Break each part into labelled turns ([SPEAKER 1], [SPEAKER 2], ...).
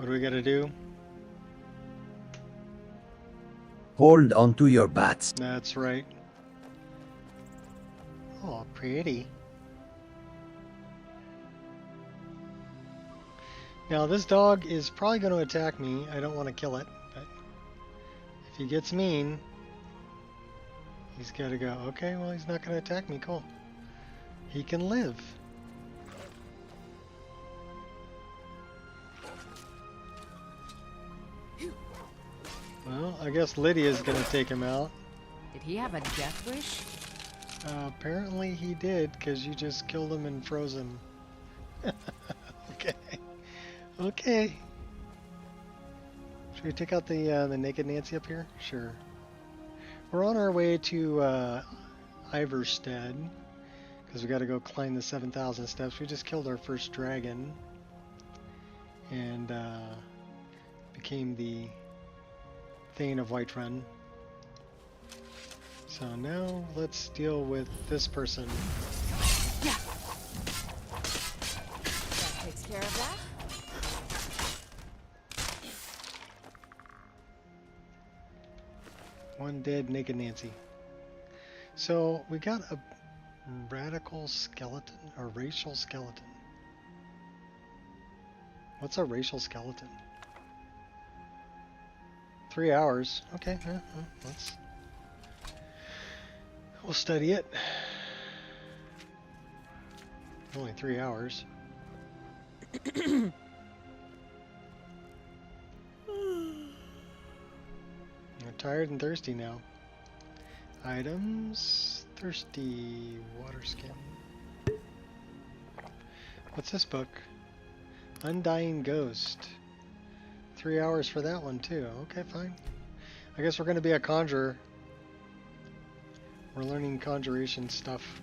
[SPEAKER 1] What do we gotta do?
[SPEAKER 2] Hold onto your bats.
[SPEAKER 1] That's right. Oh, pretty. Now this dog is probably going to attack me. I don't want to kill it, but if he gets mean, he's got to go. Okay, well he's not going to attack me. Cool. He can live. Well, I guess Lydia's going to take him out.
[SPEAKER 3] Did he have a death wish?
[SPEAKER 1] Apparently he did, because you just killed him and froze him. Okay. Okay. Should we take out the naked Nancy up here? Sure. We're on our way to Iverstead, because we got to go climb the 7,000 steps. We just killed our first dragon, and became the Thane of Whiterun. So now let's deal with this person.
[SPEAKER 3] Yeah. That takes care of that.
[SPEAKER 1] One dead naked Nancy. So we got a radical skeleton, or racial skeleton. What's a racial skeleton? 3 hours. Okay, yeah, we'll study it. Only 3 hours. I'm tired and thirsty now. Items. Thirsty water skin. What's this book? Undying Ghost. 3 hours for that one too. Okay, fine. I guess we're going to be a conjurer. We're learning conjuration stuff.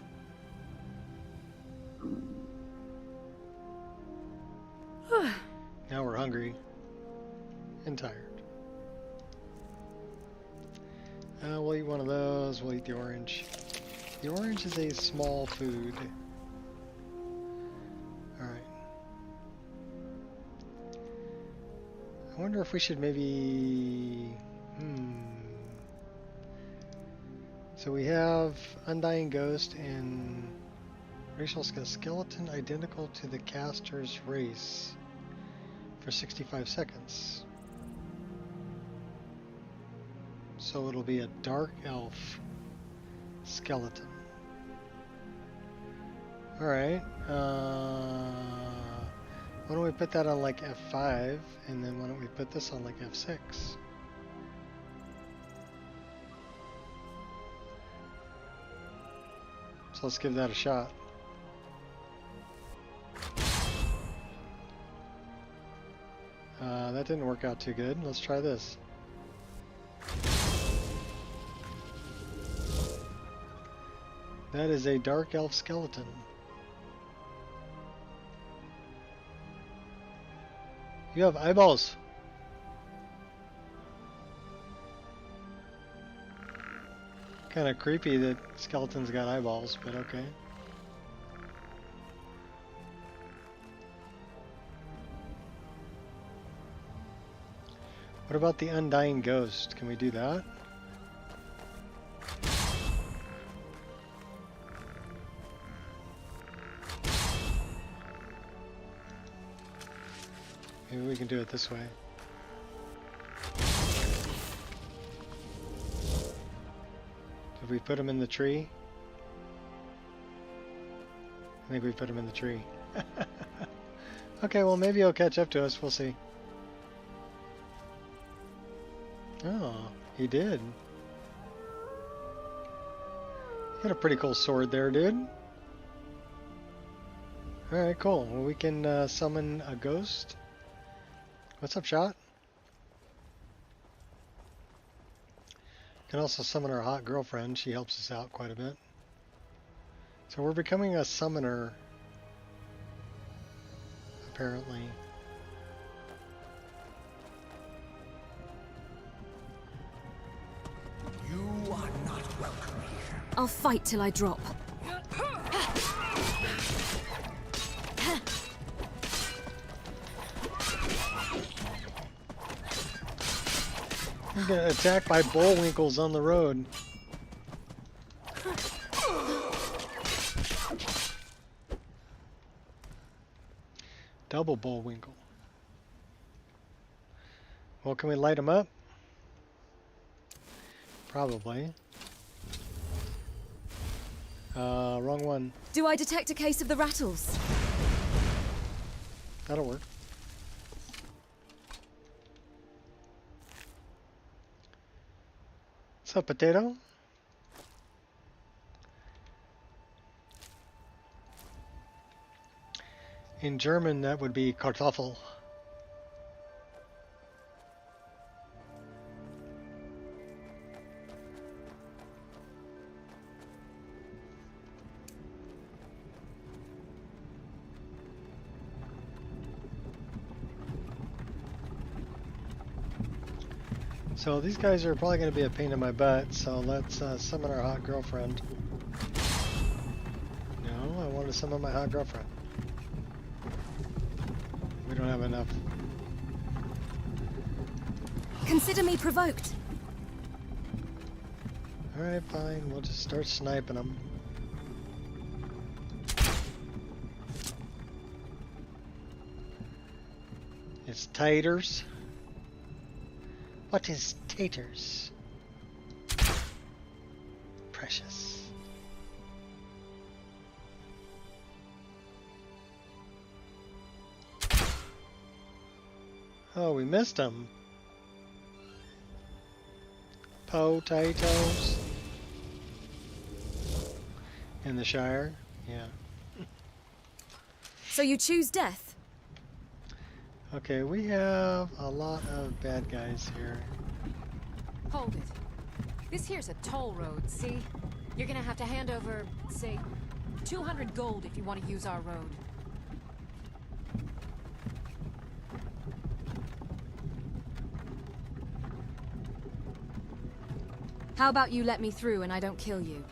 [SPEAKER 1] Now we're hungry and tired. We'll eat one of those. We'll eat the orange. The orange is a small food. Alright. I wonder if we should maybe... So we have Undying Ghost and Racial Skeleton identical to the caster's race for 65 seconds. So it'll be a Dark Elf skeleton. Alright. Why don't we put that on like F5, and then why don't we put this on like F6? So let's give that a shot. That didn't work out too good. Let's try this. That is a Dark Elf skeleton. You have eyeballs. Kind of creepy that skeletons got eyeballs, but okay. What about the Undying Ghost? Can we do that? Maybe we can do it this way. Did we put him in the tree? I think we put him in the tree. Okay, well maybe he'll catch up to us. We'll see. Oh, he did. You got a pretty cool sword there, dude. Alright, cool. Well, we can summon a ghost. What's up, Shot? Can also summon our hot girlfriend. She helps us out quite a bit. So we're becoming a summoner, apparently.
[SPEAKER 4] You are not welcome here.
[SPEAKER 5] I'll fight till I drop.
[SPEAKER 1] I'm getting attacked by bullwinkles on the road. Double bullwinkle. Well, can we light them up? Probably. Wrong one.
[SPEAKER 5] Do I detect a case of the rattles?
[SPEAKER 1] That'll work. What's up, potato? In German, that would be Kartoffel. So these guys are probably going to be a pain in my butt, so let's summon our hot girlfriend. No, I want to summon my hot girlfriend. We don't have enough.
[SPEAKER 5] Consider me provoked.
[SPEAKER 1] Alright, fine. We'll just start sniping them. It's taters. What is taters? Precious. Oh, we missed them. Potatoes. In the Shire? Yeah.
[SPEAKER 5] So you choose death?
[SPEAKER 1] Okay, we have a lot of bad guys here.
[SPEAKER 3] Hold it. This here's a toll road, see? You're gonna have to hand over, say, 200 gold if you want to use our road.
[SPEAKER 5] How about you let me through and I don't kill you?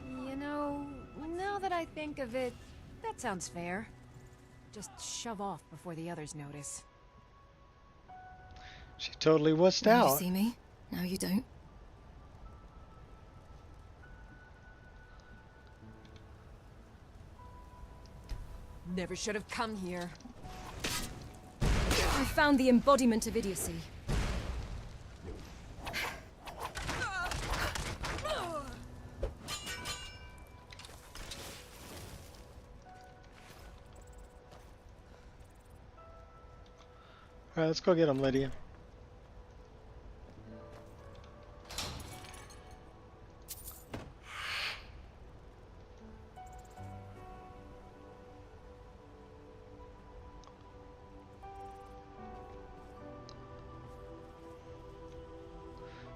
[SPEAKER 3] You know, now that I think of it, that sounds fair. Just shove off before the others notice.
[SPEAKER 1] She totally wussed
[SPEAKER 5] Now you
[SPEAKER 1] out.
[SPEAKER 5] see me, now you don't.
[SPEAKER 3] Never should have come here.
[SPEAKER 5] I found the embodiment of idiocy.
[SPEAKER 1] Alright, let's go get him, Lydia.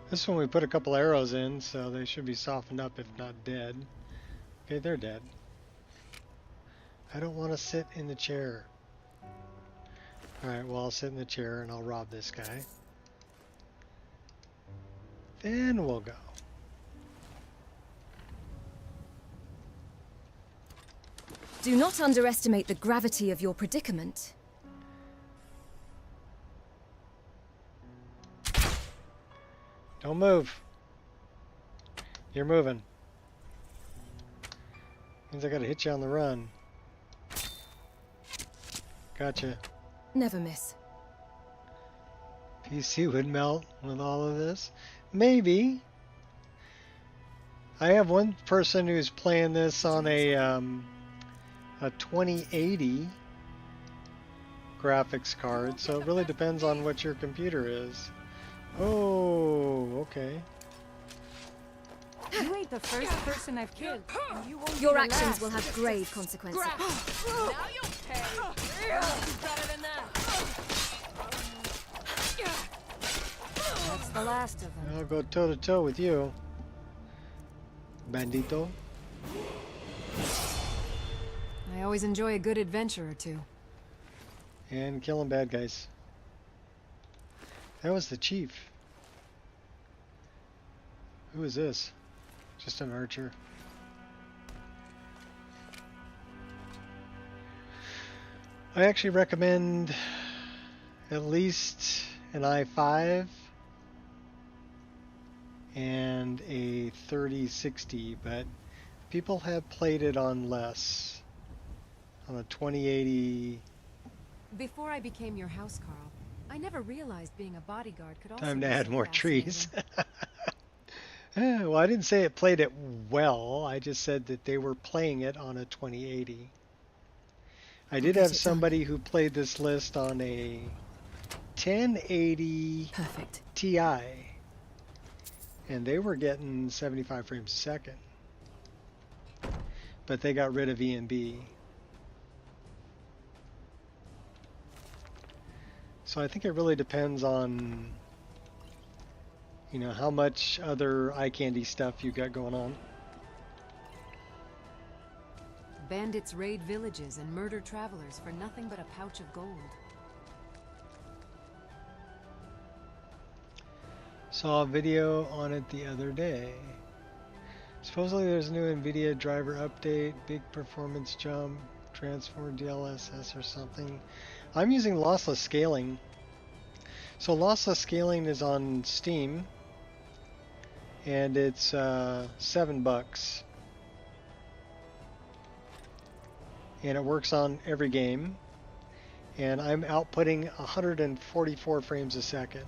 [SPEAKER 1] This one we put a couple arrows in, so they should be softened up if not dead. Okay, they're dead. I don't want to sit in the chair. Alright, well I'll sit in the chair and I'll rob this guy. Then we'll go.
[SPEAKER 5] Do not underestimate the gravity of your predicament.
[SPEAKER 1] Don't move. You're moving. Means I gotta hit you on the run. Gotcha.
[SPEAKER 5] Never miss.
[SPEAKER 1] PC would melt with all of this. Maybe. I have one person who's playing this on a 2080 graphics card, so it really depends on what your computer is. Oh, okay.
[SPEAKER 6] You ain't the first person I've killed, and you won't be
[SPEAKER 5] Your
[SPEAKER 6] the
[SPEAKER 5] actions
[SPEAKER 6] last.
[SPEAKER 5] will have grave consequences.
[SPEAKER 3] Now you'll pay. Better than that.
[SPEAKER 6] That's the last of them.
[SPEAKER 1] I'll go toe to toe with you, bandito.
[SPEAKER 3] I always enjoy a good adventure or two.
[SPEAKER 1] And killing bad guys. That was the chief. Who is this? Just an archer. I actually recommend at least an i5 and a 3060, but people have played it on less, on a 2080.
[SPEAKER 3] Before I became your house, Carl, I never realized being a bodyguard could also
[SPEAKER 1] Time to
[SPEAKER 3] be
[SPEAKER 1] add
[SPEAKER 3] so
[SPEAKER 1] more trees.
[SPEAKER 3] fascinating.
[SPEAKER 1] Well, I didn't say it played it well. I just said that they were playing it on a 2080. I did
[SPEAKER 5] get
[SPEAKER 1] have
[SPEAKER 5] it
[SPEAKER 1] somebody who played this list on a 1080
[SPEAKER 5] Perfect.
[SPEAKER 1] Ti, and they were getting 75 frames a second, but they got rid of ENB. So I think it really depends on, you know, how much other eye candy stuff you got going on.
[SPEAKER 3] Bandits raid villages and murder travelers for nothing but a pouch of gold.
[SPEAKER 1] Saw a video on it the other day. Supposedly there's a new NVIDIA driver update, big performance jump, transform DLSS or something. I'm using lossless scaling. So lossless scaling is on Steam, and it's $7. And it works on every game. And I'm outputting 144 frames a second.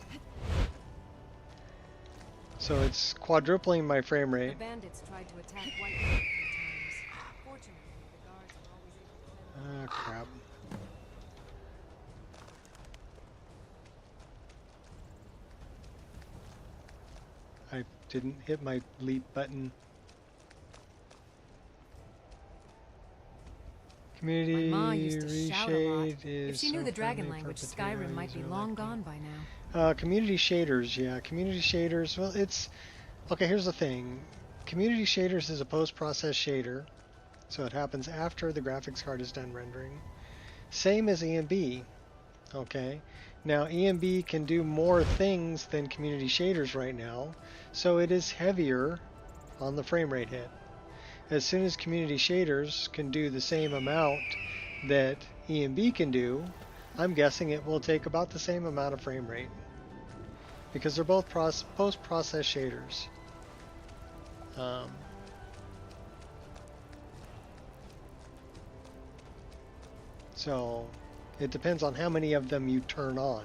[SPEAKER 1] So it's quadrupling my frame
[SPEAKER 3] The
[SPEAKER 1] rate.
[SPEAKER 3] bandits tried to attack White a few times. Fortunately, the guards were always able to fend
[SPEAKER 1] Ah, crap. I didn't hit my leap button. Community
[SPEAKER 3] My ma used to shout a lot.
[SPEAKER 1] reshade is
[SPEAKER 3] If she knew
[SPEAKER 1] so
[SPEAKER 3] the dragon
[SPEAKER 1] friendly for
[SPEAKER 3] language,
[SPEAKER 1] potato
[SPEAKER 3] Skyrim might be
[SPEAKER 1] user
[SPEAKER 3] long
[SPEAKER 1] like me.
[SPEAKER 3] gone by now.
[SPEAKER 1] Community shaders, yeah. Community shaders, well, it's... Okay, here's the thing. Community shaders is a post-process shader, so it happens after the graphics card is done rendering. Same as ENB, okay? Now, ENB can do more things than community shaders right now, so it is heavier on the frame rate hit. As soon as community shaders can do the same amount that ENB can do, I'm guessing it will take about the same amount of frame rate, because they're both post-process shaders. So it depends on how many of them you turn on,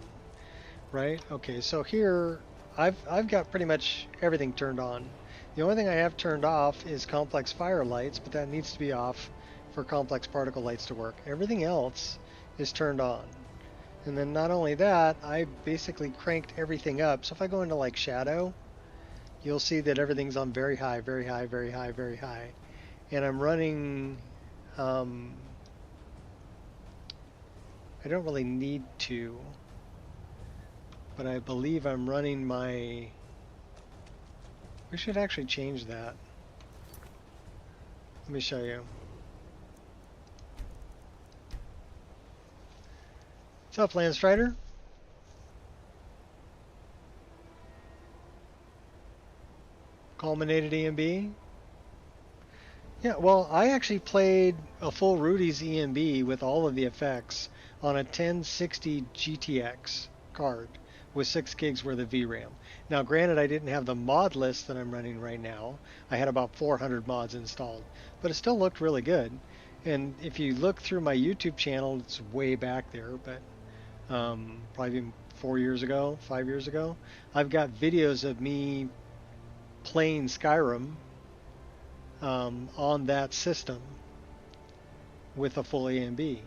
[SPEAKER 1] right? Okay, so here I've got pretty much everything turned on. The only thing I have turned off is complex fire lights, but that needs to be off for complex particle lights to work. Everything else is turned on. And then not only that, I basically cranked everything up. So if I go into like shadow, you'll see that everything's on very high, very high, very high, very high. And I'm running, I don't really need to, but I believe I'm running my, we should actually change that. Let me show you. What's up, Landstrider? Culminated ENB? Yeah, well, I actually played a full Rudy's ENB with all of the effects on a 1060 GTX card with 6 gigs worth of VRAM. Now, granted, I didn't have the mod list that I'm running right now. I had about 400 mods installed, but it still looked really good. And if you look through my YouTube channel, it's way back there, but probably 4 years ago, 5 years ago, I've got videos of me playing Skyrim on that system with a full ENB,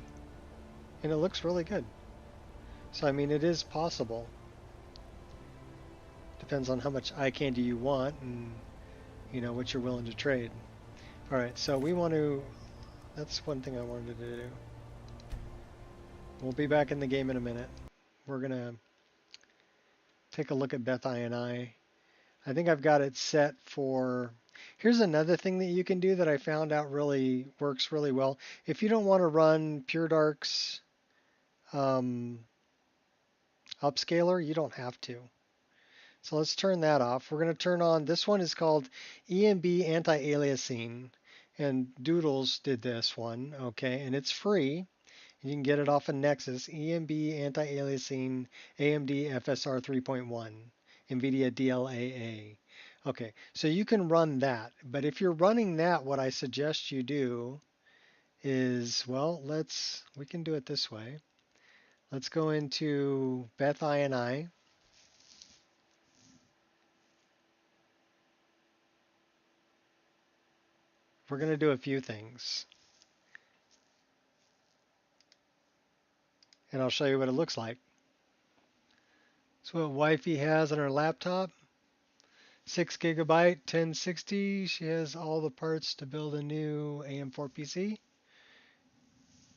[SPEAKER 1] and it looks really good. So I mean, it is possible. Depends on how much eye candy you want and, you know, what you're willing to trade. All right, so we want to, that's one thing I wanted to do. We'll be back in the game in a minute. We're gonna take a look at Beth I. I think I've got it set for, here's another thing that you can do that I found out really works really well. If you don't want to run Pure Dark's upscaler, you don't have to. So let's turn that off. We're going to turn on, this one is called ENB Anti-Aliasing, and Doodles did this one, okay, and it's free. You can get it off of Nexus, ENB anti-aliasing AMD FSR 3.1, NVIDIA DLAA. Okay, so you can run that. But if you're running that, what I suggest you do is, well, we can do it this way. Let's go into Beth INI. We're going to do a few things. And I'll show you what it looks like. So what wifey has on her laptop. 6 gigabyte, 1060. She has all the parts to build a new AM4 PC.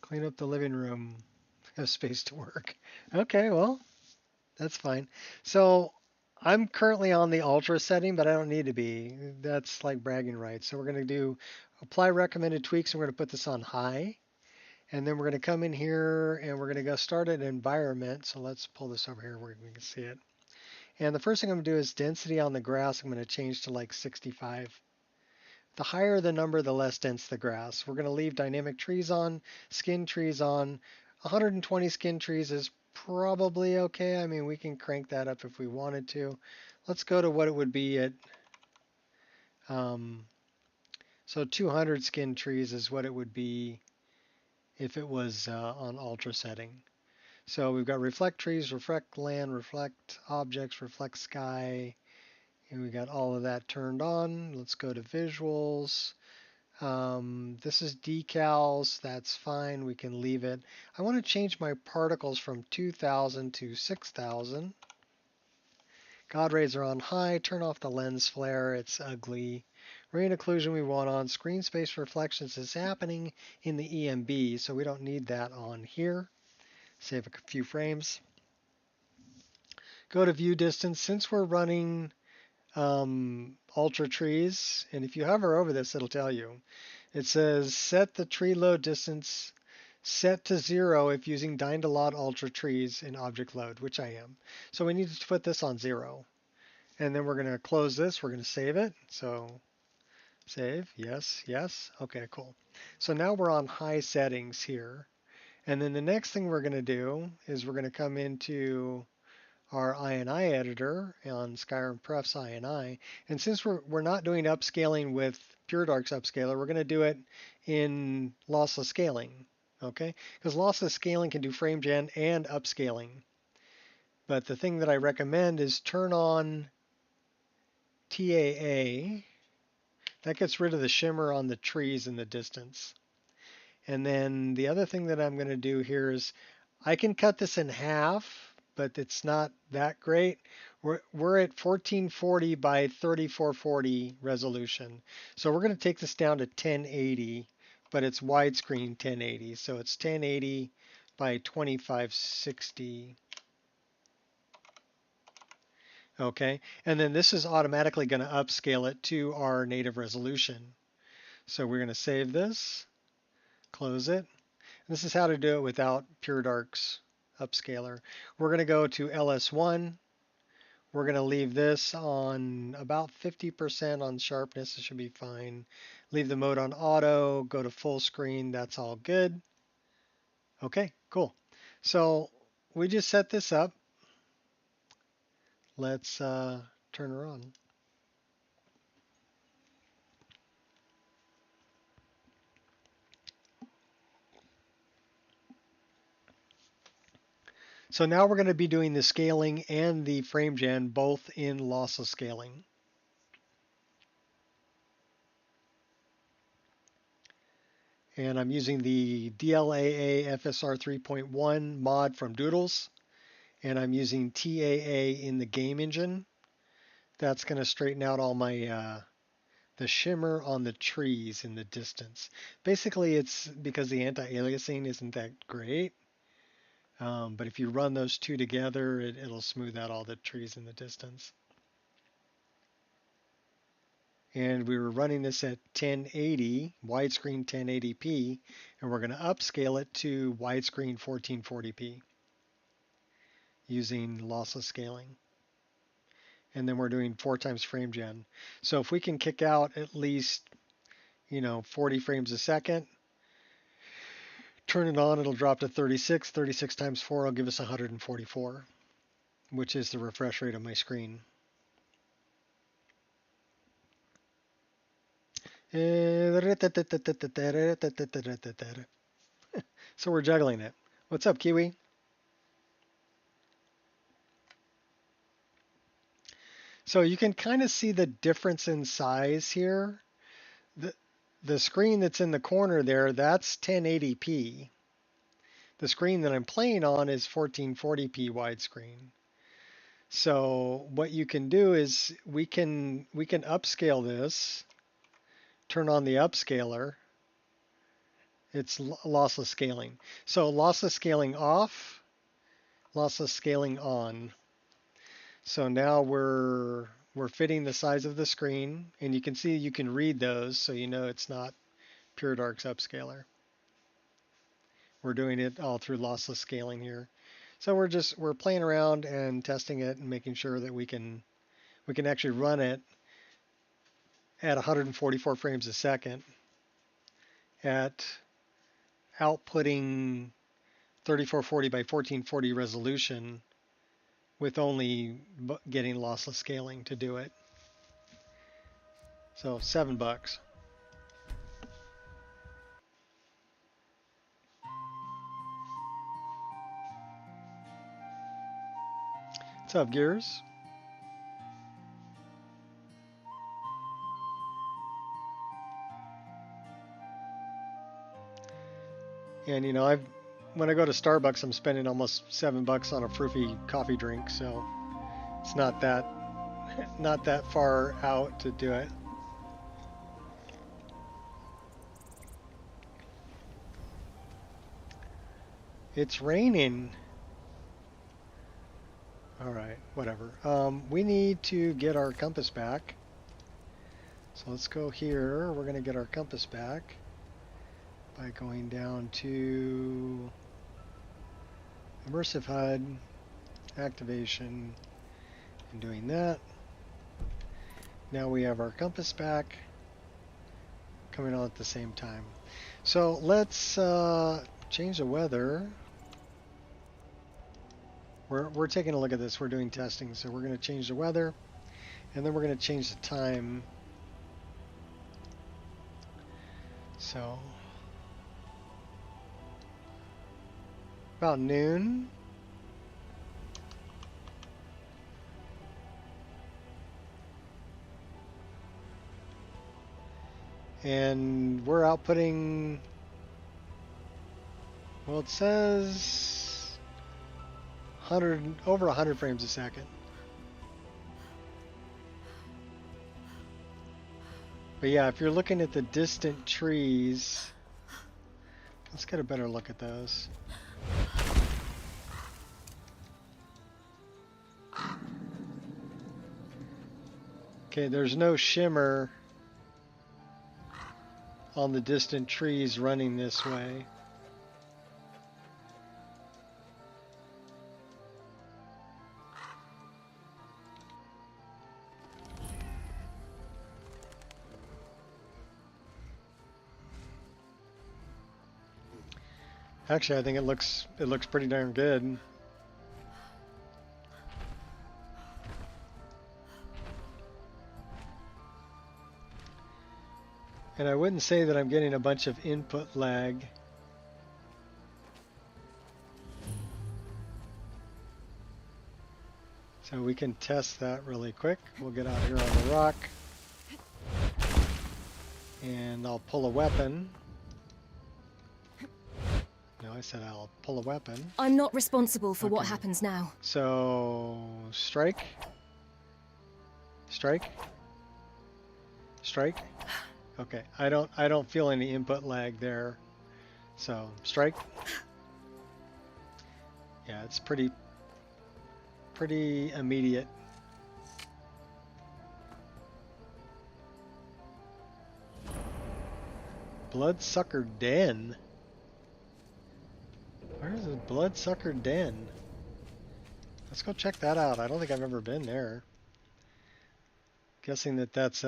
[SPEAKER 1] Clean up the living room. Have space to work. Okay, well, that's fine. So I'm currently on the ultra setting, but I don't need to be. That's like bragging rights. So we're going to do apply recommended tweaks, and we're going to put this on high. And then we're going to come in here and we're going to go start an environment. So let's pull this over here where we can see it. And the first thing I'm going to do is density on the grass. I'm going to change to like 65. The higher the number, the less dense the grass. We're going to leave dynamic trees on, skin trees on. 120 skin trees is probably okay. I mean, we can crank that up if we wanted to. Let's go to what it would be at, so 200 skin trees is what it would be if it was on ultra setting. So we've got reflect trees, reflect land, reflect objects, reflect sky, and we got all of that turned on. Let's go to visuals. This is decals, that's fine, we can leave it. I want to change my particles from 2000 to 6000. God rays are on high, turn off the lens flare, it's ugly. Rain occlusion we want on, screen space reflections is happening in the ENB, so we don't need that on here. Save a few frames. Go to view distance. Since we're running ultra trees, and if you hover over this, it'll tell you. It says set the tree load distance set to 0 if using Dyn-to-Lot ultra trees in object load, which I am. So we need to put this on 0. And then we're going to close this. We're going to save it. So save. Yes, yes. Okay, cool. So now we're on high settings here. And then the next thing we're going to do is we're going to come into our INI editor on Skyrim Prefs INI. And since we're not doing upscaling with PureDark's upscaler, we're going to do it in lossless scaling. Okay? Because lossless scaling can do frame gen and upscaling. But the thing that I recommend is turn on TAA. That gets rid of the shimmer on the trees in the distance. And then the other thing that I'm going to do here is I can cut this in half, but it's not that great. We're at 1440 by 3440 resolution. So we're going to take this down to 1080, but it's widescreen 1080. So it's 1080 by 2560. Okay, and then this is automatically going to upscale it to our native resolution. So we're going to save this, close it. This is how to do it without PureDark's upscaler. We're going to go to LS1. We're going to leave this on about 50% on sharpness. It should be fine. Leave the mode on auto. Go to full screen. That's all good. Okay, cool. So we just set this up. Let's turn her on. So now we're going to be doing the scaling and the frame gen both in lossless scaling. And I'm using the DLAA FSR 3.1 mod from Doodles. And I'm using TAA in the game engine. That's going to straighten out all my the shimmer on the trees in the distance. Basically, it's because the anti-aliasing isn't that great. But if you run those two together, it'll smooth out all the trees in the distance. And we were running this at 1080, widescreen 1080p, and we're going to upscale it to widescreen 1440p using lossless scaling. And then we're doing 4 times frame gen. So if we can kick out at least, 40 frames a second, Turn it on, it'll drop to 36. 36 times 4 will give us 144, which is the refresh rate of my screen. So we're juggling it. What's up, Kiwi? So you can kind of see the difference in size here. The screen that's in the corner there, that's 1080p. The screen that I'm playing on is 1440p widescreen. So what you can do is we can upscale this, turn on the upscaler. It's lossless scaling. So lossless scaling off, lossless scaling on. So now we're fitting the size of the screen, and you can see you can read those, so you know it's not Pure Dark's upscaler. We're doing it all through lossless scaling here. So we're playing around and testing it and making sure that we can actually run it at 144 frames a second at outputting 3440 by 1440 resolution with only getting lossless scaling to do it. So $7. What's up, Gears? And you know, when I go to Starbucks, I'm spending almost $7 on a fruity coffee drink, so it's not that far out to do it. It's raining. All right, whatever. We need to get our compass back. So let's go here. We're going to get our compass back by going down to Immersive HUD, activation, and doing that. Now we have our compass back coming on at the same time. So let's change the weather. We're taking a look at this. We're doing testing, so we're going to change the weather, and then we're going to change the time. So about noon. And we're outputting, well, it says over 100 frames a second. But yeah, if you're looking at the distant trees, let's get a better look at those. Okay, there's no shimmer on the distant trees running this way. Actually, I think it looks pretty darn good. And I wouldn't say that I'm getting a bunch of input lag. So we can test that really quick. We'll get out here on the rock. And I'll pull a weapon. No, I said I'll pull a weapon.
[SPEAKER 5] I'm not responsible for what happens now.
[SPEAKER 1] So, strike. Strike. Strike. Okay, I don't feel any input lag there. So, strike. Yeah, it's pretty immediate. Bloodsucker Den. Where's the Bloodsucker Den? Let's go check that out. I don't think I've ever been there. Guessing that that's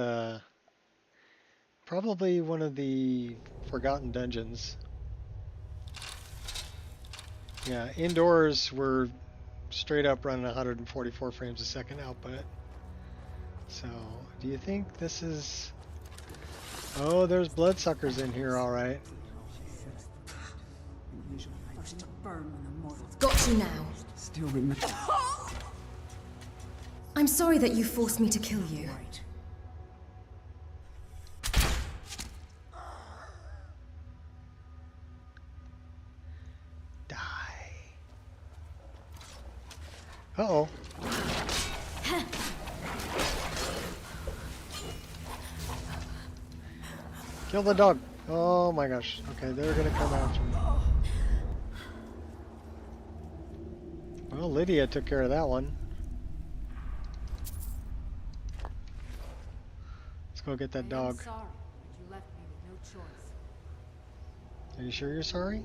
[SPEAKER 1] probably one of the forgotten dungeons. Yeah, indoors we're straight up running 144 frames a second output. So, do you think this is... Oh, there's bloodsuckers in here, alright.
[SPEAKER 6] First to burn when the mortals
[SPEAKER 5] Got you now.
[SPEAKER 4] Still remember.
[SPEAKER 5] I'm sorry that you forced me to kill you.
[SPEAKER 4] Right.
[SPEAKER 1] Die. Uh-oh. Kill the dog. Oh my gosh. Okay, they're gonna come after me. Well, Lydia took care of that one. Let's go get that dog.
[SPEAKER 3] I'm sorry, but you left me with no choice.
[SPEAKER 1] Are you sure you're sorry?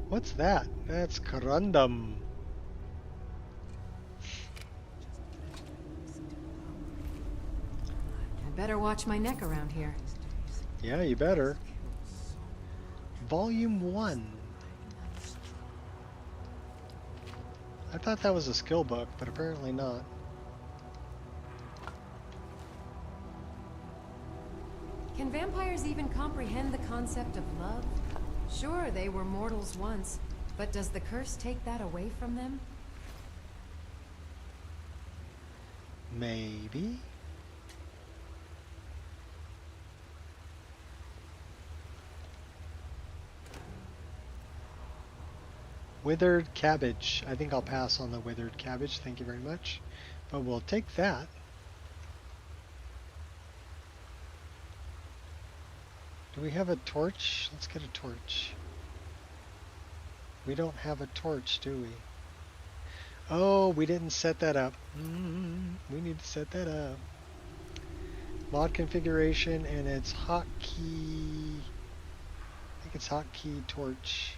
[SPEAKER 1] What's that? That's corundum.
[SPEAKER 3] I better watch my neck around here.
[SPEAKER 1] Yeah, you better. Volume 1. I thought that was a skill book, but apparently not.
[SPEAKER 3] Can vampires even comprehend the concept of love? Sure, they were mortals once, but does the curse take that away from them?
[SPEAKER 1] Maybe. Withered cabbage. I think I'll pass on the withered cabbage. Thank you very much. But we'll take that. Do we have a torch? Let's get a torch. We don't have a torch, do we? Oh, we didn't set that up. We need to set that up. Mod configuration, and it's hotkey. I think it's hotkey torch.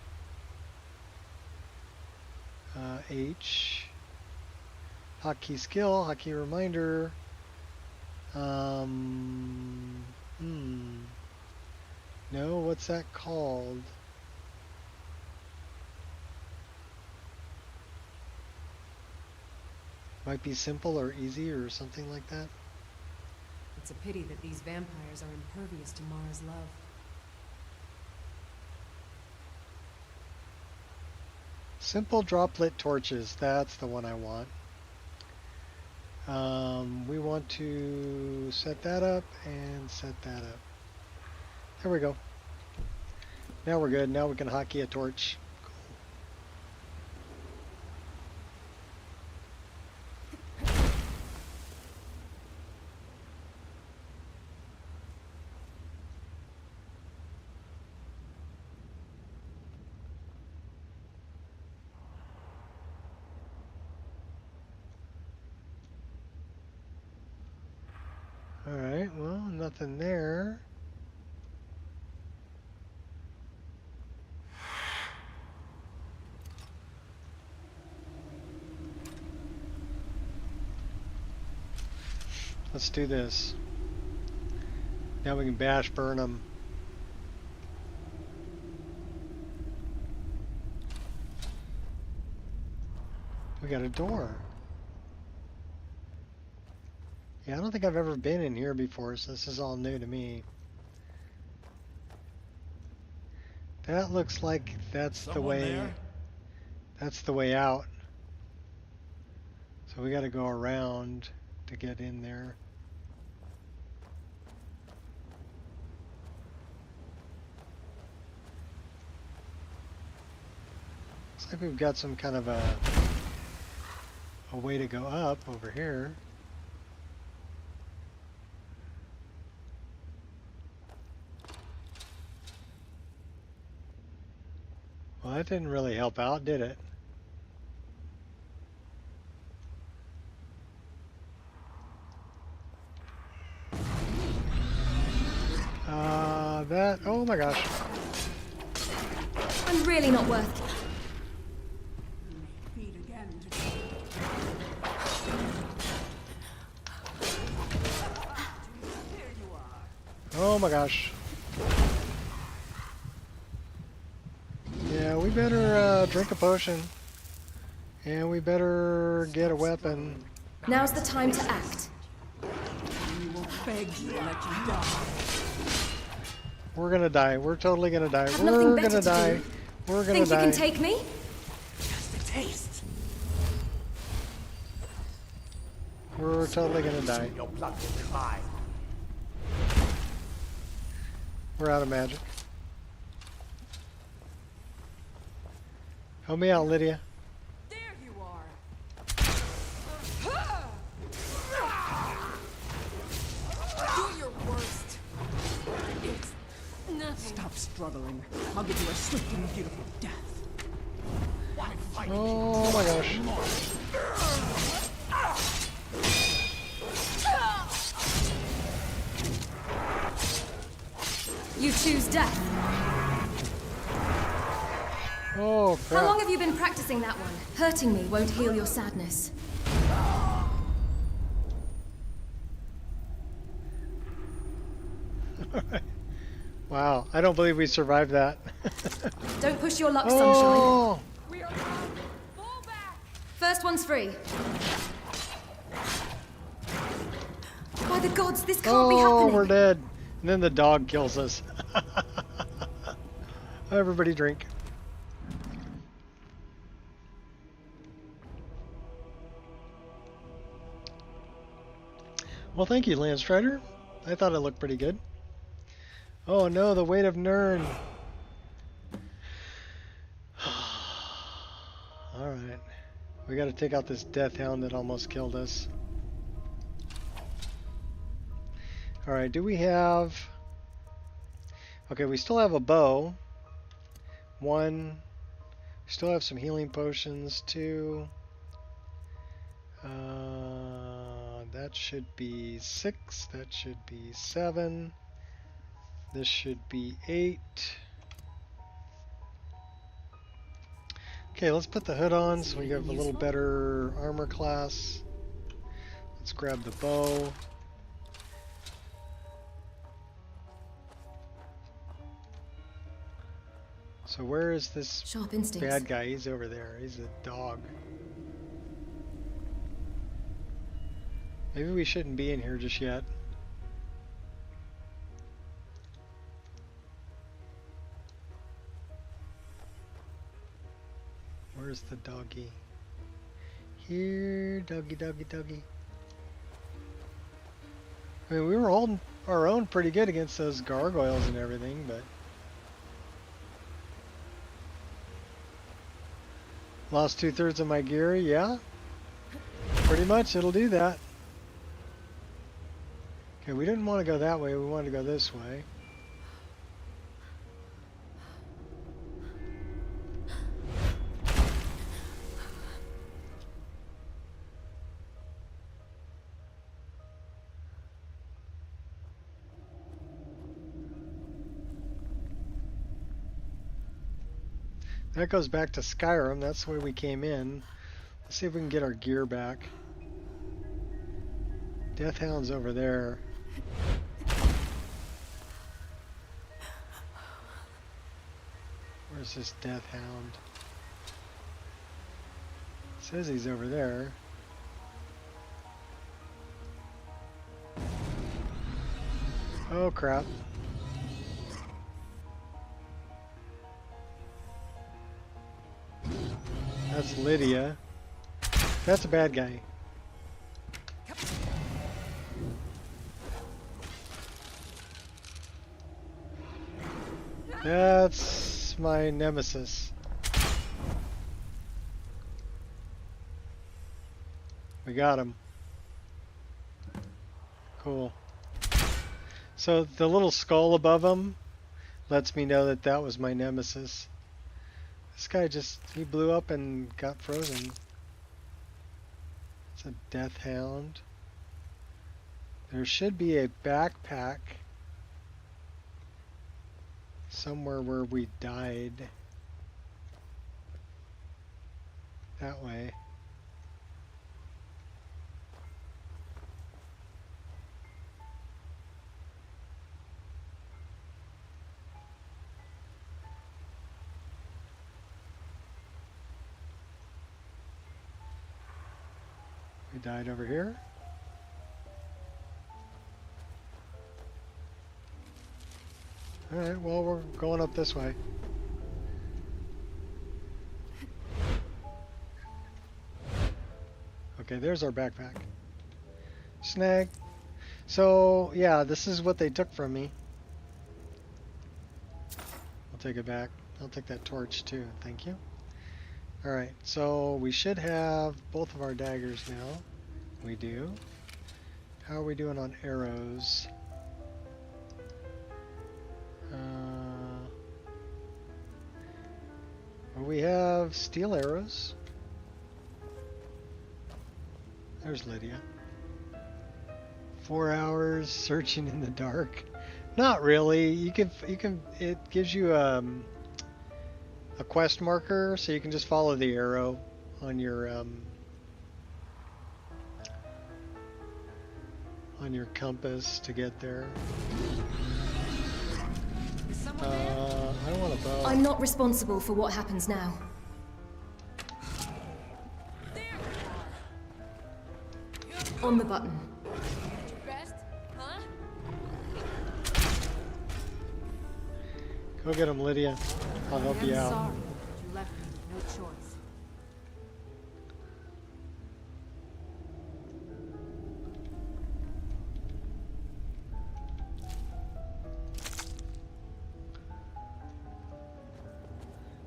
[SPEAKER 1] H. Hotkey skill, hotkey reminder. No, what's that called? Might be simple or easy or something like that.
[SPEAKER 3] It's a pity that these vampires are impervious to Mara's love.
[SPEAKER 1] Simple droplet torches, that's the one I want. We want to set that up and set that up. There we go. Now we're good. Now we can hotkey a torch. Alright, well, nothing there. Let's do this. Now we can bash burn them. We got a door. Yeah, I don't think I've ever been in here before, so this is all new to me. That looks like that's the way. That's the way out. So we got to go around to get in there. Looks like we've got some kind of a way to go up over here. Well, that didn't really help out, did it? That, oh my gosh.
[SPEAKER 5] I'm really not worth it.
[SPEAKER 6] feed again to
[SPEAKER 1] Oh my gosh. Yeah, we better drink a potion. And we better get a weapon.
[SPEAKER 5] Now's the time to act.
[SPEAKER 6] We will beg you to let you die.
[SPEAKER 1] We're gonna die. We're totally gonna die.
[SPEAKER 5] Have nothing
[SPEAKER 1] We're
[SPEAKER 5] better
[SPEAKER 1] gonna
[SPEAKER 5] to
[SPEAKER 1] die.
[SPEAKER 5] do.
[SPEAKER 1] We're gonna
[SPEAKER 5] Think
[SPEAKER 1] die.
[SPEAKER 5] you can take me?
[SPEAKER 6] Just a taste.
[SPEAKER 1] We're totally gonna die.
[SPEAKER 4] Your blood will cry.
[SPEAKER 1] We're out of magic. Help me out, Lydia.
[SPEAKER 3] There you are. Do your worst. It's nothing.
[SPEAKER 6] Stop struggling. I'll give you a swift and beautiful death.
[SPEAKER 4] Why fight?
[SPEAKER 1] Oh my gosh.
[SPEAKER 5] You choose death.
[SPEAKER 1] Oh
[SPEAKER 5] How
[SPEAKER 1] crap.
[SPEAKER 5] long have you been practicing that one? Hurting me won't heal your sadness.
[SPEAKER 1] Wow, I don't believe we survived that.
[SPEAKER 5] Don't push your luck, sunshine.
[SPEAKER 1] Oh,
[SPEAKER 3] We are gone. Fall back.
[SPEAKER 5] First one's free. By the gods, this can't be
[SPEAKER 1] oh,
[SPEAKER 5] happening.
[SPEAKER 1] we're dead. And then the dog kills us. Everybody drink. Well, thank you, Lance Strider. I thought it looked pretty good. Oh no, the weight of Nern. Alright. We gotta take out this death hound that almost killed us. Alright, do we have... Okay, we still have a bow. 1. Still have some healing potions. 2. That should be 6. That should be 7. This should be 8. Okay, let's put the hood on so we have a little better armor class. Let's grab the bow. So where is this
[SPEAKER 5] Sharp instincts.
[SPEAKER 1] bad guy? He's over there. He's a dog. Maybe we shouldn't be in here just yet. Where's the doggy? Here, doggy, doggy, doggy. I mean, we were holding our own pretty good against those gargoyles and everything, but... Lost 2/3 of my gear, yeah. Pretty much, it'll do that. Okay, we didn't want to go that way, we wanted to go this way. That goes back to Skyrim, that's the way we came in. Let's see if we can get our gear back. Death Hound's over there. Where's this Death Hound? It says he's over there. Oh crap. That's Lydia. That's a bad guy. That's my nemesis. We got him. Cool. So the little skull above him lets me know that that was my nemesis. This guy just, he blew up and got frozen. It's a Death Hound. There should be a backpack somewhere where we died. That way. We died over here. Alright, well, we're going up this way. Okay, there's our backpack. Snag. So, yeah, this is what they took from me. I'll take it back. I'll take that torch too, thank you. Alright, so we should have both of our daggers now. We do. How are we doing on arrows? Well, we have steel arrows. There's Lydia. 4 hours searching in the dark. Not really. You can. It gives you a quest marker, so you can just follow the arrow on your compass to get there. I don't want a bow.
[SPEAKER 5] I'm not responsible for what happens now. On the button.
[SPEAKER 3] Best, huh?
[SPEAKER 1] Go get him, Lydia. I'll help you out.
[SPEAKER 3] Sorry, you left me with no choice.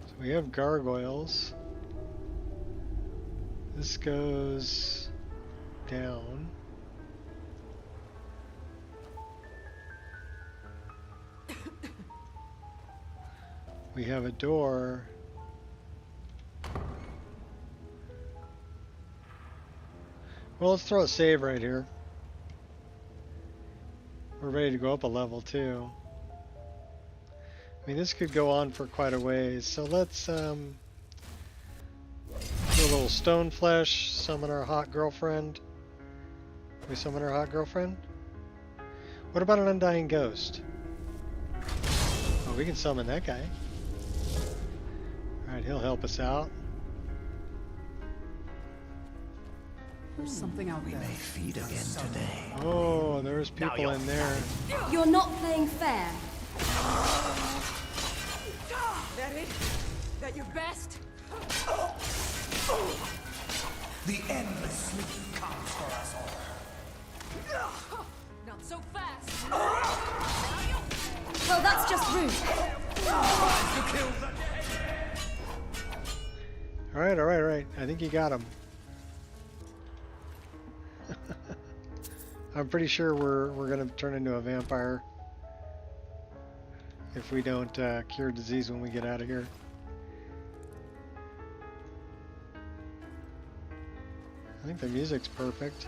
[SPEAKER 1] So we have gargoyles. This goes down. We have a door. Well, let's throw a save right here. We're ready to go up a level too. I mean, this could go on for quite a ways, so let's do a little stone flesh, summon our hot girlfriend. Can we summon our hot girlfriend? What about an undying ghost? Oh, we can summon that guy. Alright, he'll help us out.
[SPEAKER 6] There's something out there.
[SPEAKER 2] Feed again today.
[SPEAKER 1] Oh, there's people in there.
[SPEAKER 5] You're not playing fair.
[SPEAKER 6] That it? That your best?
[SPEAKER 4] The endless sleep comes for us all.
[SPEAKER 3] Not so fast.
[SPEAKER 5] Well, that's just rude.
[SPEAKER 1] Alright, alright, alright. I think you got him. I'm pretty sure we're gonna turn into a vampire if we don't cure disease when we get out of here. I think the music's perfect.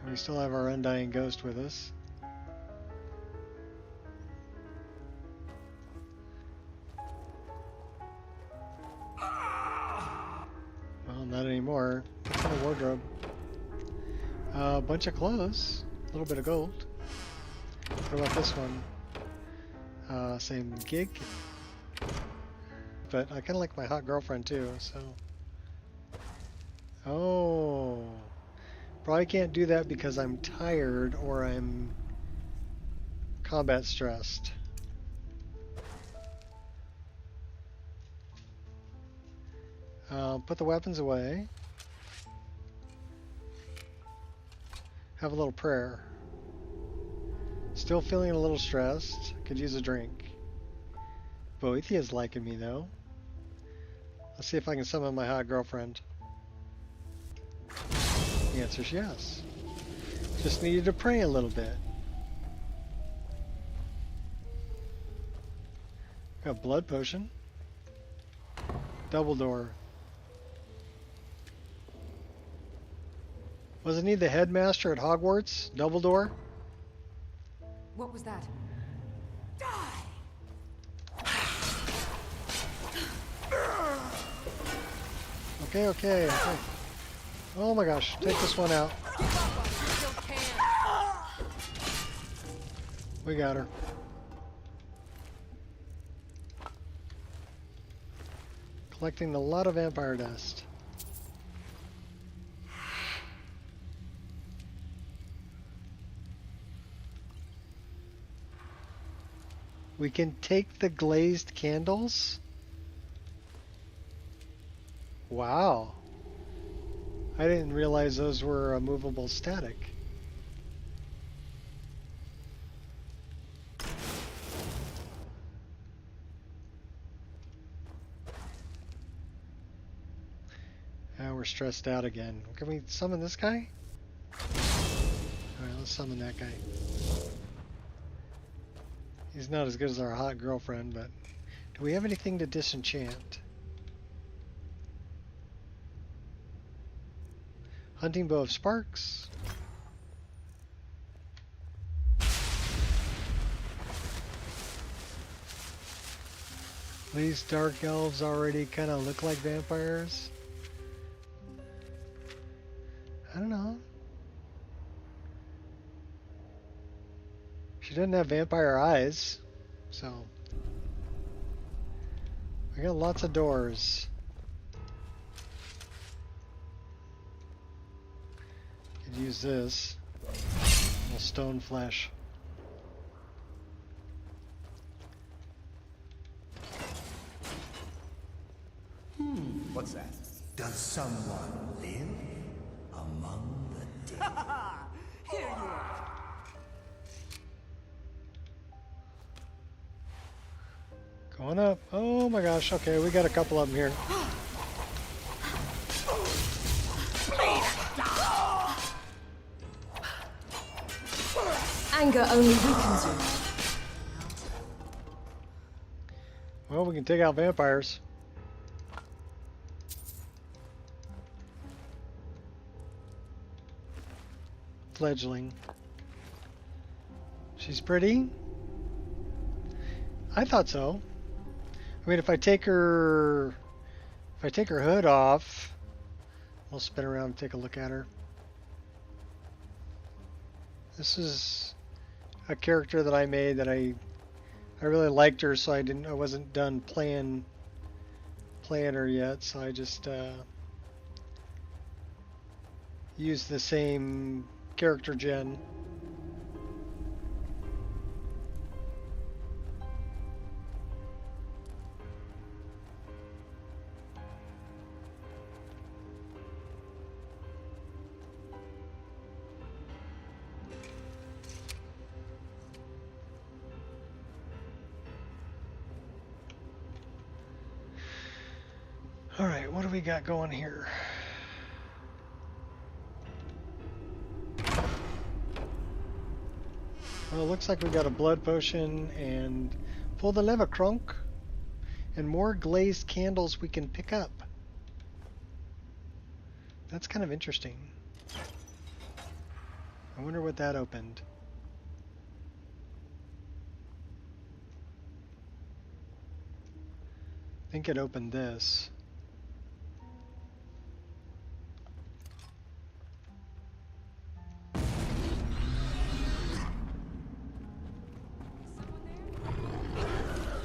[SPEAKER 1] And we still have our undying ghost with us. Well, not anymore. What's in the wardrobe? A bunch of clothes. A little bit of gold. What about this one? Same gig. But I kind of like my hot girlfriend too, so... Oh... Probably can't do that because I'm tired or I'm combat stressed. Put the weapons away. Have a little prayer. Still feeling a little stressed. Could use a drink. Boethia's liking me though. Let's see if I can summon my hot girlfriend. The answer's yes. Just needed to pray a little bit. Got blood potion. Double door. Wasn't he the headmaster at Hogwarts? Double door?
[SPEAKER 3] What was that?
[SPEAKER 1] Okay, okay, okay. Oh my gosh, take this one out.
[SPEAKER 3] Give up while you still can.
[SPEAKER 1] We got her. Collecting a lot of vampire dust. We can take the glazed candles? Wow. I didn't realize those were a movable static. Now we're stressed out again. Can we summon this guy? Alright, let's summon that guy. He's not as good as our hot girlfriend, but do we have anything to disenchant? Hunting bow of sparks. These dark elves already kind of look like vampires. I don't know. She doesn't have vampire eyes, so we got lots of doors. Could use this. A little stone flesh.
[SPEAKER 4] What's that? Does someone live among the dead? Here you are.
[SPEAKER 1] Going up. Oh my gosh. Okay, we got a couple of them here.
[SPEAKER 5] Anger only weakens you.
[SPEAKER 1] Well, we can take out vampires. Fledgling. She's pretty. I thought so. I mean, if I take her hood off, we'll spin around and take a look at her. This is a character that I made that I really liked her, so I wasn't done playing her yet, so I just used the same character gen. Alright, what do we got going here? Well, it looks like we got a blood potion and pull the lever, Crunk. And more glazed candles we can pick up. That's kind of interesting. I wonder what that opened. I think it opened this.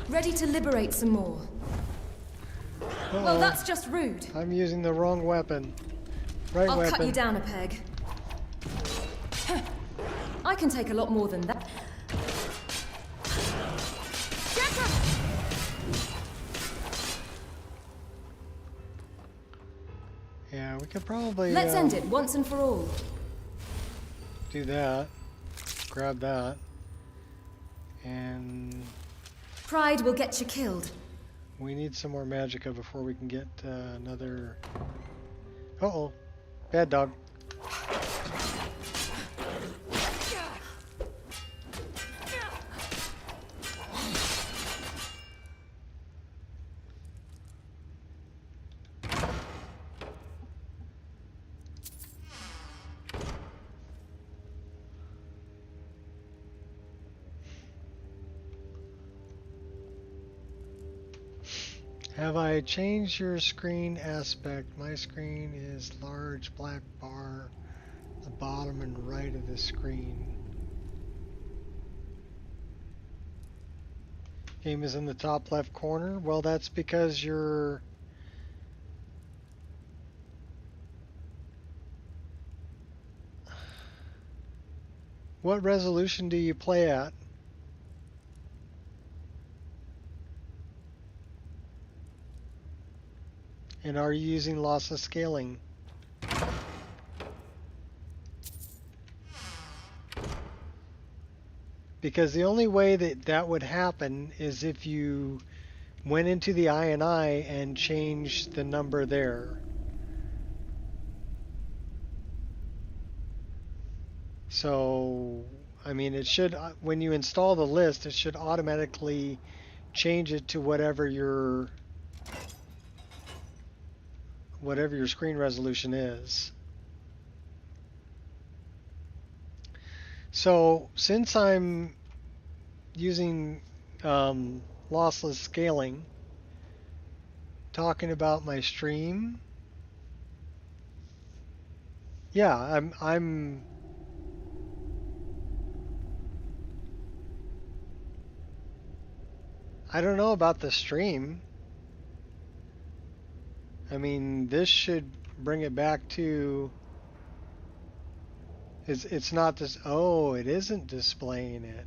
[SPEAKER 5] Ready to liberate some more. Well, that's just rude.
[SPEAKER 1] I'm using the wrong weapon. Right
[SPEAKER 5] I'll
[SPEAKER 1] weapon.
[SPEAKER 5] cut you down a peg. I can take a lot more than that.
[SPEAKER 1] Yeah, we could probably
[SPEAKER 5] Let's end it once and for all.
[SPEAKER 1] do that. Grab that. And
[SPEAKER 5] Pride will get you killed.
[SPEAKER 1] we need some more magicka before we can get another... Uh-oh. Bad dog. Have I changed your screen aspect? My screen is large black bar at the bottom and right of the screen. Game is in the top left corner. Well, that's because you're... What resolution do you play at? And are you using lossless scaling? Because the only way that that would happen is if you went into the INI and changed the number there. So, I mean, it should, when you install the list, it should automatically change it to whatever your screen resolution is. So, since I'm using lossless scaling, talking about my stream, yeah, I don't know about the stream. I mean, this should bring it back to, it's not this, oh, it isn't displaying it.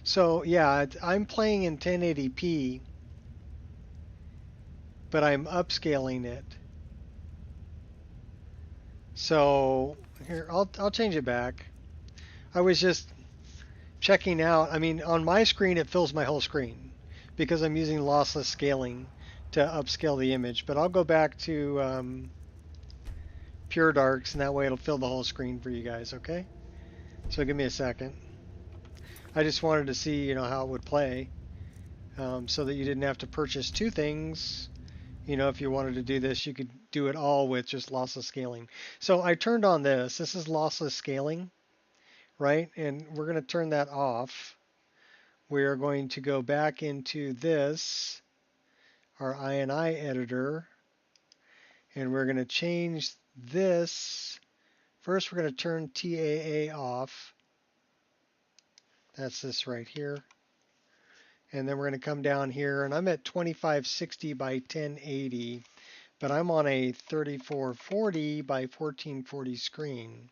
[SPEAKER 1] So yeah, I'm playing in 1080p, but I'm upscaling it. So here, I'll change it back. I was just checking out. I mean, on my screen, it fills my whole screen because I'm using lossless scaling to upscale the image. But I'll go back to pure darks, and that way it'll fill the whole screen for you guys. Okay? So give me a second. I just wanted to see, you know, how it would play, so that you didn't have to purchase two things. You know, if you wanted to do this, you could do it all with just lossless scaling. So I turned on this. This is lossless scaling, right? And we're going to turn that off. We are going to go back into this, our INI editor, and we're going to change this. First, we're going to turn TAA off. That's this right here. And then we're going to come down here, and I'm at 2560 by 1080. But I'm on a 3440 by 1440 screen.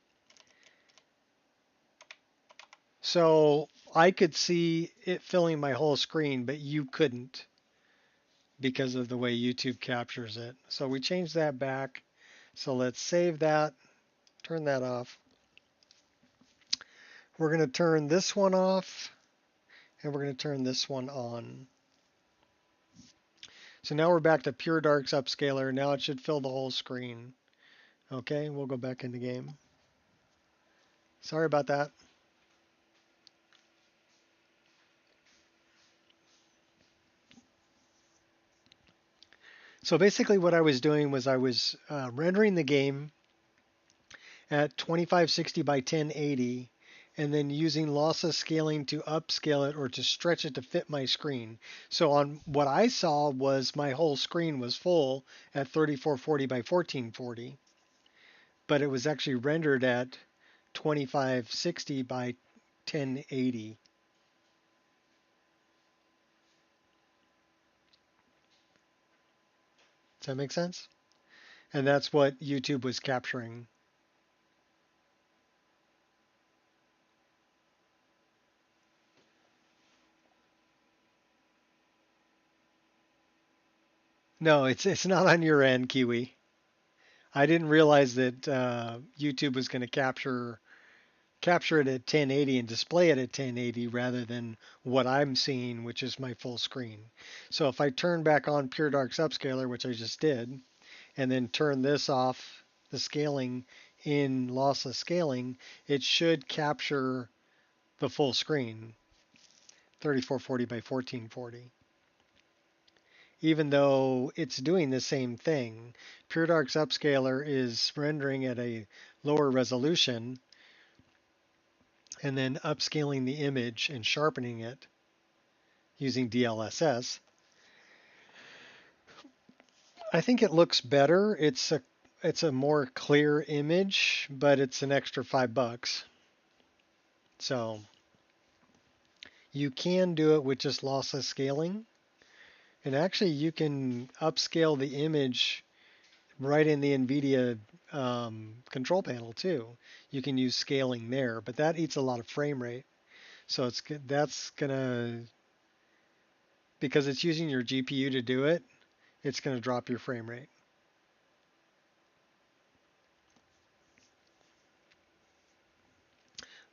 [SPEAKER 1] So I could see it filling my whole screen, but you couldn't because of the way YouTube captures it. So we changed that back. So let's save that, turn that off. We're going to turn this one off, and we're going to turn this one on. So now we're back to Pure Dark's upscaler. Now it should fill the whole screen. Okay, we'll go back into game. Sorry about that. So basically what I was doing was I was rendering the game at 2560 by 1080 and then using lossless scaling to upscale it or to stretch it to fit my screen. So on what I saw was my whole screen was full at 3440 by 1440, but it was actually rendered at 2560 by 1080. Does that make sense? And that's what YouTube was capturing. No, it's not on your end, Kiwi. I didn't realize that YouTube was going to capture it at 1080 and display it at 1080 rather than what I'm seeing, which is my full screen. So if I turn back on Pure Dark's upscaler, which I just did, and then turn this off, the scaling in lossless scaling, it should capture the full screen, 3440 by 1440. Even though it's doing the same thing, Pure Dark's upscaler is rendering at a lower resolution and then upscaling the image and sharpening it using DLSS. I think it looks better. It's a more clear image, but it's an extra $5. So you can do it with just lossless scaling. And actually you can upscale the image right in the NVIDIA control panel too. You can use scaling there, but that eats a lot of frame rate. So that's gonna, because it's using your GPU to do it, it's gonna drop your frame rate.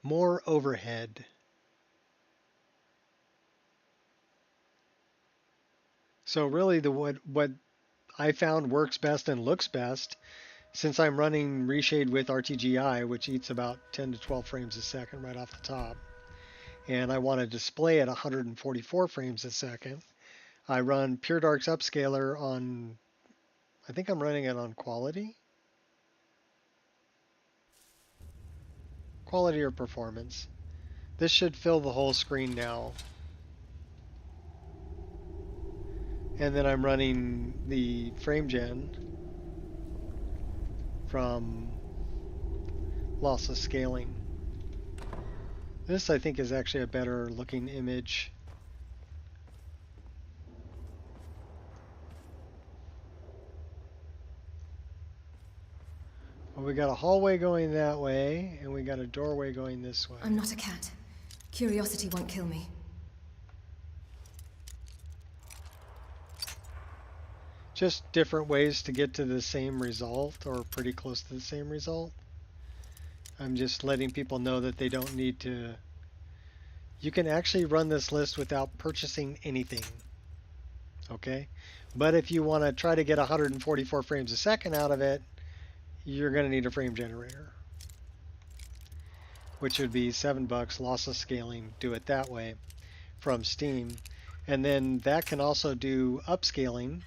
[SPEAKER 1] More overhead. So really what I found works best and looks best, since I'm running Reshade with RTGI, which eats about 10 to 12 frames a second right off the top, and I want to display at 144 frames a second, I run Pure Dark's upscaler on, I think I'm running it on quality. Quality or performance. This should fill the whole screen now. And then I'm running the frame gen from lossless scaling. This, I think, is actually a better looking image. Well, we got a hallway going that way, and we got a doorway going this way.
[SPEAKER 5] I'm not a cat. Curiosity won't kill me.
[SPEAKER 1] Just different ways to get to the same result, or pretty close to the same result. I'm just letting people know that they don't need to... You can actually run this list without purchasing anything. Okay? But if you want to try to get 144 frames a second out of it, you're going to need a frame generator. Which would be $7, lossless scaling, do it that way from Steam. And then that can also do upscaling,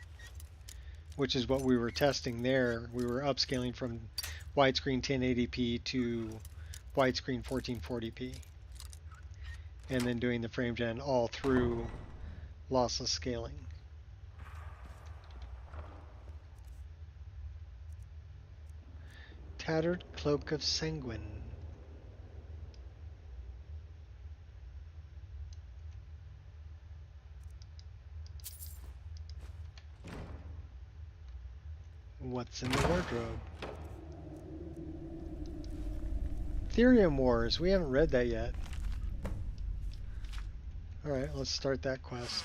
[SPEAKER 1] which is what we were testing there. We were upscaling from widescreen 1080p to widescreen 1440p. And then doing the frame gen all through lossless scaling. Tattered Cloak of Sanguine. What's in the wardrobe? Therium Wars. We haven't read that yet. Alright, let's start that quest.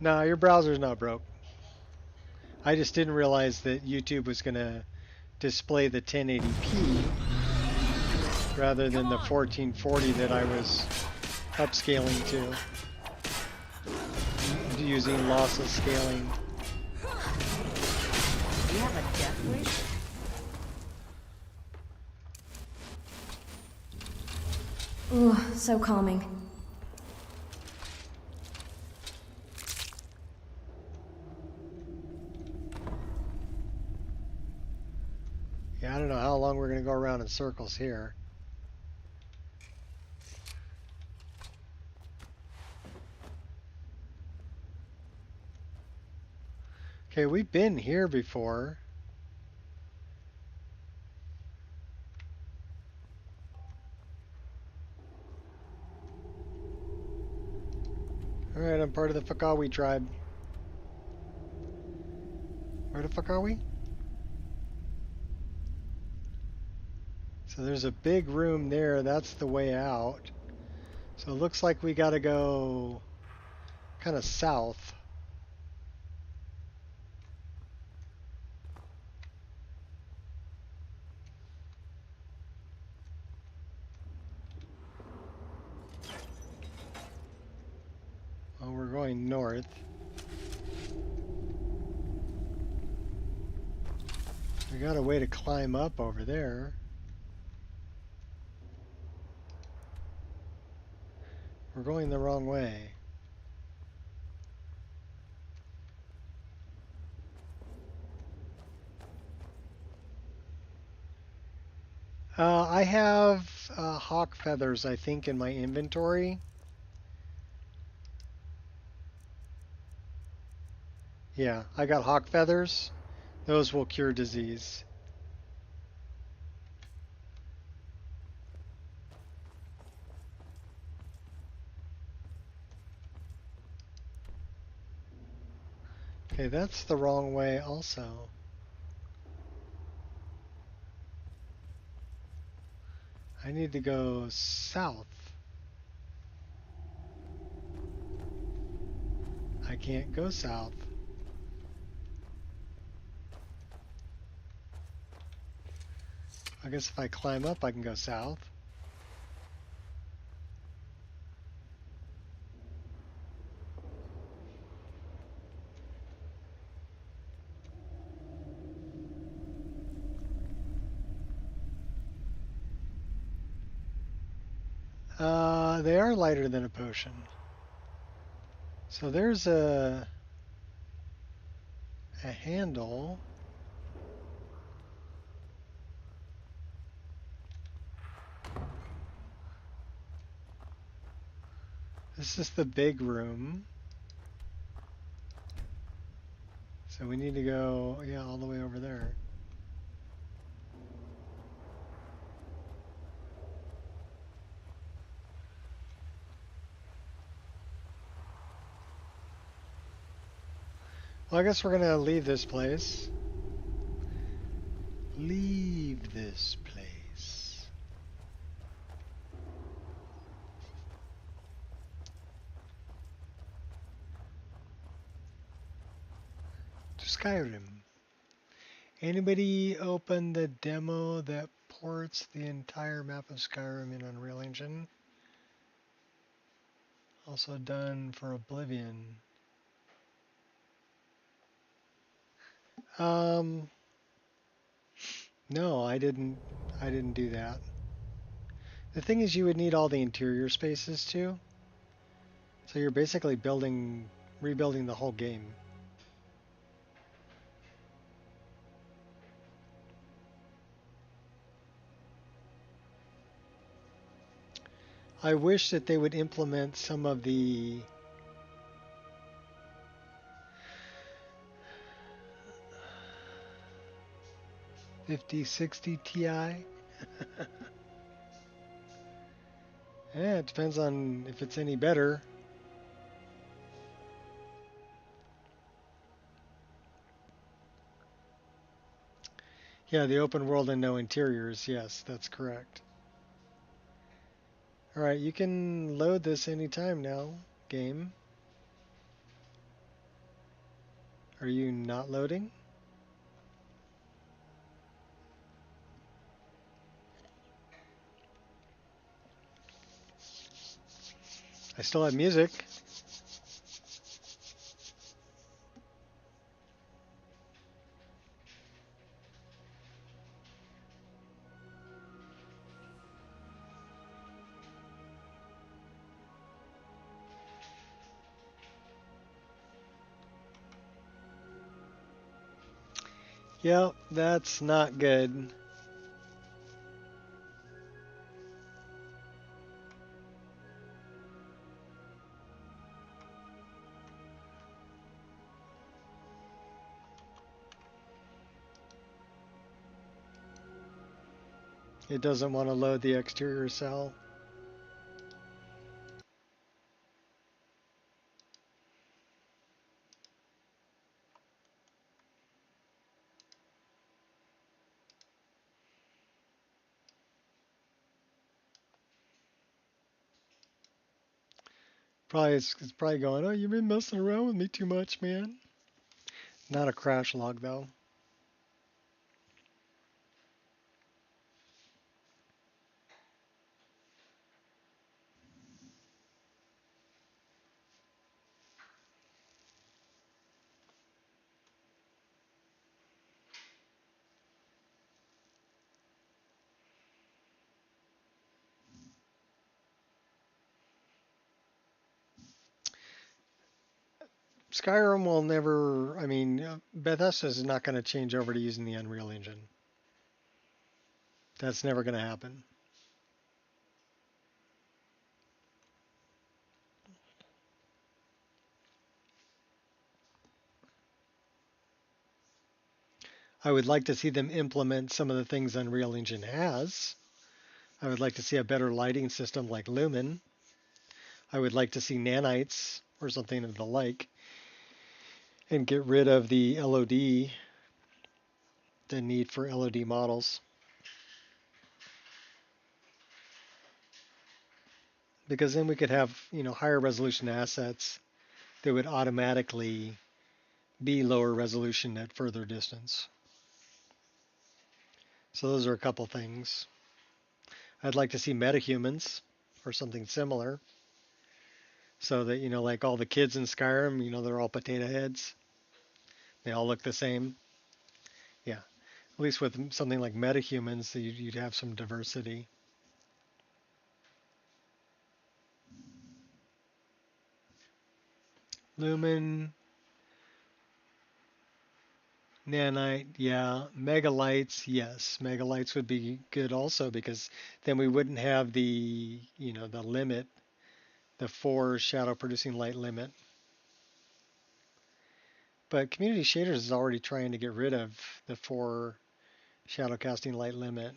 [SPEAKER 1] No, your browser's not broke. I just didn't realize that YouTube was going to display the 1080p rather than the 1440 that I was upscaling to using lossless scaling.
[SPEAKER 6] You have a death wish?
[SPEAKER 5] Oh, so calming.
[SPEAKER 1] Yeah, I don't know how long we're going to go around in circles here. Okay, we've been here before. Alright, I'm part of the Fakawi tribe. Where the fuck are we? So there's a big room there, that's the way out. So it looks like we gotta go kind of south. Oh, we're going north. We got a way to climb up over there. We're going the wrong way. I have hawk feathers, I think, in my inventory. Yeah, I got hawk feathers. Those will cure disease. Okay, that's the wrong way also. I need to go south. I can't go south. I guess if I climb up, I can go south. They are lighter than a potion. So there's a handle. This is the big room. So we need to go, yeah, all the way over there. Well, I guess we're gonna leave this place. Leave this place. To Skyrim. Anybody open the demo that ports the entire map of Skyrim in Unreal Engine? Also done for Oblivion. No, I didn't do that. The thing is, you would need all the interior spaces too. So you're basically rebuilding the whole game. I wish that they would implement some of the $5060 Ti. Yeah, it depends on if it's any better. Yeah, the open world and no interiors. Yes, that's correct. All right, you can load this anytime now, game. Are you not loading? I still have music. Yep, that's not good. It doesn't want to load the exterior cell. It's probably going, oh, you've been messing around with me too much, man. Not a crash log, though. Skyrim will never, I mean, Bethesda is not going to change over to using the Unreal Engine. That's never going to happen. I would like to see them implement some of the things Unreal Engine has. I would like to see a better lighting system like Lumen. I would like to see nanites or something of the like, and get rid of the LOD, the need for LOD models. Because then we could have, higher resolution assets that would automatically be lower resolution at further distance. So those are a couple things. I'd like to see metahumans or something similar. So that, you know, like all the kids in Skyrim, you know, they're all potato heads. They all look the same. Yeah. At least with something like metahumans, you'd have some diversity. Lumen, nanite, yeah. Megalites, yes. Megalites would be good also because then we wouldn't have the, you know, the limit, the 4 shadow producing light limit. But Community Shaders is already trying to get rid of the 4 shadow casting light limit.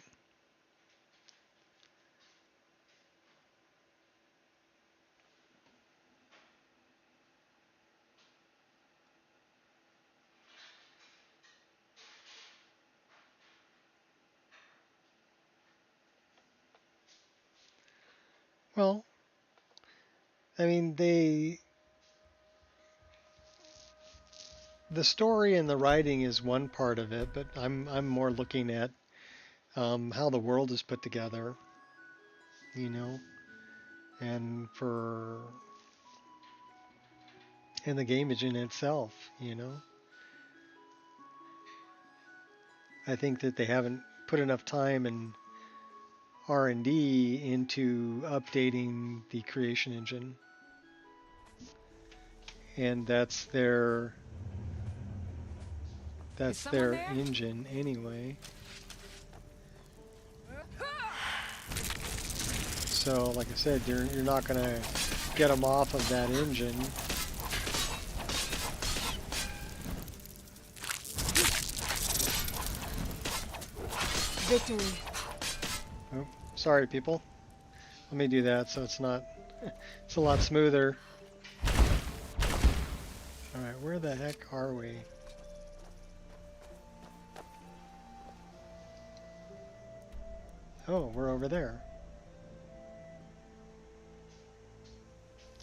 [SPEAKER 1] Well, I mean, the story and the writing is one part of it, but I'm more looking at how the world is put together, you know, and the game engine itself, you know. I think that they haven't put enough time and R&D into updating the creation engine, and that's their engine anyway. So, like I said, you're not going to get them off of that engine.
[SPEAKER 3] Victory.
[SPEAKER 1] Oh, sorry, people. Let me do that so it's not. It's a lot smoother. All right, where the heck are we? Oh, we're over there.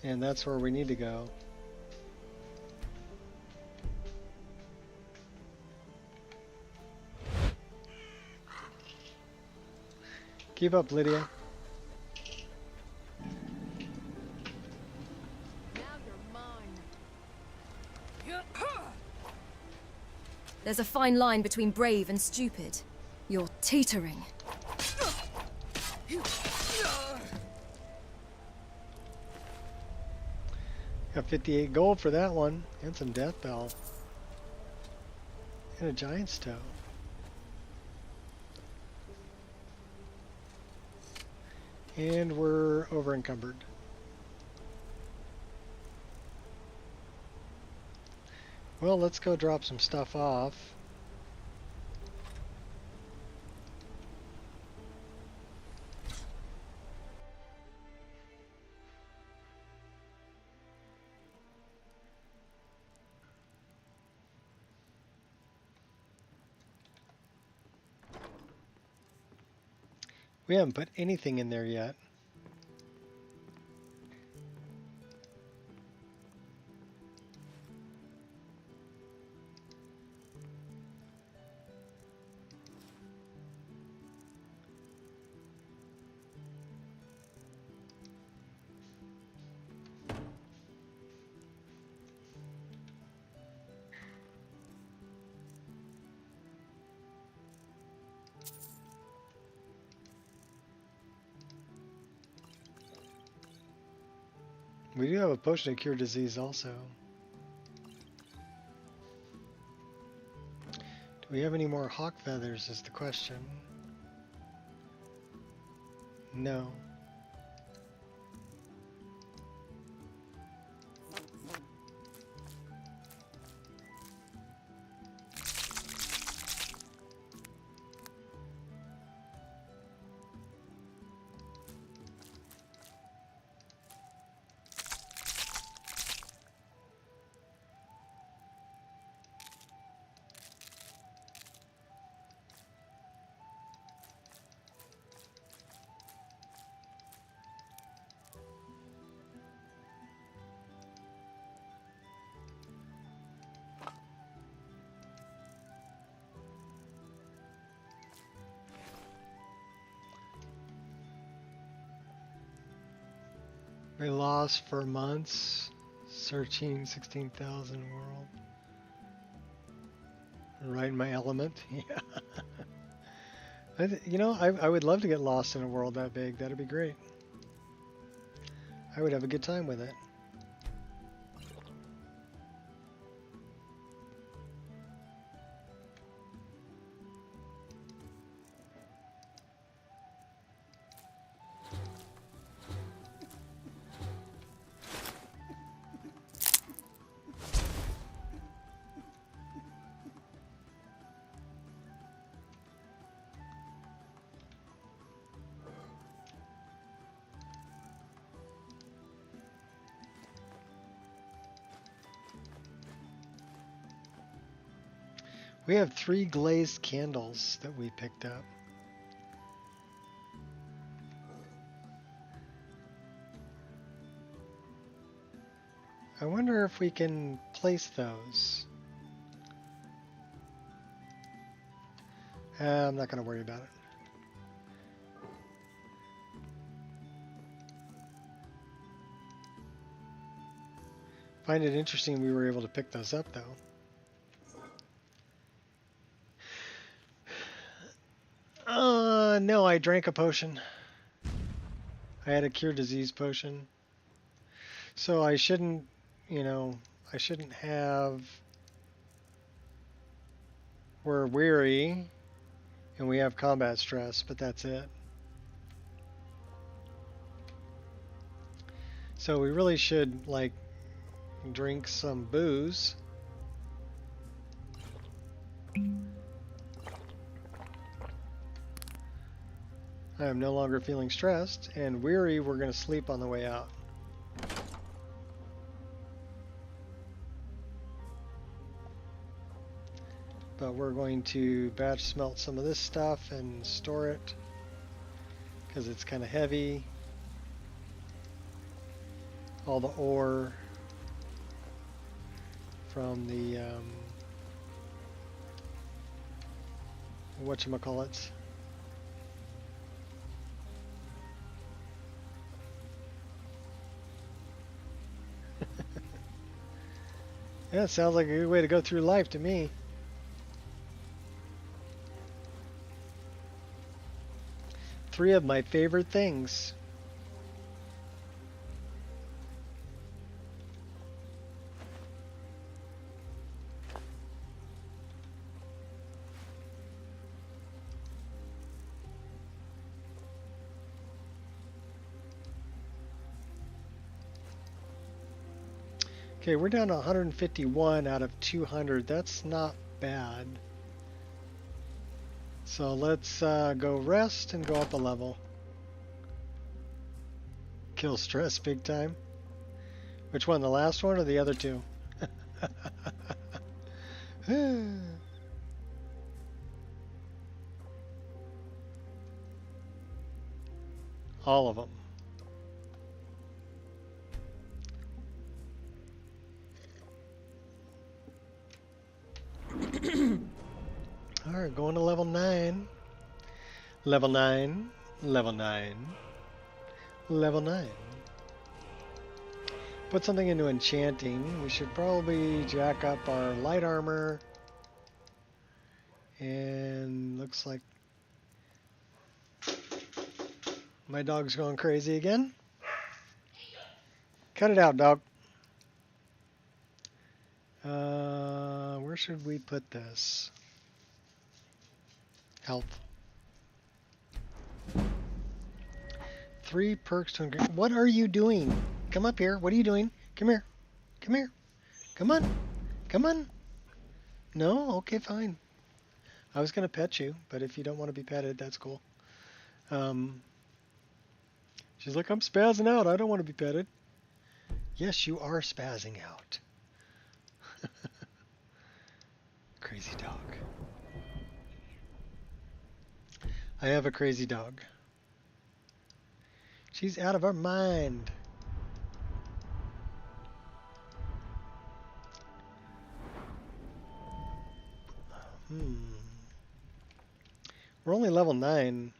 [SPEAKER 1] And that's where we need to go. Keep up, Lydia.
[SPEAKER 5] There's a fine line between brave and stupid. You're teetering.
[SPEAKER 1] Got 58 gold for that one, and some death bell. And a giant's toe. And we're over encumbered. Well, let's go drop some stuff off. We haven't put anything in there yet. We do have a potion to cure disease also. Do we have any more hawk feathers is the question. No. I lost for months searching 16,000 world. Right in my element. Yeah. You know, I would love to get lost in a world that big. That'd be great. I would have a good time with it. We have 3 glazed candles that we picked up. I wonder if we can place those. I'm not going to worry about it. Find it interesting we were able to pick those up though. No, I drank a potion. I had a cure disease potion. So I shouldn't, you know, I shouldn't have... We're weary, and we have combat stress, but that's it. So we really should, like, drink some booze. I am no longer feeling stressed, and weary, we're going to sleep on the way out. But we're going to batch smelt some of this stuff and store it because it's kind of heavy. All the ore from the whatchamacallits. Yeah, it sounds like a good way to go through life to me. Three of my favorite things. Okay, we're down to 151 out of 200. That's not bad. So let's go rest and go up a level. Kill stress big time. Which one, the last one or the other two? All of them. Alright, going to level 9. Level 9. Level 9. Level 9. Put something into enchanting. We should probably jack up our light armor. And looks like my dog's going crazy again. Cut it out, dog. Where should we put this? Health. 3 perks to increase. What are you doing? Come up here. What are you doing? Come here. Come here. Come on. Come on. No? Okay, fine. I was going to pet you, but if you don't want to be petted, that's cool. She's like, I'm spazzing out. I don't want to be petted. Yes, you are spazzing out. Crazy dog. I have a crazy dog. She's out of her mind. We're only level 9.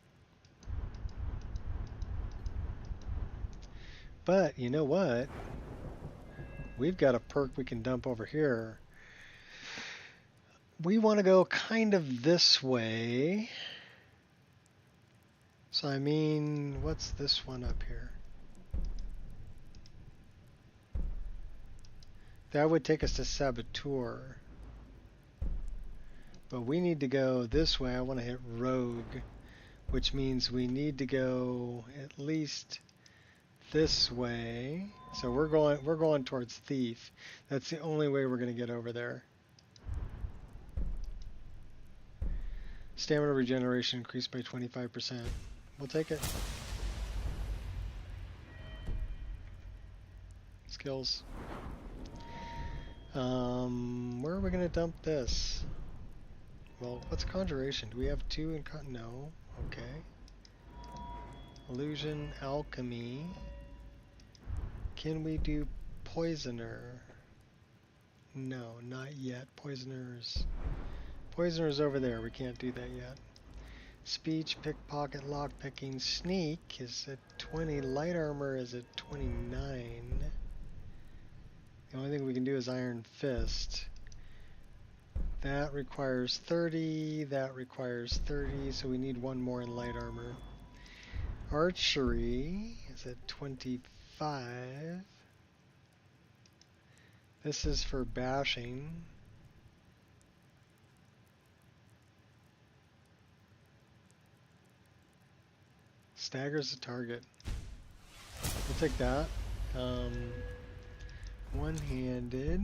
[SPEAKER 1] But you know what? We've got a perk we can dump over here. We want to go kind of this way. So I mean, what's this one up here? That would take us to Saboteur. But we need to go this way. I want to hit Rogue, which means we need to go at least this way. So we're going towards Thief. That's the only way we're going to get over there. Stamina regeneration increased by 25%. We'll take it. Skills. Where are we going to dump this? Well, what's Conjuration? Do we have 2 in no. Okay. Illusion, Alchemy. Can we do Poisoner? No, not yet. Poisoner's over there. We can't do that yet. Speech, Pickpocket, Lockpicking, Sneak is at 20. Light Armor is at 29. The only thing we can do is Iron Fist. That requires 30, that requires 30, so we need 1 more in Light Armor. Archery is at 25. This is for bashing. Staggers the target. We'll take that. One-handed.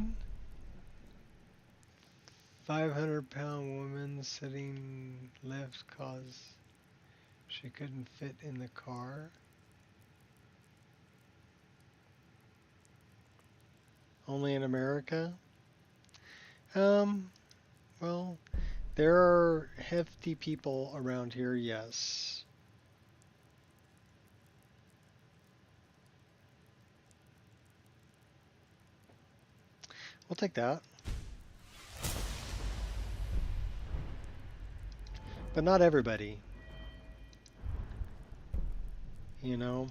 [SPEAKER 1] 500-pound woman sitting left cause she couldn't fit in the car. Only in America? Well, there are hefty people around here, yes. We'll take that. But not everybody. You know?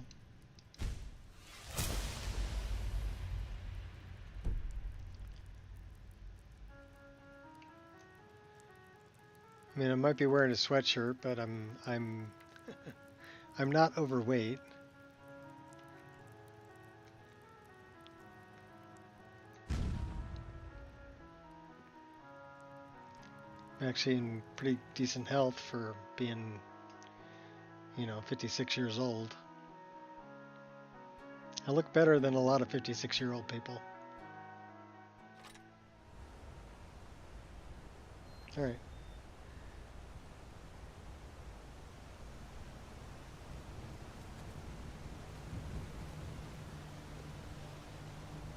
[SPEAKER 1] I mean, I might be wearing a sweatshirt, but I'm I'm not overweight. I'm actually in pretty decent health for being, you know, 56 years old. I look better than a lot of 56-year-old people. All right.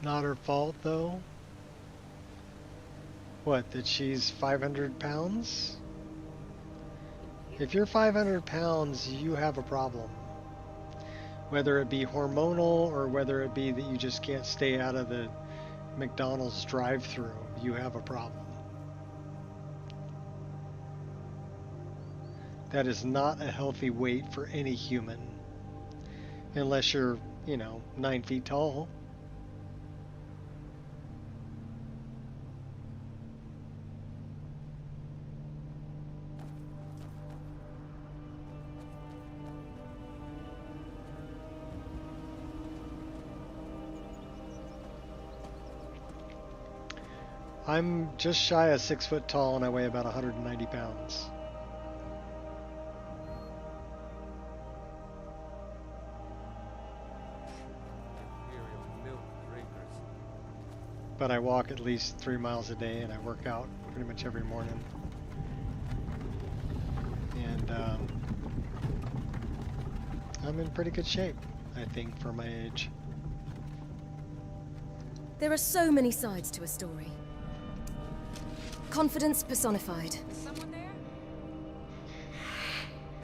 [SPEAKER 1] Not her fault, though. What, that she's 500 pounds? If you're 500 pounds, you have a problem. Whether it be hormonal or whether it be that you just can't stay out of the McDonald's drive-thru, you have a problem. That is not a healthy weight for any human. Unless you're, you know, 9 feet tall. I'm just shy of 6 foot tall and I weigh about 190 pounds. But I walk at least 3 miles a day and I work out pretty much every morning. And I'm in pretty good shape, I think, for my age.
[SPEAKER 5] There are so many sides to a story. Confidence personified.
[SPEAKER 3] Is someone there?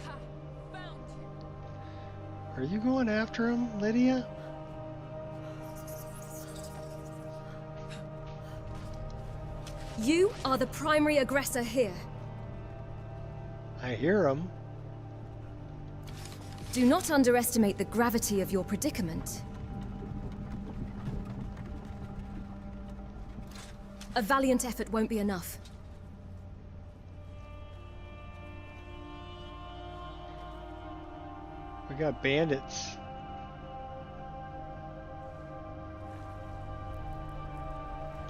[SPEAKER 3] Ha! Found you.
[SPEAKER 1] Are you going after him, Lydia?
[SPEAKER 5] You are the primary aggressor here.
[SPEAKER 1] I hear him.
[SPEAKER 5] Do not underestimate the gravity of your predicament. A valiant effort won't be enough.
[SPEAKER 1] We got bandits.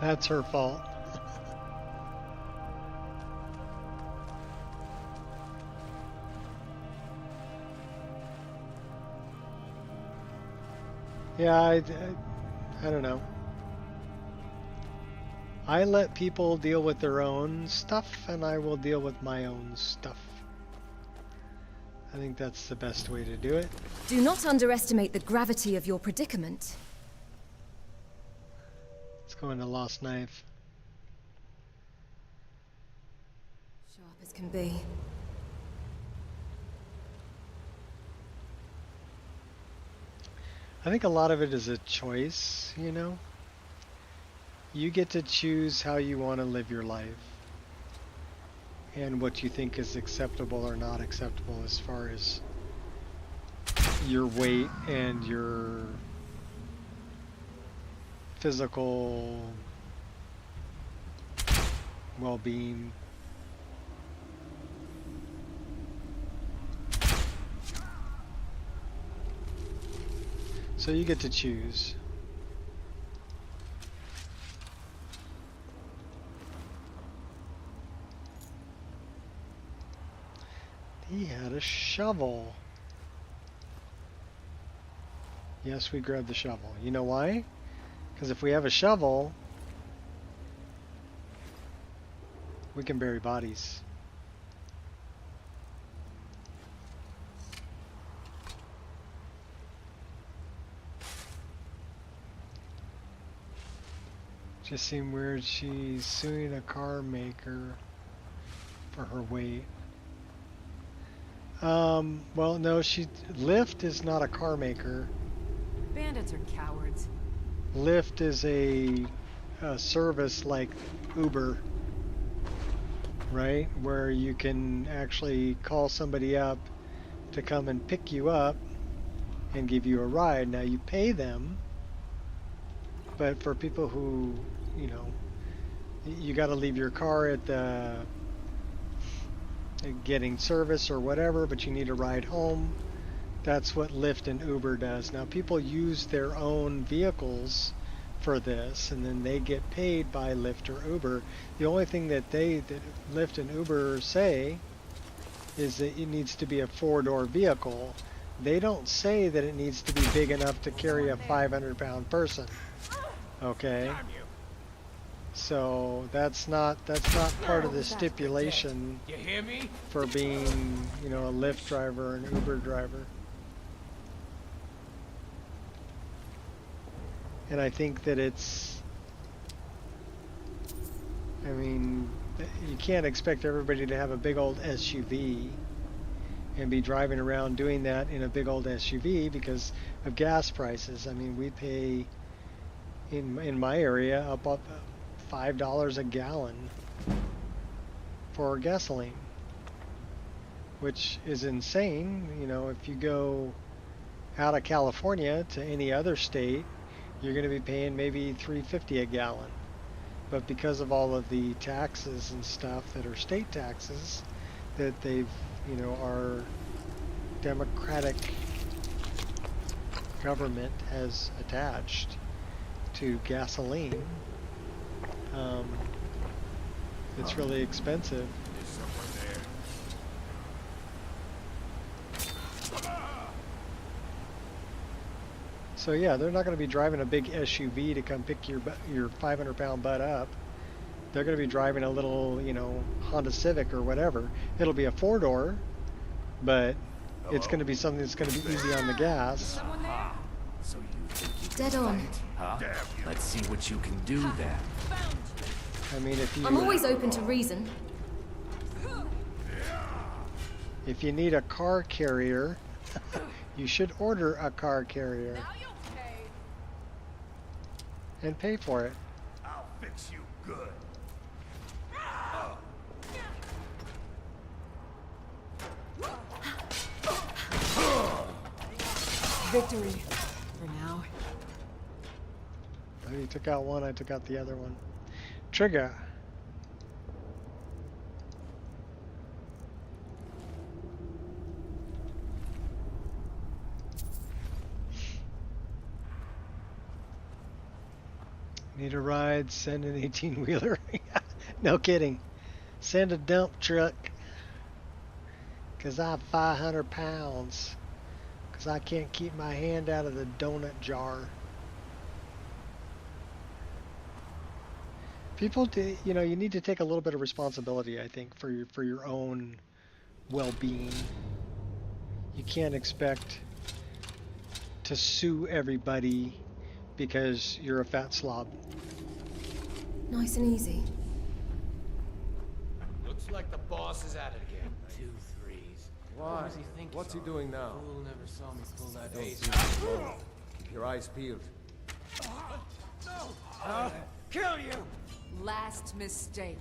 [SPEAKER 1] That's her fault. Yeah, I don't know. I let people deal with their own stuff, and I will deal with my own stuff. I think that's the best way to do it.
[SPEAKER 5] Do not underestimate the gravity of your predicament.
[SPEAKER 1] Let's go into Lost Knife.
[SPEAKER 5] Sharp as can be.
[SPEAKER 1] I think a lot of it is a choice, you know? You get to choose how you want to live your life and what you think is acceptable or not acceptable as far as your weight and your physical well-being. So you get to choose. He had a shovel. Yes, we grabbed the shovel. You know why? Because if we have a shovel, we can bury bodies. Just seemed weird. She's suing a car maker for her weight. Well, no, Lyft is not a car maker.
[SPEAKER 3] Bandits are cowards.
[SPEAKER 1] Lyft is a service like Uber, right? Where you can actually call somebody up to come and pick you up and give you a ride. Now you pay them, but for people who, you know, you got to leave your car at the getting service or whatever, but you need a ride home. That's what Lyft and Uber does. Now people use their own vehicles for this, and then they get paid by Lyft or Uber. The only thing that Lyft and Uber say is that it needs to be a 4-door vehicle. They don't say that it needs to be big enough to carry a 500-pound person. Okay? So that's not part of the stipulation
[SPEAKER 4] You hear me?
[SPEAKER 1] for being, you know, a Lyft driver and Uber driver. And I think that I mean, you can't expect everybody to have a big old SUV and be driving around doing that in a big old SUV because of gas prices. I mean, we pay in my area up $5 a gallon for gasoline, which is insane. You know, if you go out of California to any other state, you're going to be paying maybe $3.50 a gallon. But because of all of the taxes and stuff that are state taxes that they've, you know, our democratic government has attached to gasoline, it's really expensive. So yeah, they're not going to be driving a big SUV to come pick your 500-pound butt up. They're going to be driving a little, you know, Honda Civic or whatever. It'll be a 4-door, but it's going to be something that's going to be easy on the gas.
[SPEAKER 7] So you think you
[SPEAKER 5] Dead
[SPEAKER 7] can
[SPEAKER 5] on.
[SPEAKER 7] fight, huh? Let's see what you can do then.
[SPEAKER 1] I mean,
[SPEAKER 5] I'm always open to reason.
[SPEAKER 1] if you need a car carrier, you should order a car carrier and pay for it.
[SPEAKER 4] I'll fix you good.
[SPEAKER 3] Victory. For now.
[SPEAKER 1] You took out one, I took out the other one. Trigger. Need a ride? Send an 18-wheeler. No kidding. Send a dump truck. Because I have 500 pounds. Because I can't keep my hand out of the donut jar. People, you know, you need to take a little bit of responsibility, I think, for your own well-being. You can't expect to sue everybody because you're a fat slob.
[SPEAKER 5] Nice and easy.
[SPEAKER 8] Looks like the boss is at it again.
[SPEAKER 7] 2 3s.
[SPEAKER 8] Why?
[SPEAKER 7] Does he think
[SPEAKER 8] What's
[SPEAKER 7] he's
[SPEAKER 8] he doing now?
[SPEAKER 7] Fool never saw me pull that
[SPEAKER 8] Don't
[SPEAKER 7] ace.
[SPEAKER 8] be slow. Keep your eyes peeled.
[SPEAKER 4] I'll kill you!
[SPEAKER 3] Last mistake.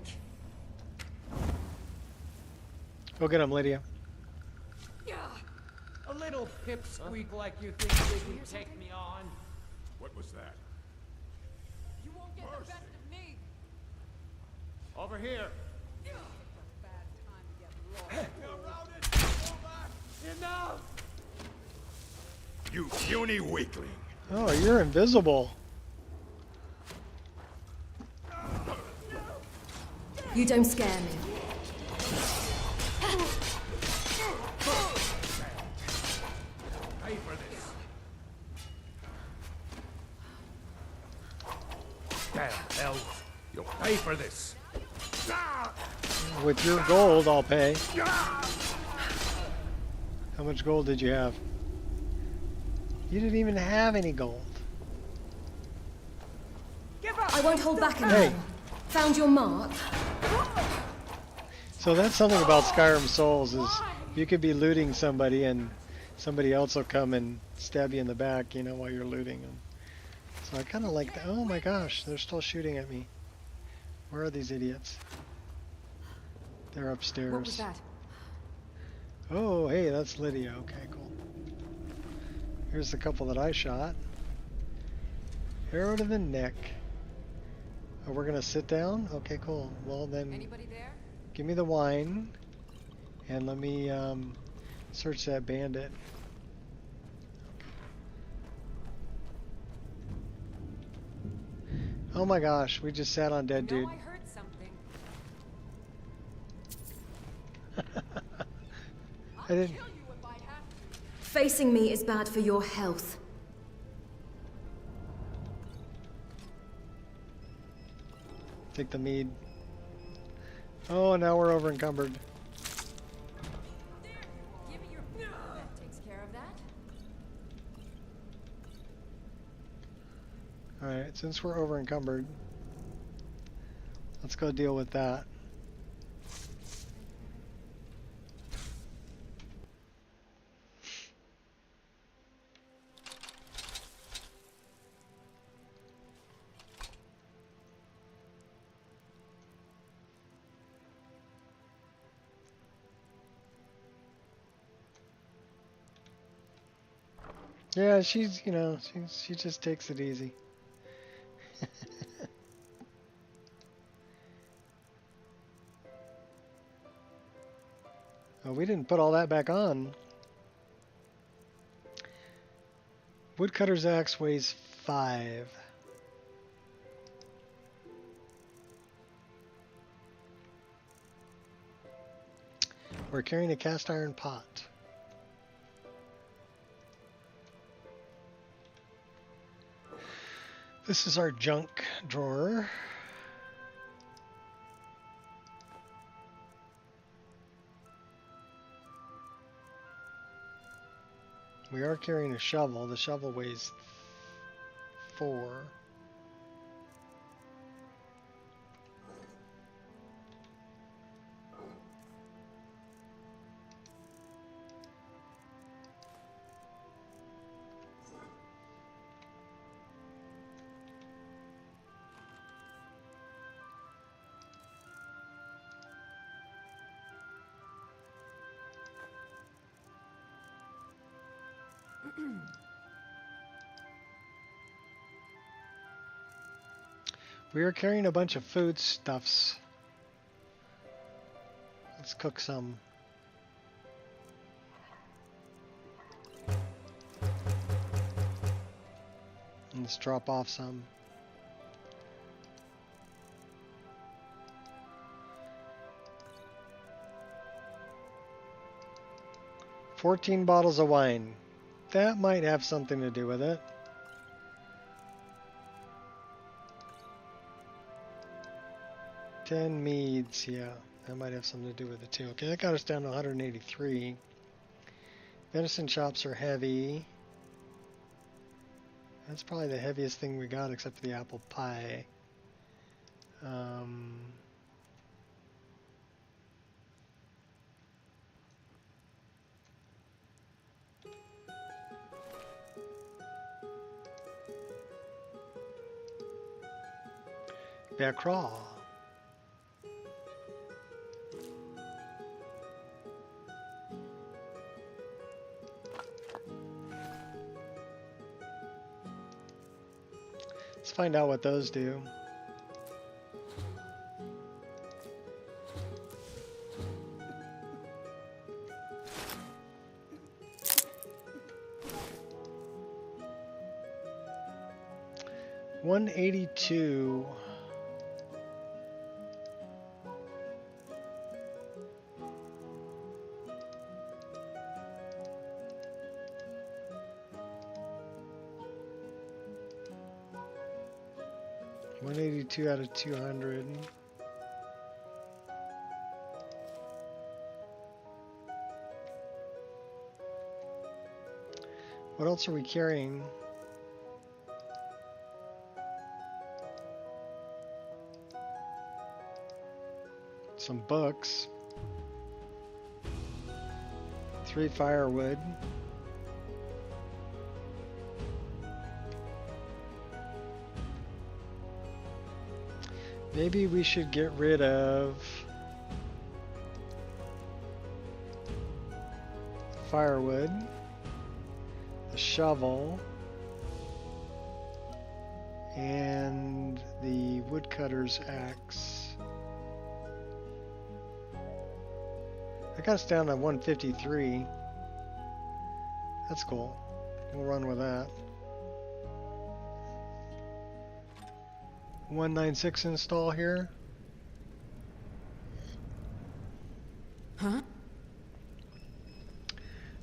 [SPEAKER 1] Go get him, Lydia.
[SPEAKER 8] A little pipsqueak like you think you can take me on?
[SPEAKER 4] What was that?
[SPEAKER 3] You won't get the best of me.
[SPEAKER 8] Over here. Enough!
[SPEAKER 4] You puny weakling.
[SPEAKER 1] Oh, you're invisible.
[SPEAKER 5] You don't scare me.
[SPEAKER 8] Pay for this. Damn hell. You'll pay for this.
[SPEAKER 1] With your gold, I'll pay. How much gold did you have? You didn't even have any gold.
[SPEAKER 5] I won't hold back anymore.
[SPEAKER 1] Hey.
[SPEAKER 5] Found your mark?
[SPEAKER 1] So that's something about Skyrim Souls is you could be looting somebody and somebody else will come and stab you in the back, you know, while you're looting them. So I kind of like that. Oh my gosh, they're still shooting at me. Where are these idiots? They're upstairs.
[SPEAKER 3] What was that?
[SPEAKER 1] Oh, hey, that's Lydia. Okay, cool. Here's the couple that I shot. Arrow to the neck. Oh, we're gonna sit down? Okay, cool. Well then,
[SPEAKER 3] Anybody there?
[SPEAKER 1] give me the wine, and let me search that bandit. Oh my gosh, we just sat on dead dude.
[SPEAKER 3] I heard something.
[SPEAKER 1] I didn't.
[SPEAKER 3] Kill you if I have to.
[SPEAKER 5] Facing me is bad for your health.
[SPEAKER 1] Take the mead. Oh, now we're over encumbered.
[SPEAKER 3] Give me your. That takes care of that.
[SPEAKER 1] Alright, since we're over encumbered, let's go deal with that. Yeah, she's, you know, she just takes it easy. Oh, we didn't put all that back on. Woodcutter's axe weighs 5. We're carrying a cast iron pot. This is our junk drawer. We are carrying a shovel. The shovel weighs 4. We are carrying a bunch of foodstuffs. Let's cook some. Let's drop off some. $14 bottles of wine. That might have something to do with it. $10 meads, yeah. That might have something to do with it too. Okay, that got us down to 183. Venison chops are heavy. That's probably the heaviest thing we got except for the apple pie. Backcraw. Let's find out what those do. $182. $182 out of 200. What else are we carrying? Some books. 3 firewood. Maybe we should get rid of firewood, the shovel, and the woodcutter's axe. That got us down to 153. That's cool. We'll run with that. 196 install here.
[SPEAKER 3] Huh?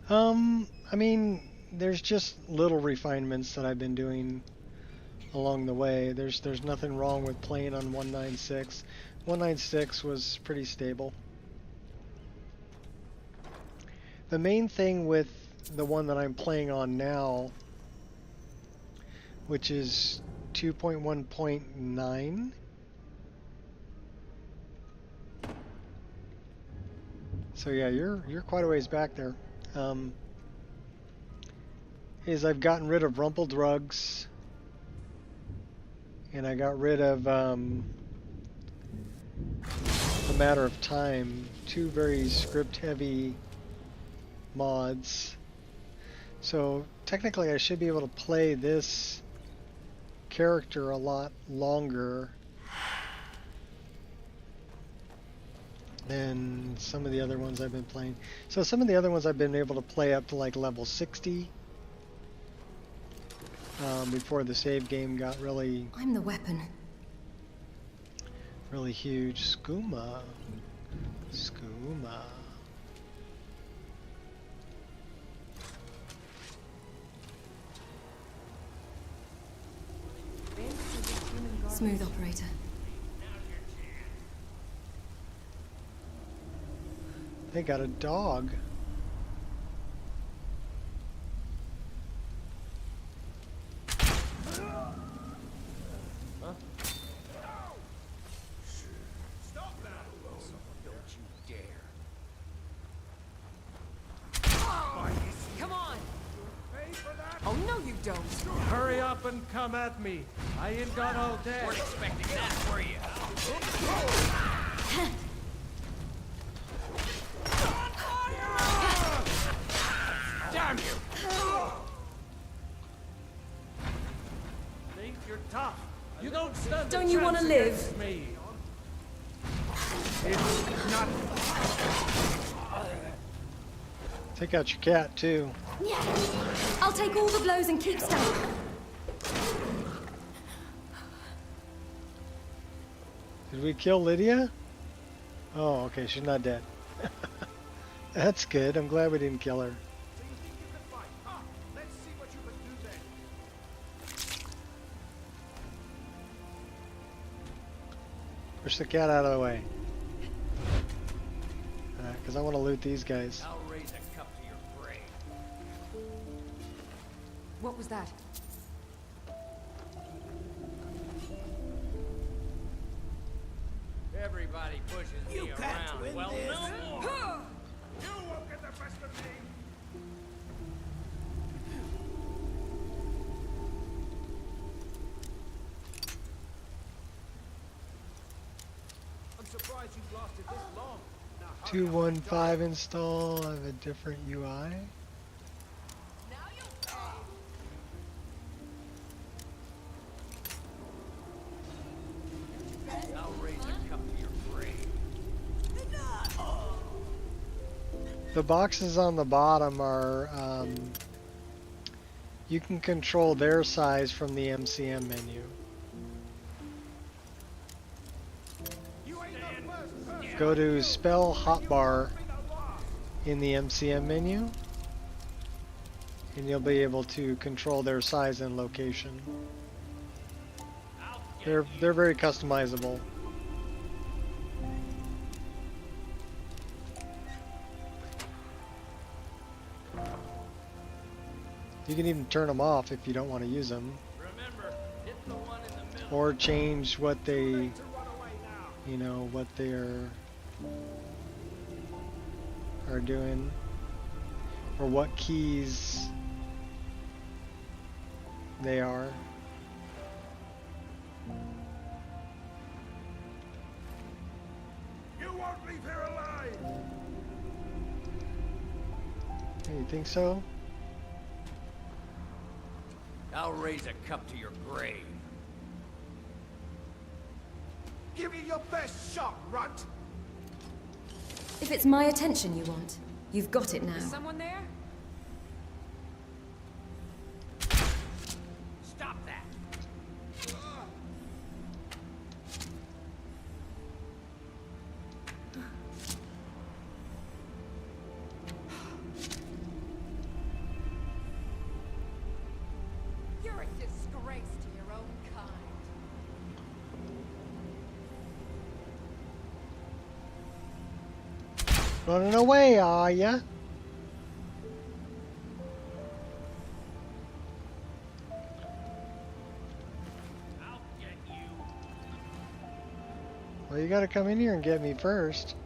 [SPEAKER 1] I mean, there's just little refinements that I've been doing along the way. There's nothing wrong with playing on 196. 196 was pretty stable. The main thing with the one that I'm playing on now, which is 2.1.9. So yeah, you're quite a ways back there. Is I've gotten rid of Rumpeldrugs, and I got rid of A Matter of Time, 2 very script-heavy mods. So technically, I should be able to play this character a lot longer than some of the other ones I've been playing. So some of the other ones I've been able to play up to like level 60 before the save game got really
[SPEAKER 5] I'm the weapon.
[SPEAKER 1] really huge. Skooma.
[SPEAKER 5] Smooth operator.
[SPEAKER 1] They got a dog.
[SPEAKER 3] Come on! Oh, no, you don't.
[SPEAKER 8] Hurry up and come at me. I ain't got all day.
[SPEAKER 7] Weren't expecting that, were you? Damn you!
[SPEAKER 8] Think you're tough. You don't stand
[SPEAKER 5] But don't you want to live?
[SPEAKER 4] Me. It's not.
[SPEAKER 1] Take out your cat too.
[SPEAKER 5] I'll take all the blows and keep standing.
[SPEAKER 1] Did we kill Lydia? Oh, okay, she's not dead. That's good. I'm glad we didn't kill her.
[SPEAKER 4] So you think you can fight? Ah, let's see what you can do then.
[SPEAKER 1] Push the cat out of the way. Because I want to loot these guys.
[SPEAKER 7] I'll raise a cup to your grave.
[SPEAKER 3] What was that?
[SPEAKER 7] Everybody pushes
[SPEAKER 4] You
[SPEAKER 7] me
[SPEAKER 4] can't
[SPEAKER 7] around.
[SPEAKER 4] win
[SPEAKER 7] Well,
[SPEAKER 4] this.
[SPEAKER 7] no more.
[SPEAKER 4] You won't get the best of me. I'm surprised you've lasted this long. Now, hurry up and
[SPEAKER 1] 215 install. I have a different UI.
[SPEAKER 7] I'll raise a cup to your grave.
[SPEAKER 1] The boxes on the bottom are, you can control their size from the MCM menu.
[SPEAKER 4] You ain't the first person.
[SPEAKER 1] Go to spell hotbar in the MCM menu, and you'll be able to control their size and location. They're very customizable. You can even turn them off if you don't want to use them,
[SPEAKER 7] Remember, hit the one in the middle.
[SPEAKER 1] or change what they,
[SPEAKER 4] To run away now.
[SPEAKER 1] you know, what they're are doing, or what keys they are.
[SPEAKER 4] You won't leave here alive.
[SPEAKER 1] Hey, you think so?
[SPEAKER 7] I'll raise a cup to your grave.
[SPEAKER 4] Give me your best shot, runt.
[SPEAKER 5] If it's my attention you want, you've got it
[SPEAKER 3] Is
[SPEAKER 5] now.
[SPEAKER 3] someone there?
[SPEAKER 7] Stop that.
[SPEAKER 3] You're a disgrace to your own kind.
[SPEAKER 1] Running away, are ya?
[SPEAKER 7] I'll get you.
[SPEAKER 1] Well, you gotta come in here and get me first.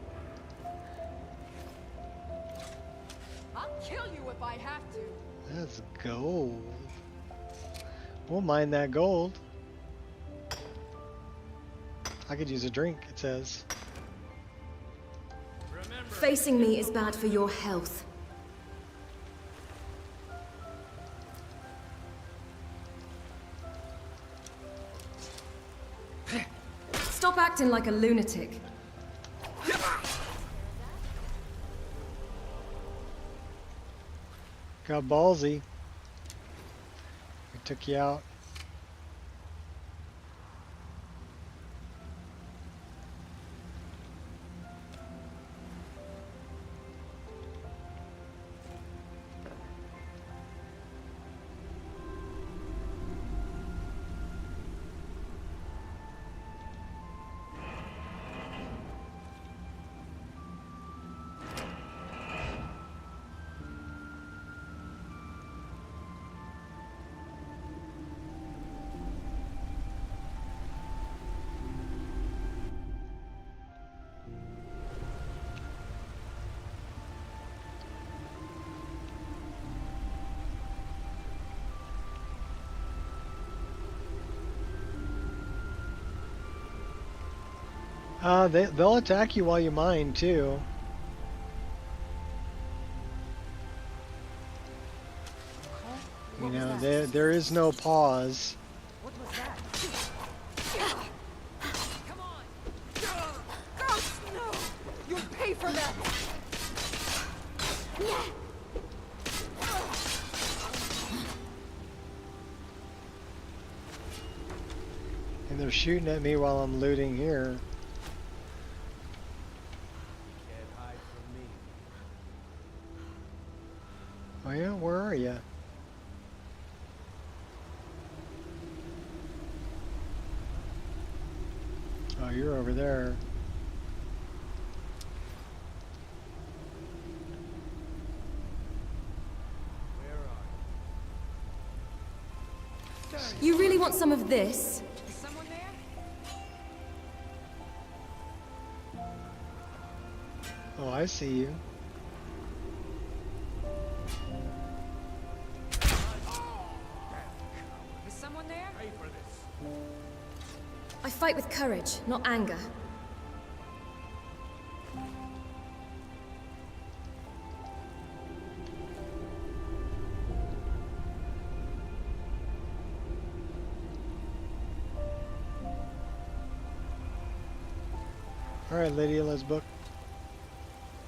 [SPEAKER 3] I'll kill you if I have to.
[SPEAKER 1] That's gold. We'll mine that gold. I could use a drink, it says.
[SPEAKER 7] Remember,
[SPEAKER 5] Facing me is bad for your health. Stop acting like a lunatic.
[SPEAKER 1] Got ballsy. We took you out. They'll attack you while you mine too. You know, there is no pause.
[SPEAKER 3] What was that?
[SPEAKER 5] from the...
[SPEAKER 1] And they're shooting at me while I'm looting here.
[SPEAKER 8] Can't hide from me.
[SPEAKER 1] Oh yeah, where are you? Oh, you're over there.
[SPEAKER 8] Where are
[SPEAKER 5] You really want some of this?
[SPEAKER 3] Is someone there?
[SPEAKER 1] Oh, I see you.
[SPEAKER 3] Is someone there?
[SPEAKER 8] you? Pay for this.
[SPEAKER 5] I fight with courage, not anger.
[SPEAKER 1] All right, Lydia, let's book.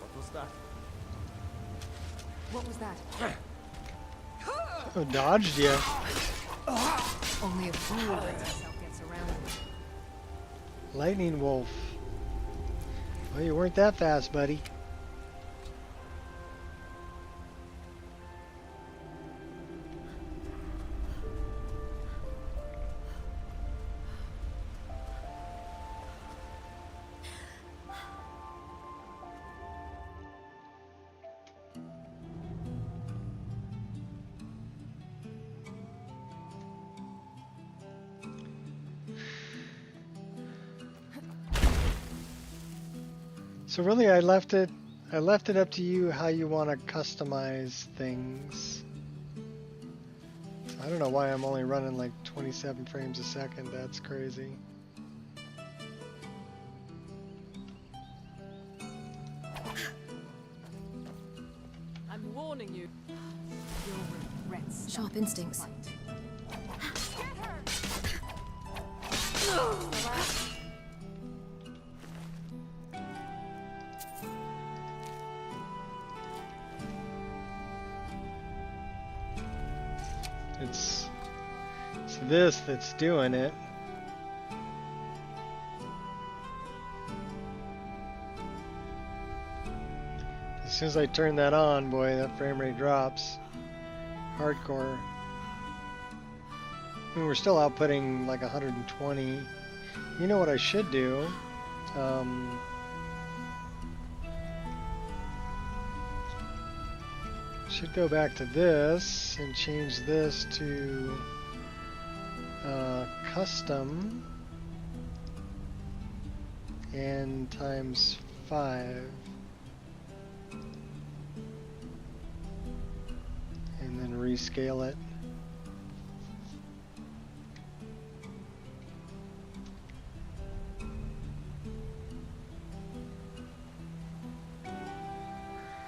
[SPEAKER 8] What was that?
[SPEAKER 3] What was that?
[SPEAKER 1] Oh, dodged you.
[SPEAKER 3] Only a fool lets himself get surrounded.
[SPEAKER 1] Lightning Wolf. Well, you weren't that fast, buddy. So really, I left it up to you how you want to customize things. I don't know why I'm only running like 27 frames a second. That's crazy.
[SPEAKER 6] I'm warning you.
[SPEAKER 3] You'll regret
[SPEAKER 5] Sharp instincts.
[SPEAKER 1] It's this that's doing it. As soon as I turn that on, boy, that frame rate drops. Hardcore. I mean, we're still outputting like 120. You know what I should do? Should go back to this and change this to custom and times 5. And then rescale it.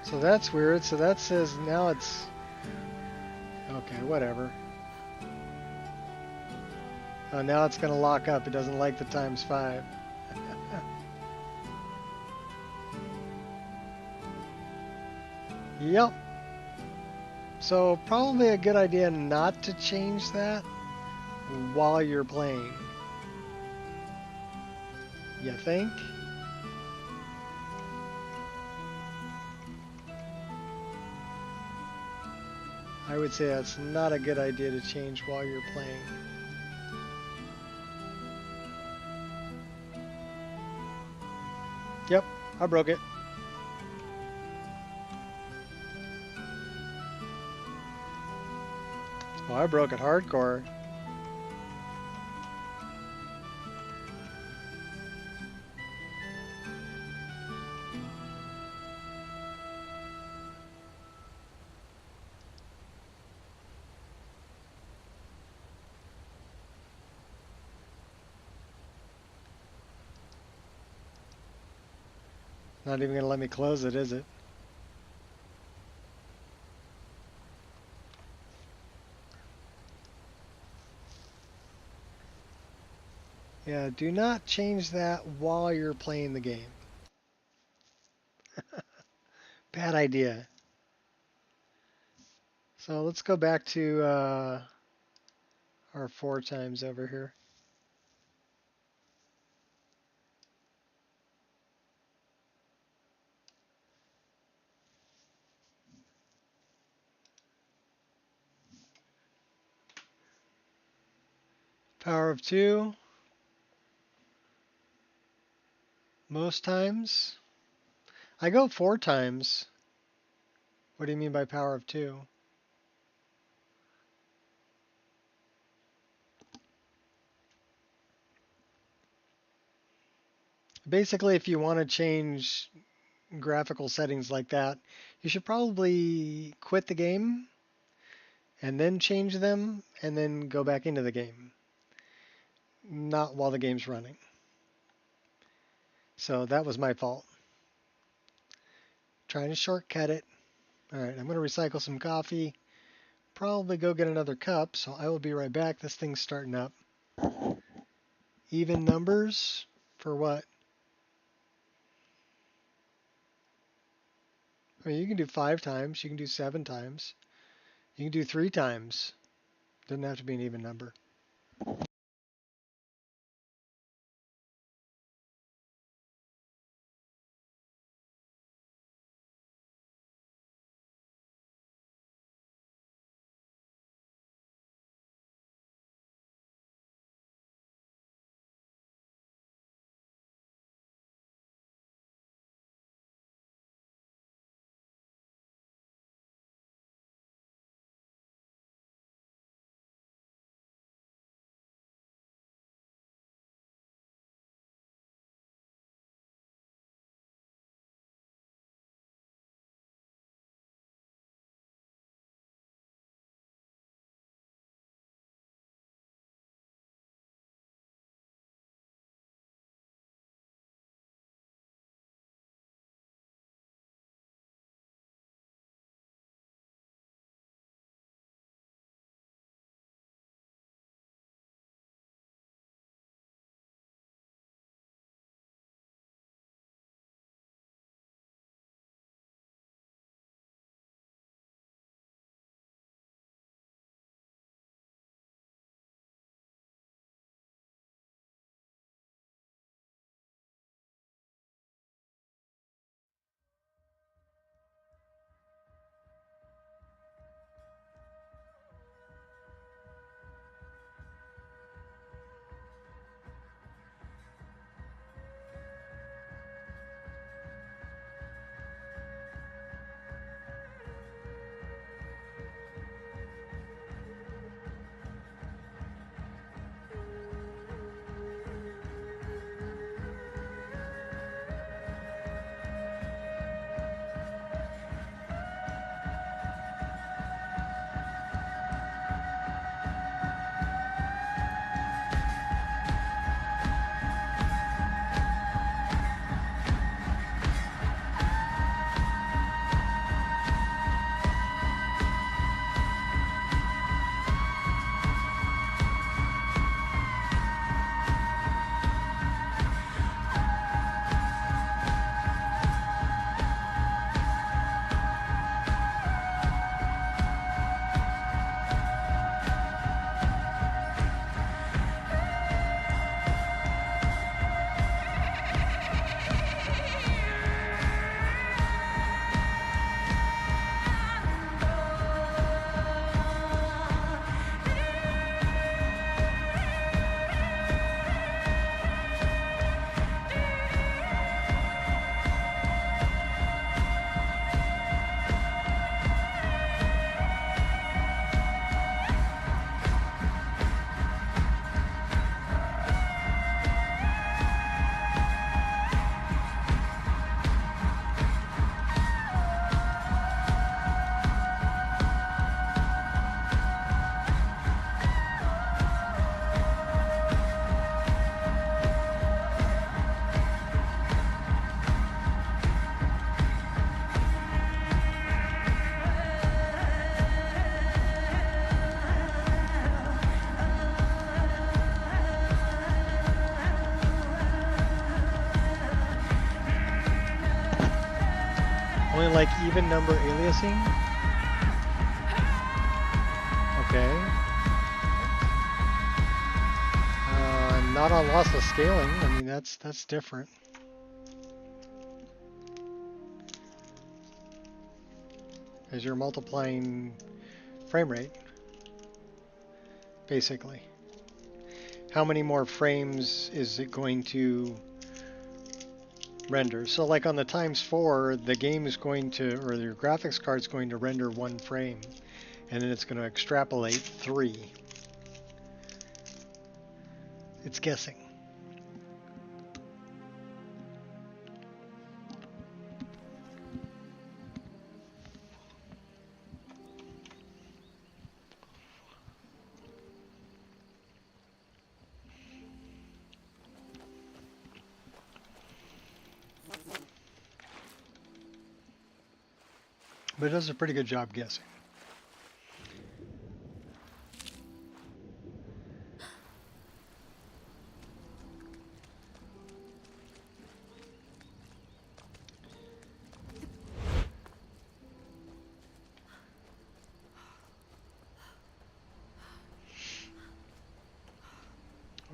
[SPEAKER 1] So that's weird. So that says now it's okay, whatever. Oh, now it's gonna lock up. It doesn't like the times 5. Yep. So probably a good idea not to change that while you're playing. You think? I would say that's not a good idea to change while you're playing. Yep, I broke it. Oh, I broke it hardcore. Not even gonna let me close it, is it? Yeah, do not change that while you're playing the game. Bad idea. So let's go back to our 4 times over here. Power of 2. Most times. I go 4 times. What do you mean by power of 2? Basically, if you want to change graphical settings like that, you should probably quit the game and then change them and then go back into the game. Not while the game's running. So that was my fault. Trying to shortcut it. Alright, I'm going to recycle some coffee. Probably go get another cup, so I will be right back. This thing's starting up. Even numbers? For what? I mean, you can do 5 times, you can do 7 times, you can do 3 times. Doesn't have to be an even number. Only like even number aliasing? Okay. Not on lossless scaling. I mean, that's different. As you're multiplying frame rate, basically. How many more frames is it going to render? So like on the ×4, the game is going to, or your graphics card is going to render 1 frame, and then it's going to extrapolate 3. It's guessing. But it does a pretty good job guessing.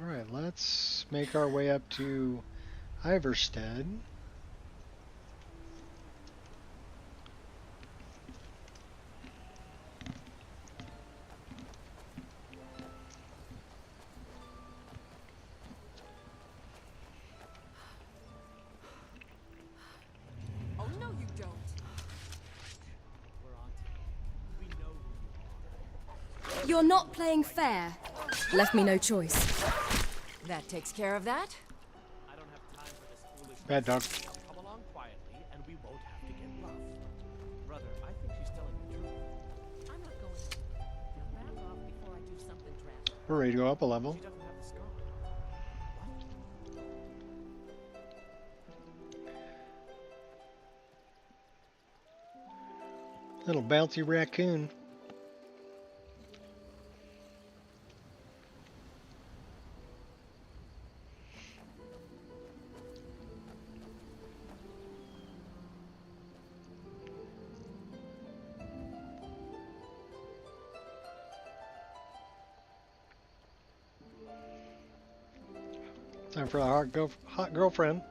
[SPEAKER 1] All right, let's make our way up to Iverstead.
[SPEAKER 3] Oh no, you don't.
[SPEAKER 5] You're not playing fair. Left me no choice.
[SPEAKER 3] That takes care of that.
[SPEAKER 7] I don't have time for this foolish.
[SPEAKER 1] Bad dog.
[SPEAKER 7] Come along quietly, and we won't have to get rough. Brother, I think she's telling the truth.
[SPEAKER 3] I'm not going to. Now back off before I do something drastic.
[SPEAKER 1] We're ready to go up a level.
[SPEAKER 7] She doesn't have the scar. What?
[SPEAKER 1] Little bouncy raccoon. Time for the hot girlfriend.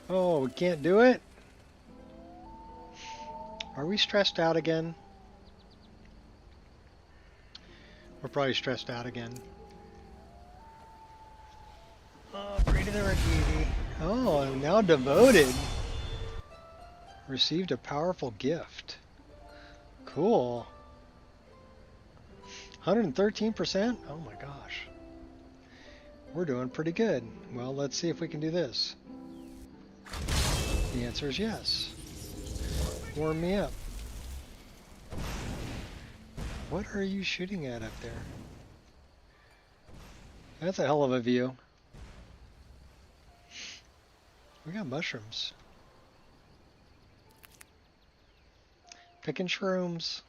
[SPEAKER 1] Oh, we can't do it? Are we stressed out again? We're probably stressed out again. Oh, Brady the Rakiti. Oh, now devoted. Received a powerful gift. Cool. 113%? Oh my gosh. We're doing pretty good. Well, let's see if we can do this. The answer is yes. Warm me up. What are you shooting at up there? That's a hell of a view. We got mushrooms. Picking shrooms.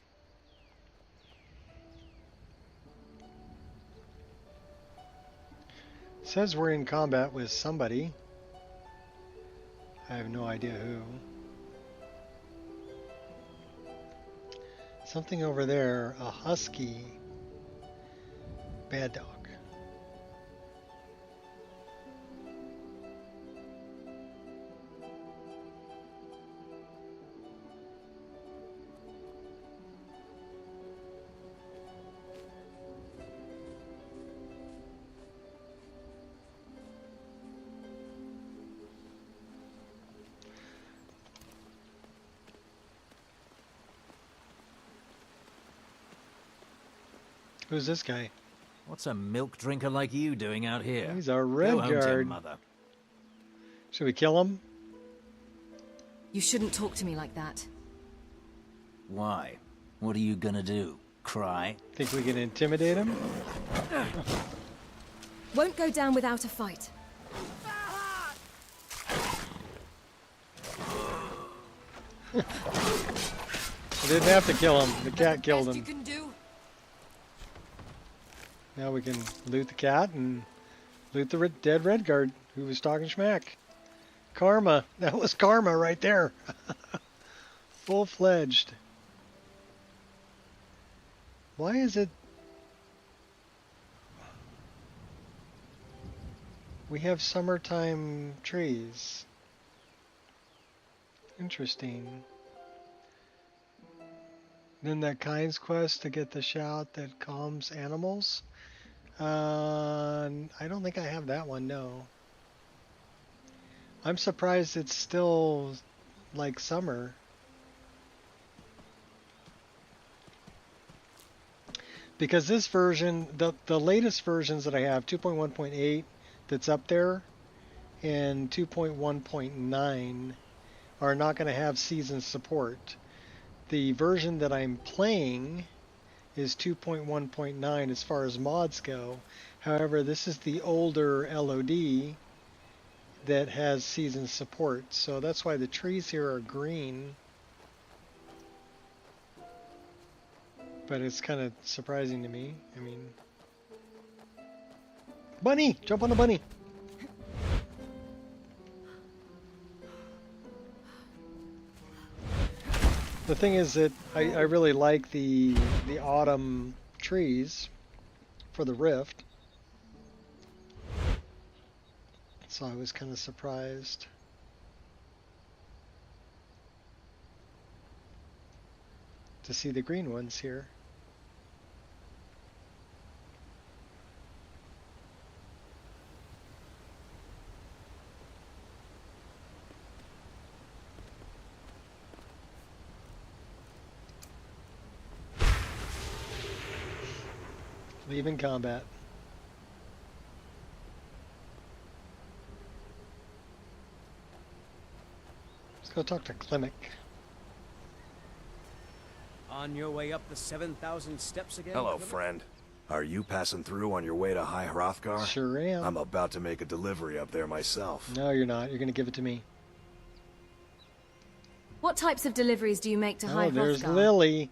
[SPEAKER 1] It says we're in combat with somebody. I have no idea who. Something over there, a husky. Bad dog. Who's this guy?
[SPEAKER 9] What's a milk drinker like you doing out here?
[SPEAKER 1] He's a
[SPEAKER 9] Go home to your
[SPEAKER 1] Redguard.
[SPEAKER 9] mother.
[SPEAKER 1] Should we kill him?
[SPEAKER 5] You shouldn't talk to me like that.
[SPEAKER 9] Why? What are you gonna do? Cry?
[SPEAKER 1] Think we can intimidate him?
[SPEAKER 5] Won't go down without a fight.
[SPEAKER 1] We didn't have to kill him. The cat killed
[SPEAKER 3] Best
[SPEAKER 1] him.
[SPEAKER 3] you can do.
[SPEAKER 1] Now we can loot the cat and loot the dead Redguard who was talking schmack. Karma. That was karma right there. Full-fledged. Why is it... We have summertime trees. Interesting. Then that Kind's quest to get the shout that calms animals. I don't think I have that one, no. I'm surprised it's still like summer. Because this version, the latest versions that I have, 2.1.8 that's up there, and 2.1.9 are not going to have season support. The version that I'm playing is 2.1.9 as far as mods go. However, this is the older LOD that has season support. So that's why the trees here are green. But it's kind of surprising to me. I mean... Bunny! Jump on the bunny! The thing is that I really like the autumn trees for the rift. So I was kind of surprised. To see the green ones here. Leaving combat. Let's go talk to Klimek.
[SPEAKER 10] On your way up the 7,000 steps again?
[SPEAKER 11] Hello, friend. Are you passing through on your way to High Hrothgar?
[SPEAKER 1] Sure am.
[SPEAKER 11] I'm about to make a delivery up there myself.
[SPEAKER 1] No, you're not. You're going to give it to me.
[SPEAKER 5] What types of deliveries do you make to High
[SPEAKER 1] There's
[SPEAKER 5] Hrothgar?
[SPEAKER 1] Lily.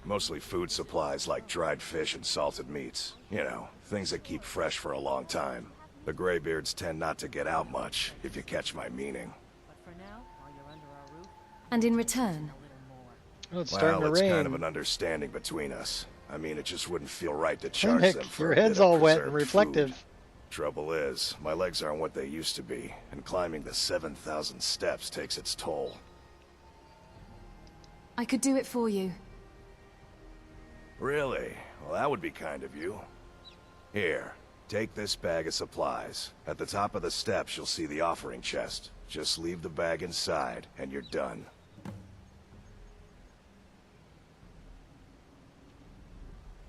[SPEAKER 11] Mostly food supplies like dried fish and salted meats. You know, things that keep fresh for a long time. The Greybeards tend not to get out much, if you catch my meaning.
[SPEAKER 3] But for now, while you're under our roof,
[SPEAKER 5] And in return?
[SPEAKER 1] Oh, it's starting to
[SPEAKER 11] Well, it's
[SPEAKER 1] rain.
[SPEAKER 11] kind of an understanding between us. I mean, it just wouldn't feel right to charge
[SPEAKER 1] Klimek,
[SPEAKER 11] them for
[SPEAKER 1] your
[SPEAKER 11] a bit
[SPEAKER 1] head's
[SPEAKER 11] of
[SPEAKER 1] all wet and
[SPEAKER 11] preserved
[SPEAKER 1] reflective.
[SPEAKER 11] food. Trouble is, my legs aren't what they used to be, and climbing the 7,000 steps takes its toll.
[SPEAKER 5] I could do it for you.
[SPEAKER 11] Really? Well, that would be kind of you. Here, take this bag of supplies. At the top of the steps, you'll see the offering chest. Just leave the bag inside, and you're done.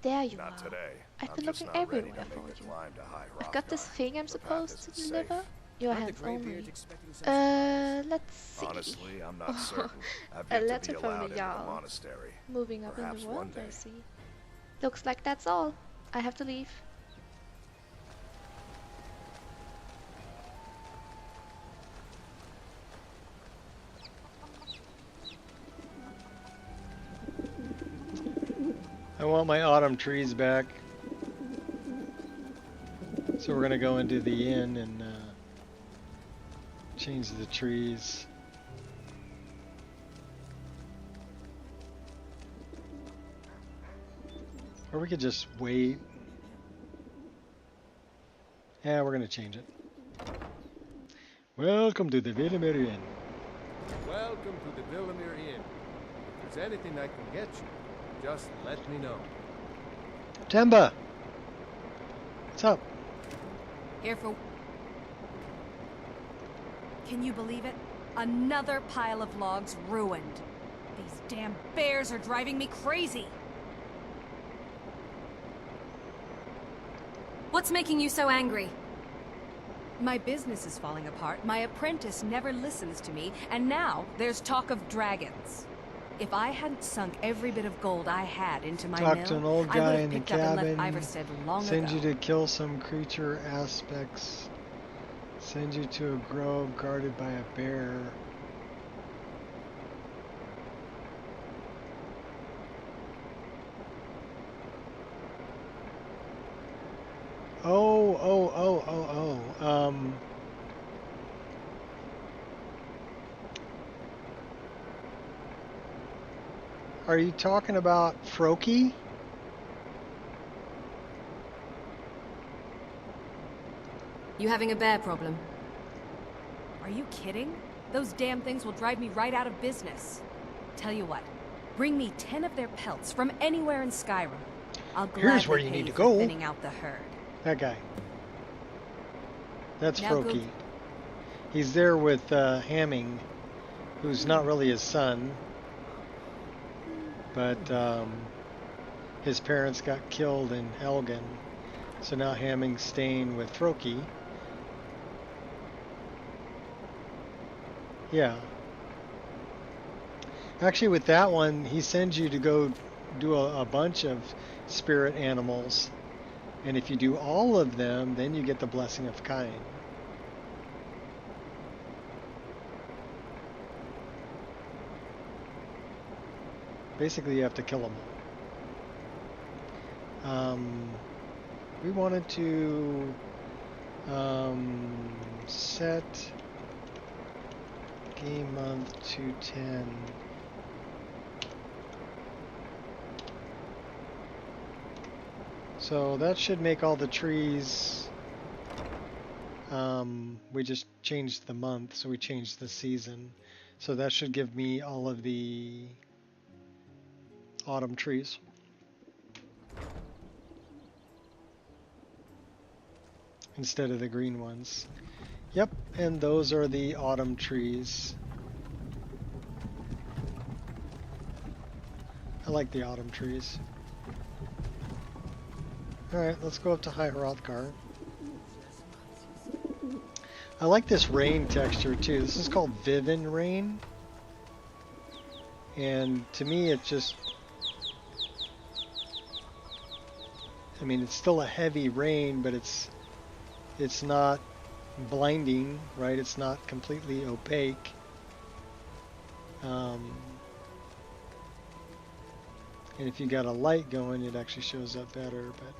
[SPEAKER 12] There you
[SPEAKER 11] Not
[SPEAKER 12] are.
[SPEAKER 11] today.
[SPEAKER 12] I've
[SPEAKER 11] I'm
[SPEAKER 12] been
[SPEAKER 11] just
[SPEAKER 12] looking
[SPEAKER 11] not ready
[SPEAKER 12] everywhere
[SPEAKER 11] to
[SPEAKER 12] for
[SPEAKER 11] make the
[SPEAKER 12] you.
[SPEAKER 11] climb to High
[SPEAKER 12] I've got this
[SPEAKER 11] Hrothgar.
[SPEAKER 12] thing I'm
[SPEAKER 11] The path
[SPEAKER 12] supposed to
[SPEAKER 11] isn't
[SPEAKER 12] deliver.
[SPEAKER 11] safe.
[SPEAKER 12] Your
[SPEAKER 10] Aren't the
[SPEAKER 12] hands only.
[SPEAKER 10] Greybeards expecting some
[SPEAKER 12] Let's see.
[SPEAKER 11] Honestly, I'm not certain. I've
[SPEAKER 12] A
[SPEAKER 11] yet to
[SPEAKER 12] letter
[SPEAKER 11] be
[SPEAKER 12] from
[SPEAKER 11] allowed
[SPEAKER 12] the
[SPEAKER 11] into the
[SPEAKER 12] Jarl.
[SPEAKER 11] monastery.
[SPEAKER 12] Moving up in
[SPEAKER 11] Perhaps
[SPEAKER 12] the
[SPEAKER 11] one
[SPEAKER 12] world,
[SPEAKER 11] day.
[SPEAKER 12] I see. Looks like that's all. I have to leave.
[SPEAKER 1] I want my autumn trees back. So we're gonna go into the inn and change the trees. Or we could just wait. Yeah, we're gonna change it. Welcome to the Villemere Inn.
[SPEAKER 8] Welcome to the Villemere Inn. If there's anything I can get you, just let me know.
[SPEAKER 1] Temba! What's up?
[SPEAKER 3] here for...
[SPEAKER 6] Can you believe it? Another pile of logs ruined. These damn bears are driving me crazy.
[SPEAKER 5] What's making you so angry?
[SPEAKER 6] My business is falling apart, my apprentice never listens to me, and now there's talk of dragons. If I hadn't sunk every bit of gold I had into my
[SPEAKER 1] Talk
[SPEAKER 6] mill,
[SPEAKER 1] to an old
[SPEAKER 6] I
[SPEAKER 1] guy
[SPEAKER 6] would
[SPEAKER 1] in
[SPEAKER 6] have
[SPEAKER 1] the
[SPEAKER 6] picked up and left
[SPEAKER 1] cabin.
[SPEAKER 6] Iverstead long
[SPEAKER 1] Send
[SPEAKER 6] ago.
[SPEAKER 1] you to kill some creature aspects. Send you to a grove guarded by a bear. Oh. Are you talking about Froki?
[SPEAKER 6] You having a bear problem? Are you kidding? Those damn things will drive me right out of business. Tell you what, bring me 10 of their pelts from anywhere in Skyrim. I'll
[SPEAKER 1] Here's where
[SPEAKER 6] gladly
[SPEAKER 1] you
[SPEAKER 6] pay
[SPEAKER 1] need
[SPEAKER 6] you
[SPEAKER 1] to
[SPEAKER 6] for
[SPEAKER 1] go.
[SPEAKER 6] thinning out the herd.
[SPEAKER 1] That guy. That's
[SPEAKER 6] Now go-
[SPEAKER 1] Froki. He's there with Hamming, who's not really his son, but his parents got killed in Helgen, so now Hamming's staying with Froki. Yeah. Actually, with that one, he sends you to go do a bunch of spirit animals, and if you do all of them, then you get the Blessing of Kind. Basically, you have to kill them all. We wanted to set game month to 10. So that should make all the trees. We just changed the month, so we changed the season. So that should give me all of the autumn trees. Instead of the green ones. Yep, and those are the autumn trees. I like the autumn trees. Alright, let's go up to High Hrothgar. I like this rain texture too. This is called Vivin Rain. And to me it's just... I mean, it's still a heavy rain, but it's not blinding, right? It's not completely opaque. And if you got a light going, it actually shows up better. But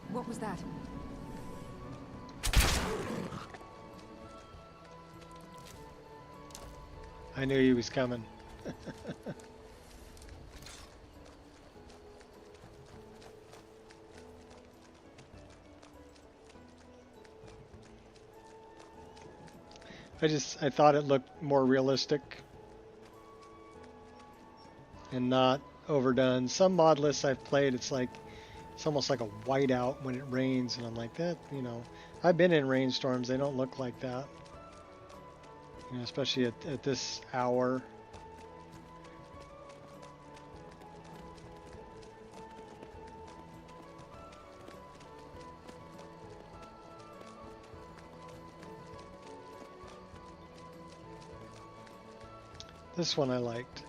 [SPEAKER 3] What was that?
[SPEAKER 1] I knew he was coming. I thought it looked more realistic and not overdone. Some mod lists I've played, it's almost like a whiteout when it rains, and I'm like, that, you know, I've been in rainstorms, they don't look like that. You know, especially at this hour. This one I liked.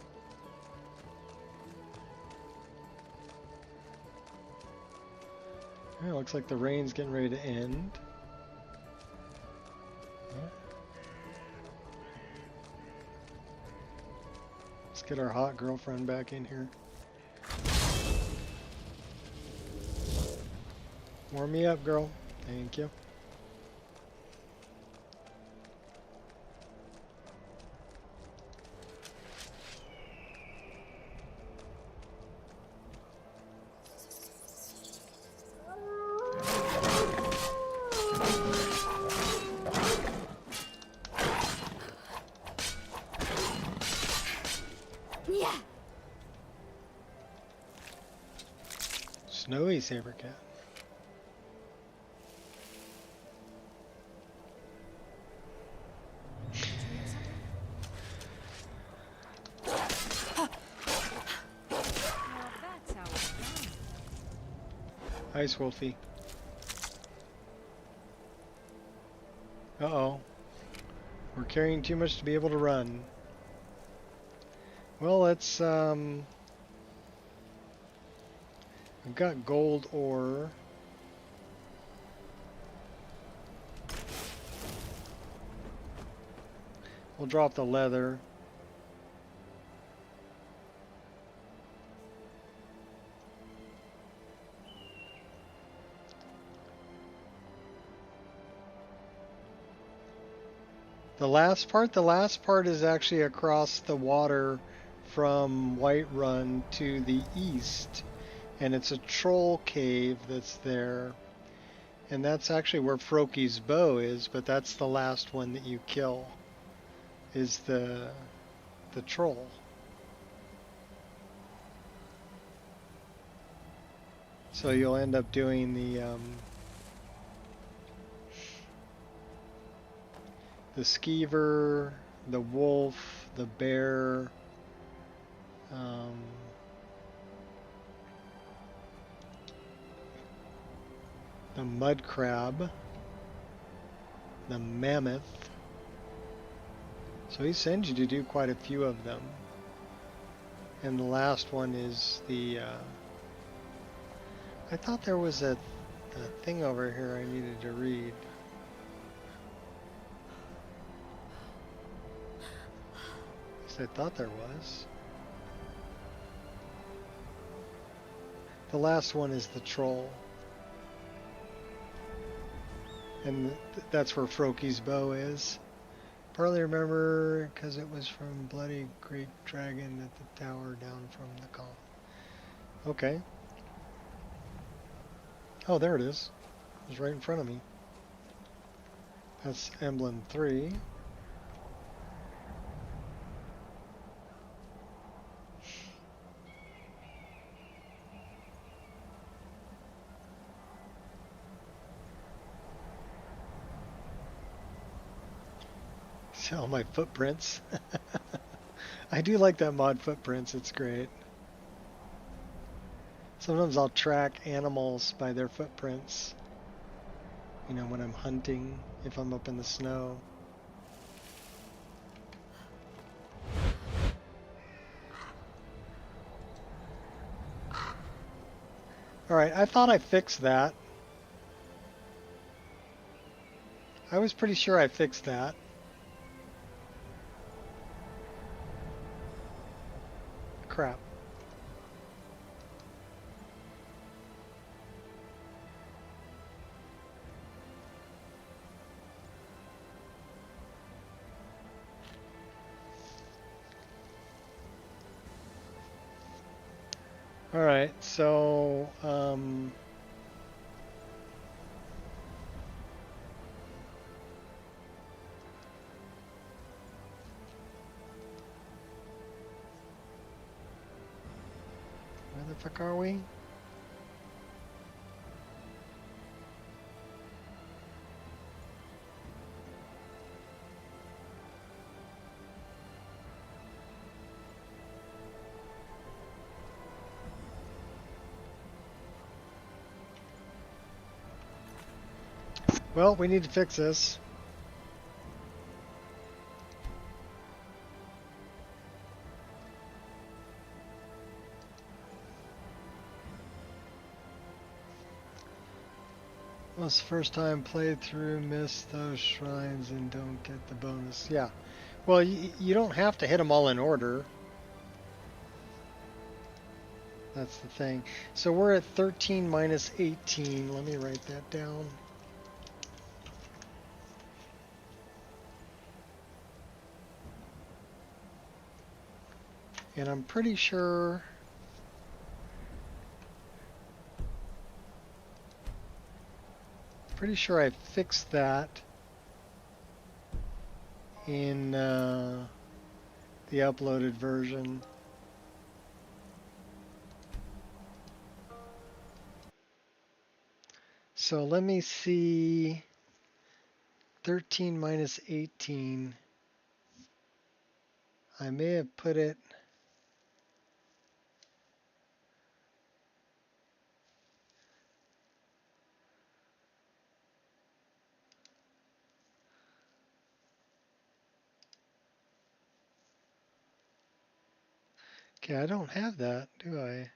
[SPEAKER 1] It looks like the rain's getting ready to end. Let's get our hot girlfriend back in here. Warm me up, girl. Thank you. Snowy saber cat. Ice Wolfie. Uh-oh. We're carrying too much to be able to run. Well, let's, we've got gold ore. We'll drop the leather. The last part is actually across the water from Whiterun to the east, and it's a troll cave that's there, and that's actually where Froki's bow is, but that's the last one that you kill, is the troll. So you'll end up doing the skeever, the wolf, the bear, the mud crab, the mammoth. So he sends you to do quite a few of them. And the last one is the... I thought there was a thing over here I needed to read. I thought there was. The last one is the troll. And that's where Froki's bow is. Partly remember because it was from Bloody Great Dragon at the tower down from the column. Okay. Oh, there it is. It was right in front of me. That's emblem 3. All my footprints. I do like that mod footprints, it's great. Sometimes I'll track animals by their footprints. You know, when I'm hunting, if I'm up in the snow. Alright, I thought I fixed that. I was pretty sure I fixed that. Crap. All right, so where the fuck are we? Well, we need to fix this. Well, it's the first time played through, miss those shrines and don't get the bonus. Yeah. Well, you don't have to hit them all in order. That's the thing. So we're at 13 minus 18. Let me write that down. And I'm pretty sure I fixed that in the uploaded version. So let me see. 13 minus 18. I may have put it. Okay, I don't have that, do I?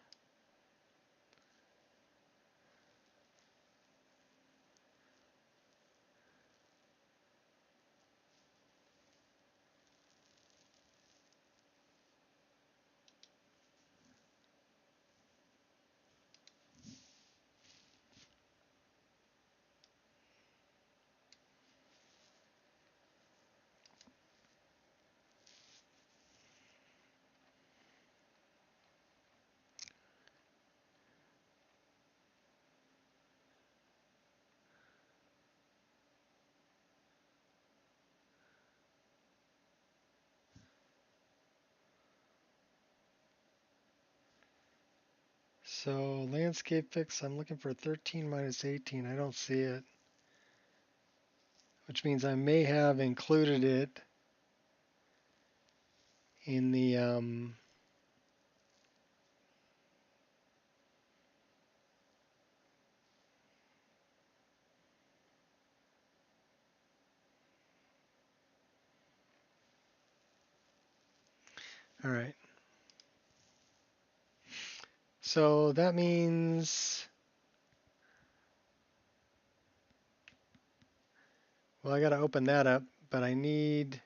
[SPEAKER 1] So landscape fix, I'm looking for 13 minus 18. I don't see it, which means I may have included it in the all right. So that means, well, I got to open that up, but I need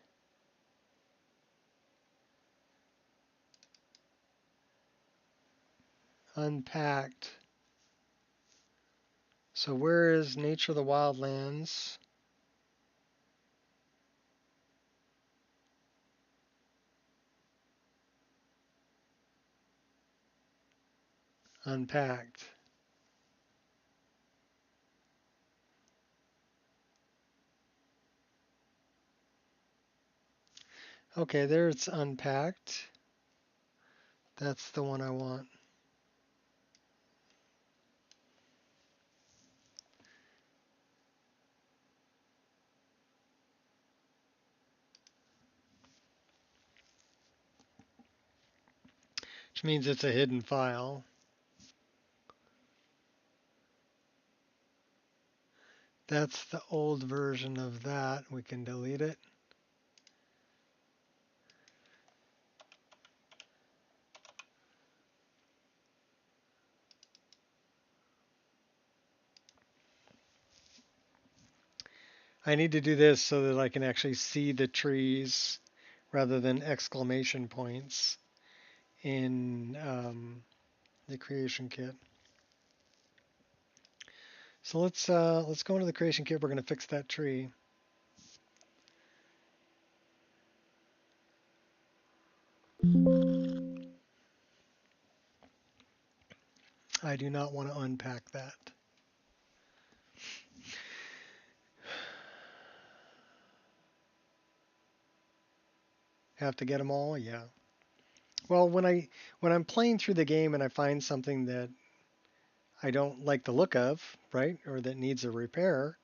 [SPEAKER 1] unpacked. So where is Nature of the Wildlands? Unpacked. Okay, there it's unpacked. That's the one I want. Which means it's a hidden file. That's the old version of that. We can delete it. I need to do this so that I can actually see the trees rather than exclamation points in the creation kit. So let's go into the creation kit. We're going to fix that tree. I do not want to unpack that. Have to get them all? Yeah. Well, when I'm playing through the game and I find something that I don't like the look of, right, or that needs a repair,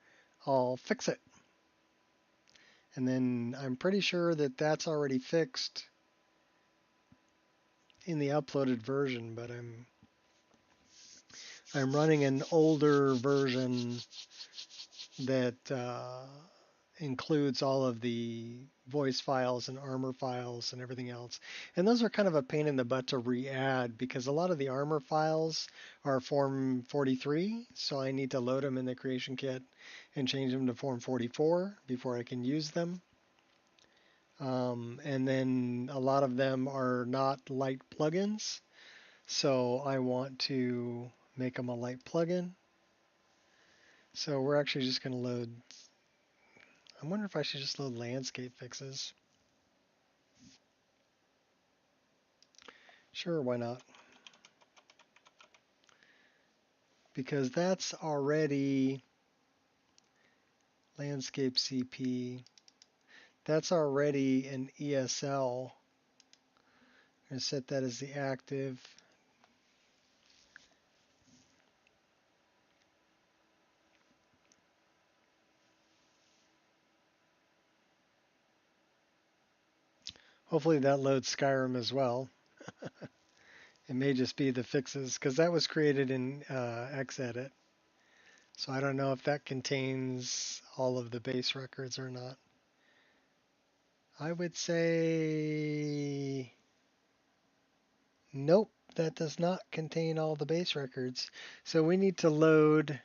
[SPEAKER 1] I'll fix it. And then I'm pretty sure that that's already fixed in the uploaded version, but I'm running an older version that includes all of the voice files and armor files and everything else. And those are kind of a pain in the butt to re-add because a lot of the armor files are Form 43, so I need to load them in the creation kit and change them to Form 44 before I can use them. And then a lot of them are not light plugins, so I want to make them a light plugin. So we're actually just going to load, I wonder if I should just load landscape fixes. Sure, why not? Because that's already landscape CP. That's already an ESL. I'm going to set that as the active. Hopefully that loads Skyrim as well. It may just be the fixes because that was created in Xedit. So I don't know if that contains all of the base records or not. I would say nope, that does not contain all the base records. So we need to load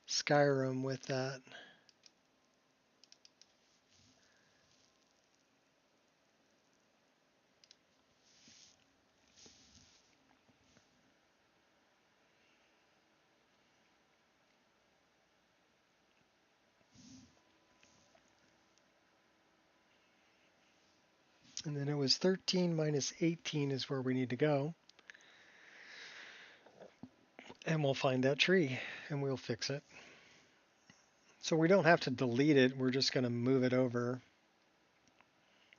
[SPEAKER 1] Skyrim with that. And then it was 13 minus 18 is where we need to go. And we'll find that tree and we'll fix it. So we don't have to delete it. We're just going to move it over.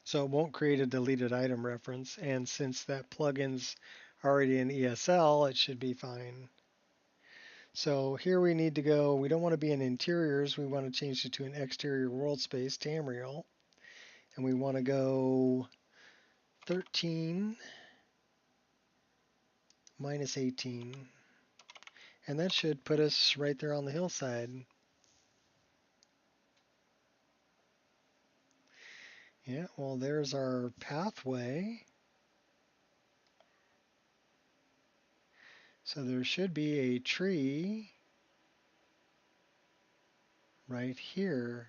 [SPEAKER 1] So it won't create a deleted item reference. And since that plugins already in ESL, it should be fine. So here we need to go, we don't want to be in interiors, we want to change it to an exterior world space, Tamriel. And we want to go 13 minus 18. And that should put us right there on the hillside. Yeah, well, there's our pathway. So there should be a tree right here.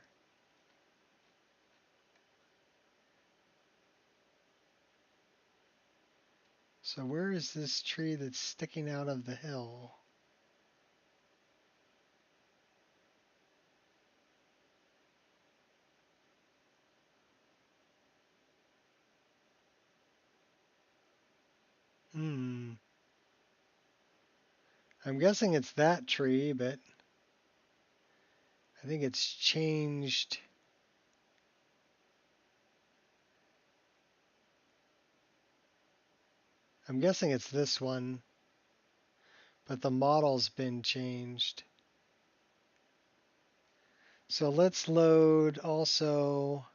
[SPEAKER 1] So where is this tree that's sticking out of the hill? I'm guessing it's that tree, but I think it's changed. I'm guessing it's this one, but the model's been changed. So let's load also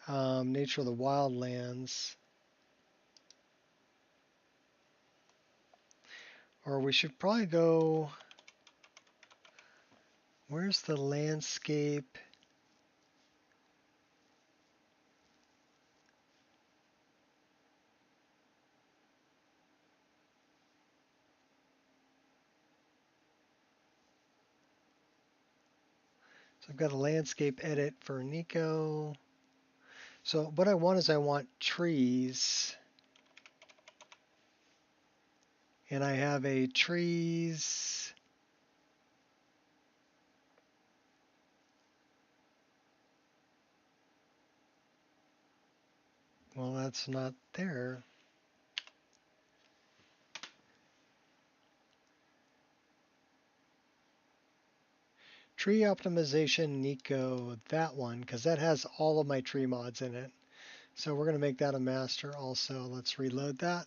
[SPEAKER 1] Nature of the Wildlands. Or we should probably go, where's the landscape? So I've got a landscape edit for Nico. So what I want is I want trees. And I have a trees. Well, that's not there. Tree optimization Nico, that one, because that has all of my tree mods in it. So we're going to make that a master also. Let's reload that.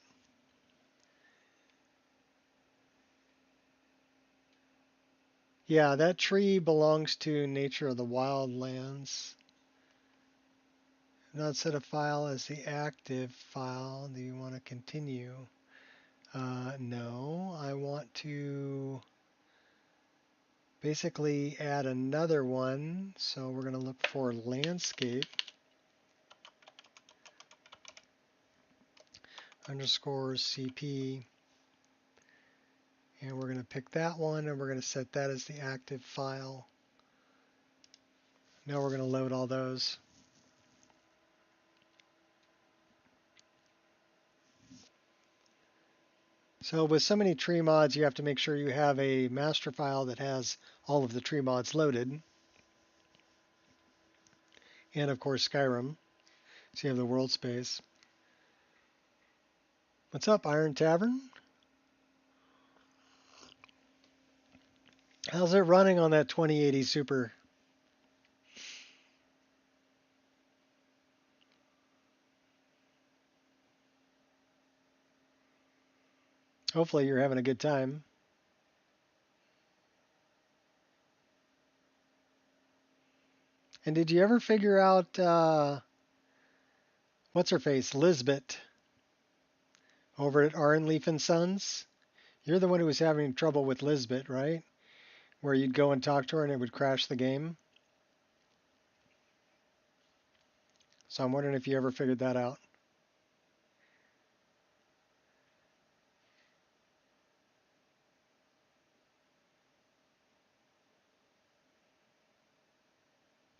[SPEAKER 1] Yeah, that tree belongs to Nature of the Wildlands. Not set a file as the active file. Do you want to continue? No, I want to basically add another one. So we're going to look for landscape underscore CP. And we're going to pick that one and we're going to set that as the active file. Now we're going to load all those. So with so many tree mods, you have to make sure you have a master file that has all of the tree mods loaded. And of course Skyrim. So you have the world space. What's up, Iron Tavern? How's it running on that 2080 Super? Hopefully you're having a good time. And did you ever figure out what's her face, Lisbeth, over at Arnleaf and Sons? You're the one who was having trouble with Lisbeth, right? Where you'd go and talk to her and it would crash the game. So I'm wondering if you ever figured that out.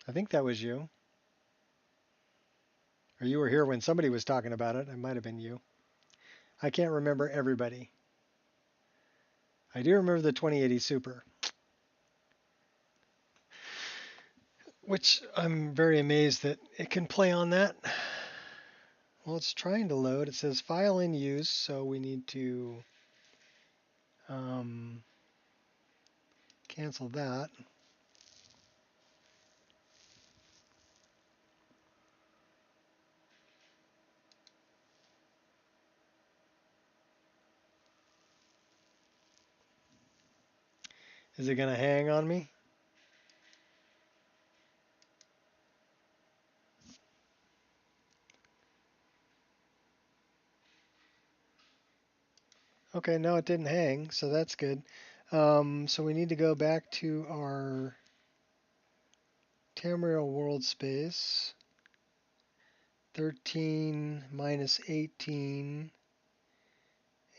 [SPEAKER 1] I think that was you. Or you were here when somebody was talking about it. It might have been you. I can't remember everybody. I do remember the 2080 Super, which I'm very amazed that it can play on that. Well, it's trying to load. It says file in use, so we need to cancel that. Is it gonna hang on me? Okay, no, it didn't hang, so that's good. So we need to go back to our Tamriel world space. 13 minus 18,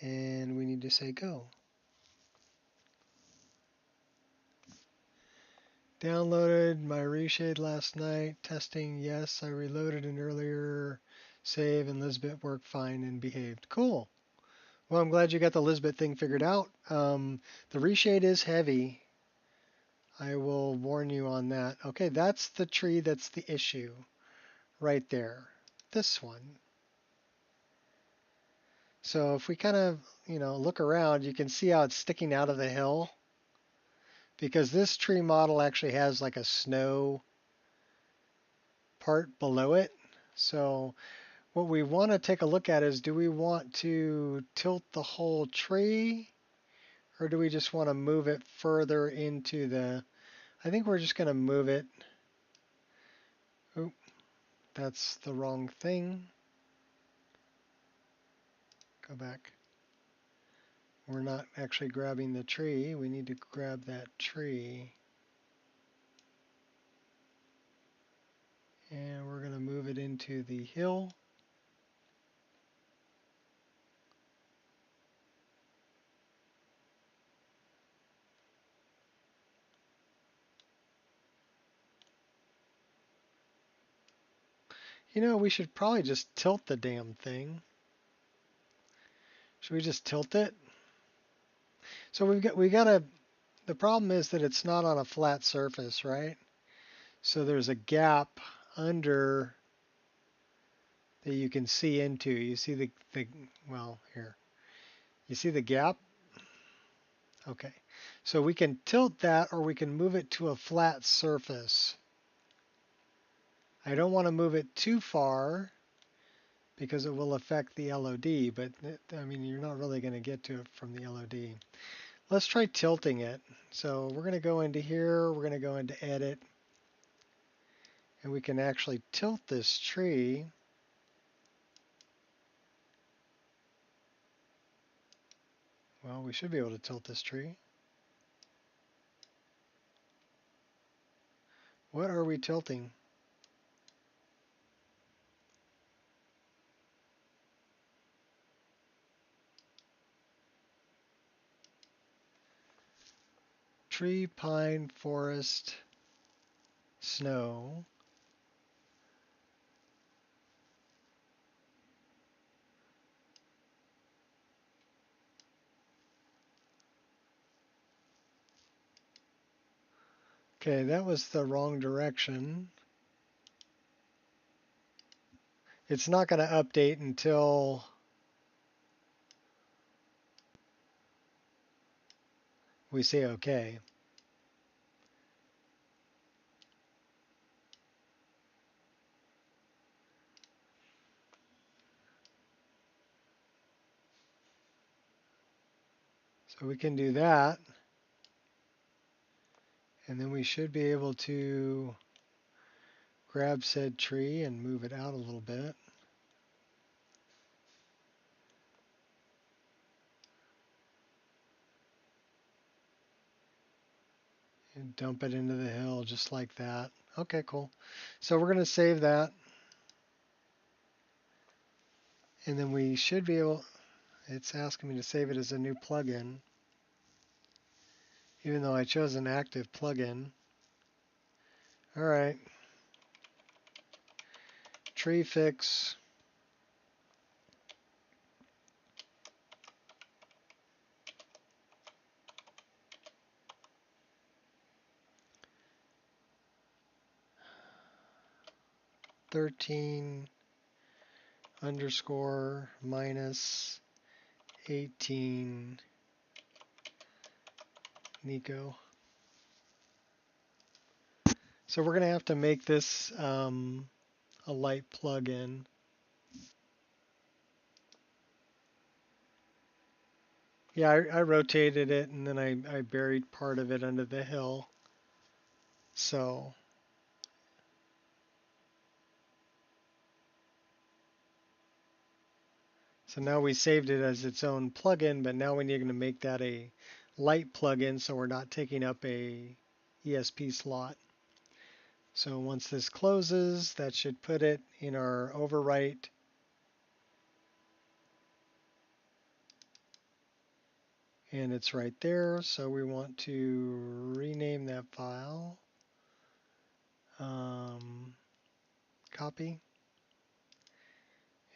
[SPEAKER 1] and we need to say go. Downloaded my reshade last night. Testing, yes. I reloaded an earlier save, and Lisbeth worked fine and behaved. Cool. Well, I'm glad you got the Lisbeth thing figured out. The reshade is heavy. I will warn you on that. Okay, that's the tree that's the issue. Right there. This one. So if we kind of, look around, you can see how it's sticking out of the hill. Because this tree model actually has like a snow part below it. So what we want to take a look at is, do we want to tilt the whole tree, or do we just want to move it further into the, I think we're just going to move it. Oop, that's the wrong thing. Go back. We're not actually grabbing the tree. We need to grab that tree. And we're going to move it into the hill. We should probably just tilt the damn thing. Should we just tilt it? So the problem is that it's not on a flat surface, right? So there's a gap under that you can see into. You see well, here. You see the gap? Okay. So we can tilt that, or we can move it to a flat surface. I don't want to move it too far because it will affect the LOD, but you're not really going to get to it from the LOD. Let's try tilting it. So we're going to go into here, we're going to go into edit, and we can actually tilt this tree. Well, we should be able to tilt this tree. What are we tilting? Tree, pine, forest, snow. Okay, that was the wrong direction. It's not going to update until we say OK. So we can do that. And then we should be able to grab said tree and move it out a little bit. And dump it into the hill just like that. Okay, cool. So we're going to save that. And then we should be able, it's asking me to save it as a new plugin, even though I chose an active plugin. All right. Tree fix. $13 underscore minus 18 Nico. So we're going to have to make this a light plugin. Yeah, I rotated it and then I buried part of it under the hill. So now we saved it as its own plugin, but now we need to make that a light plugin so we're not taking up a ESP slot. So once this closes, that should put it in our overwrite. And it's right there, so we want to rename that file. Copy.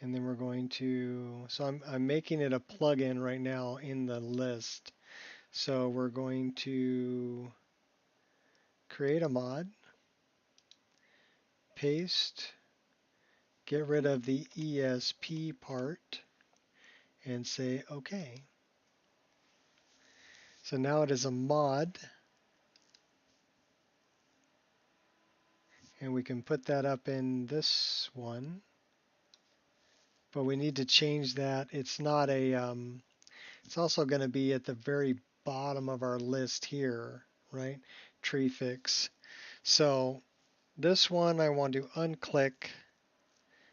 [SPEAKER 1] And then we're going to, so I'm making it a plugin right now in the list. So we're going to create a mod, paste, get rid of the ESP part, and say OK. So now it is a mod, and we can put that up in this one. But we need to change that. It's not a, it's also going to be at the very bottom of our list here, right? Tree fix. So this one I want to unclick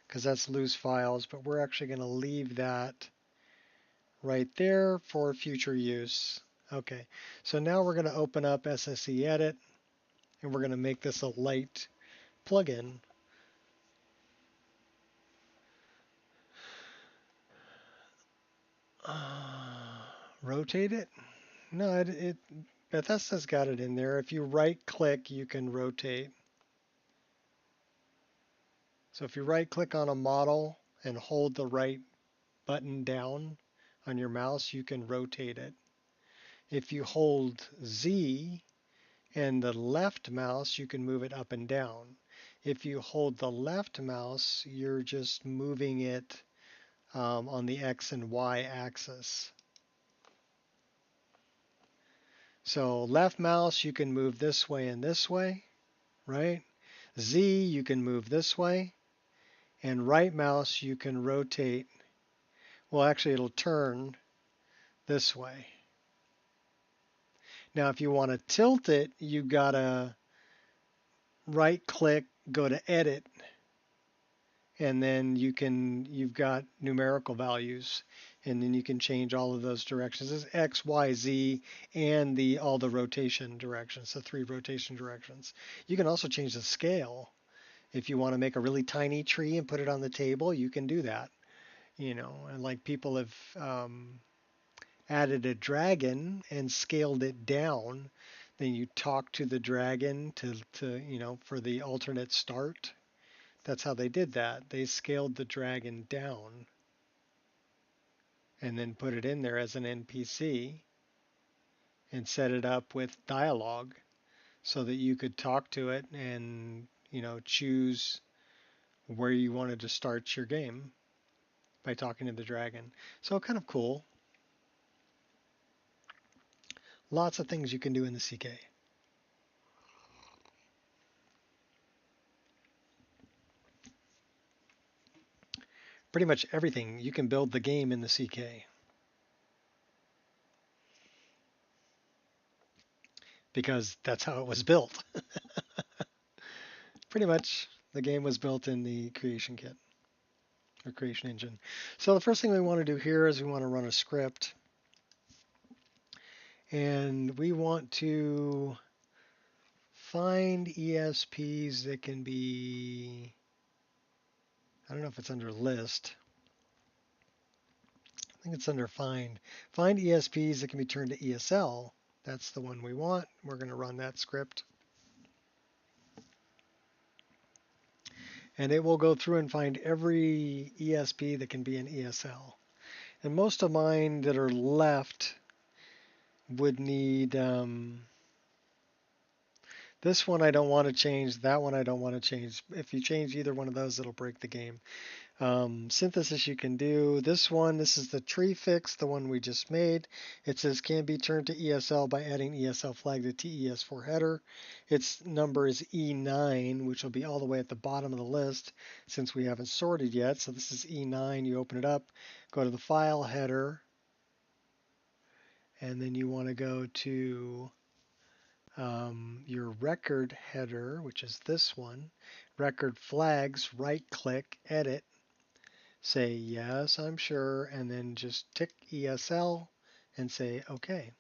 [SPEAKER 1] because that's loose files, but we're actually going to leave that right there for future use. Okay, so now we're going to open up SSE Edit, and we're going to make this a light plugin. Rotate it? No, Bethesda's got it in there. If you right click, you can rotate. So if you right click on a model and hold the right button down on your mouse, you can rotate it. If you hold Z and the left mouse, you can move it up and down. If you hold the left mouse, you're just moving it on the X and Y axis. So left mouse, you can move this way and this way, right? Z, you can move this way. And right mouse, you can rotate. Well, actually, it'll turn this way. Now, if you want to tilt it, you got to right click, go to edit, and then you've got numerical values, and then you can change all of those directions. It's X, Y, Z, and all the rotation directions, the 3 rotation directions. You can also change the scale. If you want to make a really tiny tree and put it on the table, you can do that. You know, and like people have added a dragon and scaled it down. Then you talk to the dragon to you know, for the alternate start. That's how they did that. They scaled the dragon down and then put it in there as an NPC and set it up with dialogue so that you could talk to it and, you know, choose where you wanted to start your game by talking to the dragon. So kind of cool. Lots of things you can do in the CK. Pretty much everything. You can build the game in the CK. Because that's how it was built. Pretty much the game was built in the creation kit or creation engine. So the first thing we want to do here is we want to run a script. And we want to find ESPs that can be, I don't know if it's under list. I think it's under find. Find ESPs that can be turned to ESL. That's the one we want. We're going to run that script. And it will go through and find every ESP that can be an ESL. And most of mine that are left would need, this one I don't want to change, that one I don't want to change. If you change either one of those, it'll break the game. Synthesis you can do. This one, this is the tree fix, the one we just made. It says can be turned to ESL by adding ESL flag to TES4 header. Its number is E9, which will be all the way at the bottom of the list since we haven't sorted yet. So this is E9. You open it up, go to the file header, And then you want to go to your record header, which is this one. Record flags, right click, edit, say yes, I'm sure, and then just tick ESL and say OK.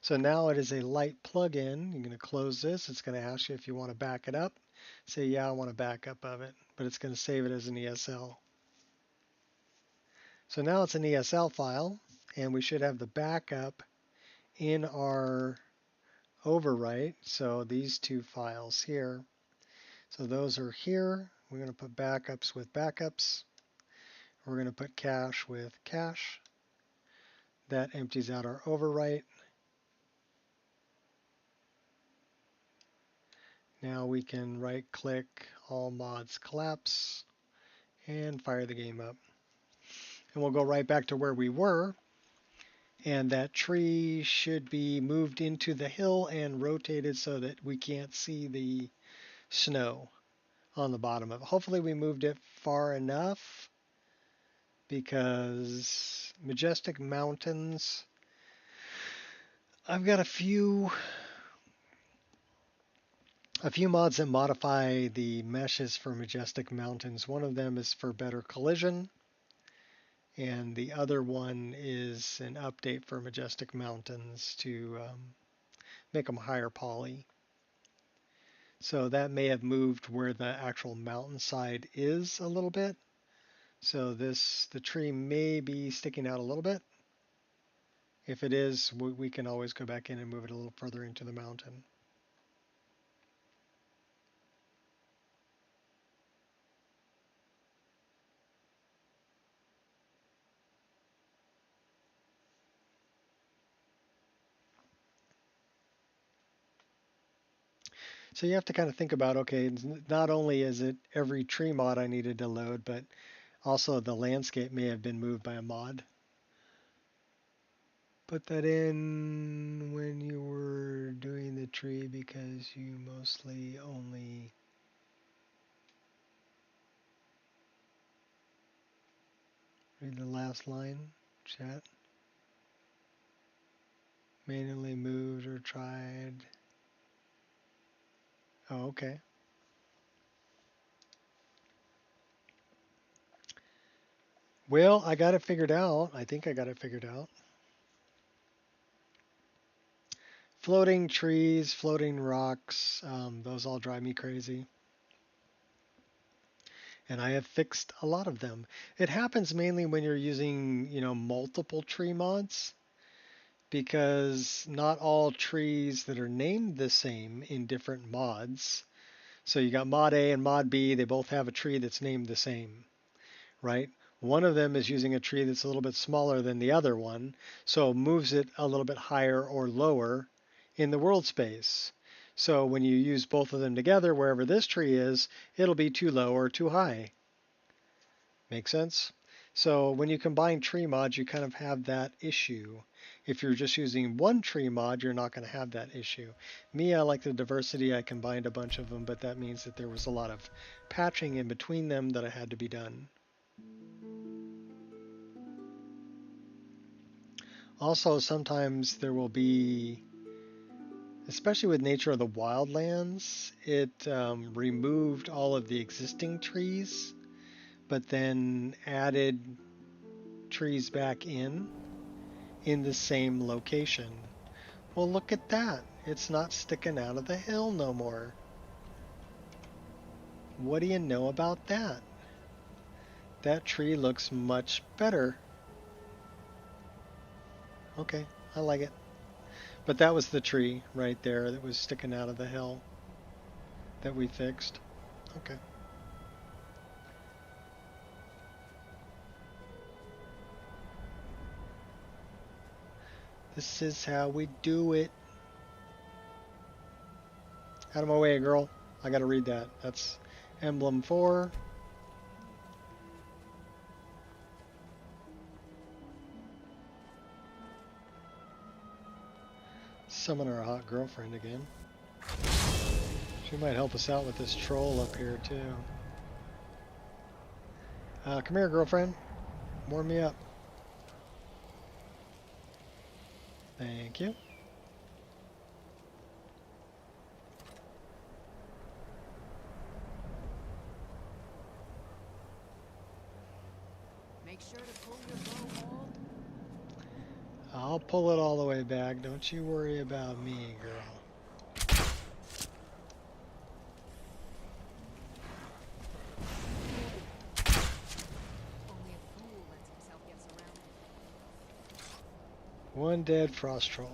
[SPEAKER 1] So now it is a light plugin. You're going to close this. It's going to ask you if you want to back it up. Say, yeah, I want a backup of it, but it's going to save it as an ESL. So now it's an ESL file, and we should have the backup in our overwrite. So these two files here. So those are here. We're going to put backups with backups. We're going to put cache with cache. That empties out our overwrite. Now we can right click all mods collapse and fire the game up. And we'll go right back to where we were. And that tree should be moved into the hill and rotated so that we can't see the snow on the bottom of it. Hopefully we moved it far enough, because Majestic Mountains, I've got a few mods that modify the meshes for Majestic Mountains. One of them is for better collision, and the other one is an update for Majestic Mountains to make them higher poly. So that may have moved where the actual mountainside is a little bit. So the tree may be sticking out a little bit. If it is, we can always go back in and move it a little further into the mountain. So you have to kind of think about, okay, not only is it every tree mod I needed to load, but also the landscape may have been moved by a mod. Put that in when you were doing the tree, because you mostly only read the last line, chat. Manually moved or tried. Oh, okay. Well, I got it figured out. I think I got it figured out. Floating trees, floating rocks, those all drive me crazy. And I have fixed a lot of them. It happens mainly when you're using, multiple tree mods, because not all trees that are named the same in different mods. So you got mod A and mod B, they both have a tree that's named the same, right? One of them is using a tree that's a little bit smaller than the other one, so moves it a little bit higher or lower in the world space. So when you use both of them together, wherever this tree is, it'll be too low or too high. Make sense? So when you combine tree mods, you kind of have that issue. If you're just using one tree mod, you're not going to have that issue. Me, I like the diversity. I combined a bunch of them, but that means that there was a lot of patching in between them that had to be done. Also, sometimes there will be, especially with Nature of the Wildlands, it removed all of the existing trees, but then added trees back in the same location. Well, look at that. It's not sticking out of the hill no more. What do you know about that? That tree looks much better. Okay, I like it. But that was the tree right there that was sticking out of the hill that we fixed. Okay. This is how we do it. Out of my way, girl. I gotta read that. That's emblem 4. Summon our hot girlfriend again. She might help us out with this troll up here too. Come here, girlfriend. Warm me up. Thank you.
[SPEAKER 3] Make sure to pull your bow all.
[SPEAKER 1] I'll pull it all the way back. Don't you worry about me, girl.
[SPEAKER 3] Only a fool lets himself get surrounded.
[SPEAKER 1] One dead frost troll.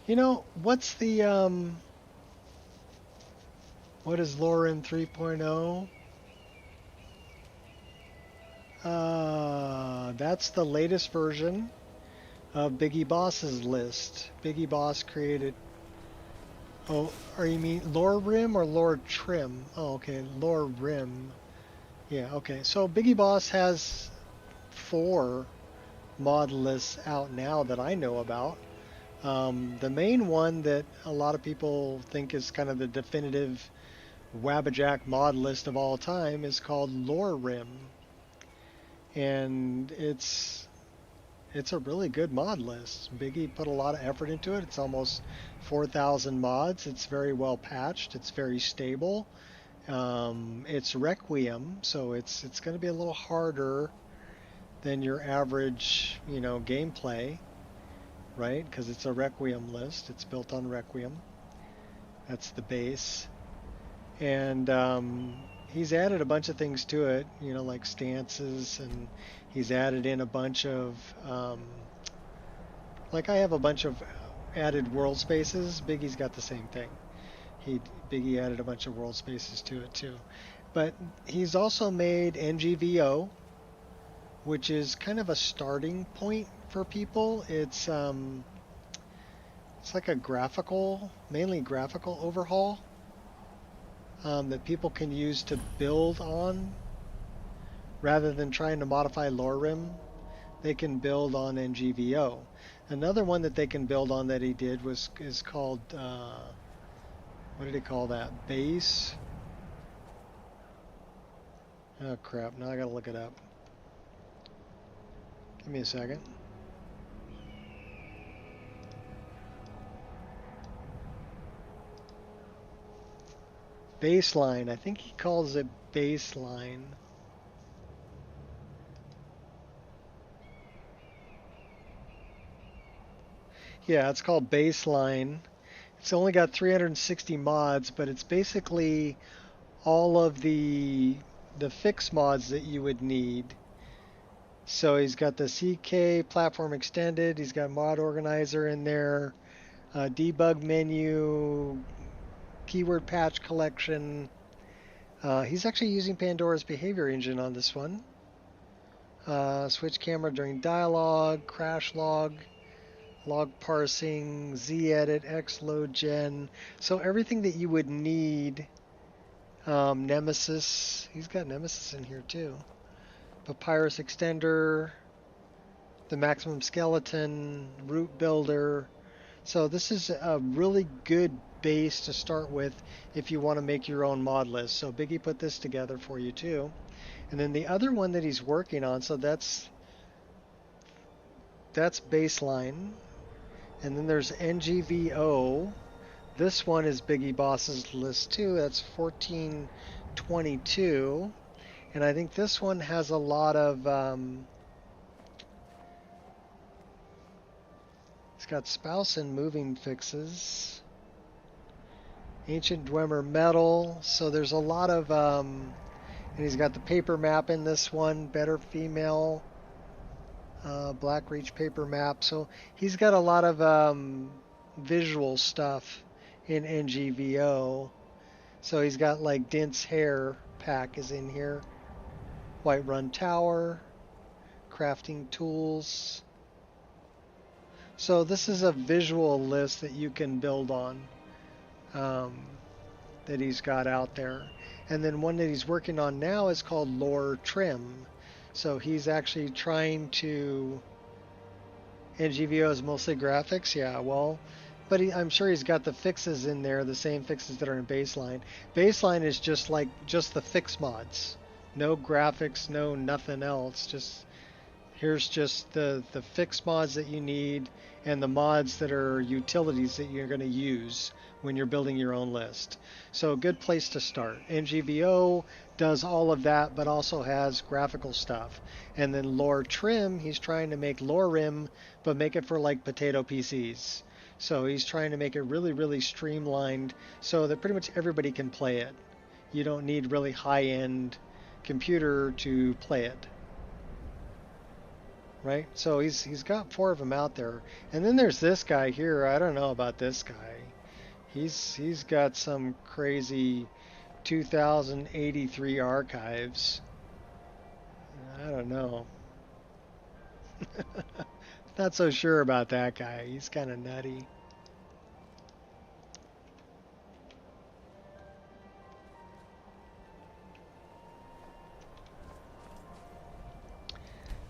[SPEAKER 1] You know, what's the, what is Loren 3.0? That's the latest version of Biggie Boss's list. Biggie Boss created, oh, or you mean Lore Rim or Lore Trim? Oh, okay, Lore Rim. Yeah, okay. So Biggie Boss has 4 mod lists out now that I know about. The main one that a lot of people think is kind of the definitive Wabbajack mod list of all time is called Lore Rim. And it's a really good mod list. Biggie put a lot of effort into it. It's almost 4,000 mods. It's very well patched. It's very stable. It's Requiem, so it's going to be a little harder than your average, you know, gameplay, right? Because it's a Requiem list. It's built on Requiem. That's the base. And he's added a bunch of things to it, you know, like stances, and he's added in a bunch of, like I have a bunch of added world spaces. Biggie's got the same thing. Biggie added a bunch of world spaces to it too. But he's also made NGVO, which is kind of a starting point for people. It's like a graphical, mainly graphical overhaul that people can use to build on rather than trying to modify Lore Rim. They can build on NGVO. Another one that they can build on that he did is called what did he call that? Base? Oh crap, now I gotta look it up. Give me a second. Baseline. I think he calls it baseline. Yeah, it's called baseline. It's only got 360 mods, but it's basically all of the fix mods that you would need. So he's got the CK platform extended. He's got mod organizer in there, debug menu, keyword patch collection. He's actually using Pandora's behavior engine on this one. Switch camera during dialogue, crash log, log parsing, Z-edit, X-load gen. So everything that you would need. Nemesis. He's got Nemesis in here too. Papyrus extender, the maximum skeleton, root builder. So this is a really good base to start with if you want to make your own mod list. So Biggie put this together for you too. And then the other one that he's working on, so that's baseline. And then there's NGVO. This one is Biggie Boss's list too. That's 1422. And I think this one has a lot of, it's got spouse and moving fixes. Ancient Dwemer metal. So there's a lot of, and he's got the paper map in this one. Better female. Black Reach paper map. So he's got a lot of visual stuff in NGVO. So he's got like dense hair pack is in here. Whiterun Tower, crafting tools. So this is a visual list that you can build on that he's got out there. And then one that he's working on now is called Lore Trim. So he's actually trying to, NGVO is mostly graphics, yeah, well, but I'm sure he's got the fixes in there, the same fixes that are in baseline. Baseline is just the fix mods. No graphics, no nothing else. Just here's just the fixed mods that you need and the mods that are utilities that you're going to use when you're building your own list. So a good place to start. NGBO does all of that, but also has graphical stuff. And then Lore Trim, he's trying to make Lore Rim, but make it for like potato PCs. So he's trying to make it really, really streamlined so that pretty much everybody can play it. You don't need really high-end computer to play it. Right? So he's got 4 of them out there. And then there's this guy here. I don't know about this guy. He's got some crazy 2083 archives. I don't know. Not so sure about that guy. He's kind of nutty.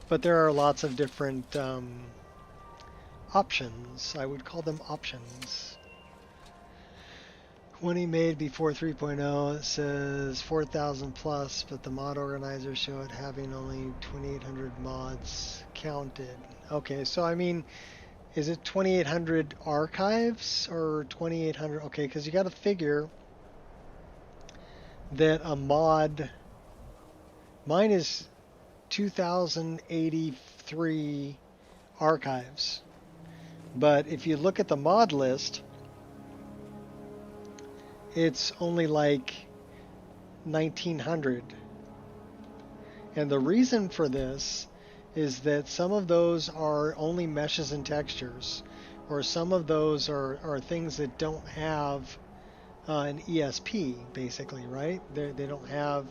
[SPEAKER 1] But there are lots of different options. I would call them options. When he made before 3.0, it says 4,000 plus, but the mod organizers show it having only 2,800 mods counted. Okay, so I mean, is it 2,800 archives or 2,800? Okay, because you got to figure that a mod, mine is 2,083 archives. But if you look at the mod list, it's only like 1,900. And the reason for this is that some of those are only meshes and textures, or some of those are things that don't have an ESP, basically, right? They don't have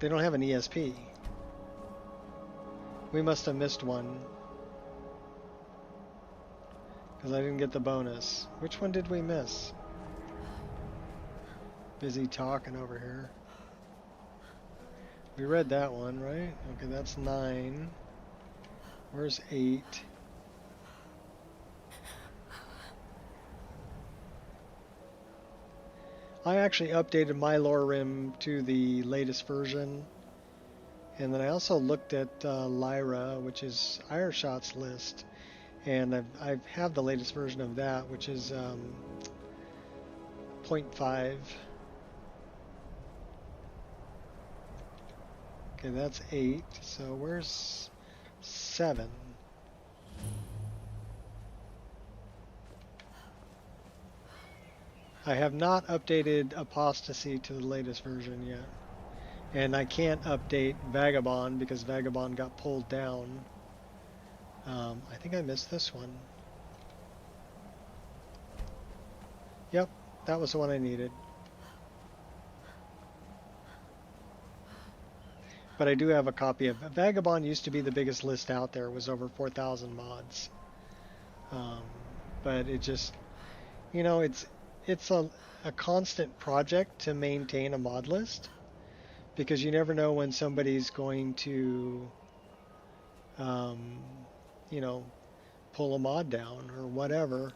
[SPEAKER 1] an ESP. We must have missed one because I didn't get the bonus. Which one did we miss? Busy talking over here. We read that one, right? Okay, that's 9. Where's 8? I actually updated my lore rim to the latest version. And then I also looked at Lyra, which is Ireshot's list. And I have the latest version of that, which is 0.5. Okay, that's 8. So where's 7? I have not updated Apostasy to the latest version yet. And I can't update Vagabond because Vagabond got pulled down. I think I missed this one. Yep, that was the one I needed. But I do have a copy of Vagabond. Used to be the biggest list out there. It was over 4,000 mods. But it just, you know, it's a constant project to maintain a mod list, because you never know when somebody's going to, you know, pull a mod down or whatever.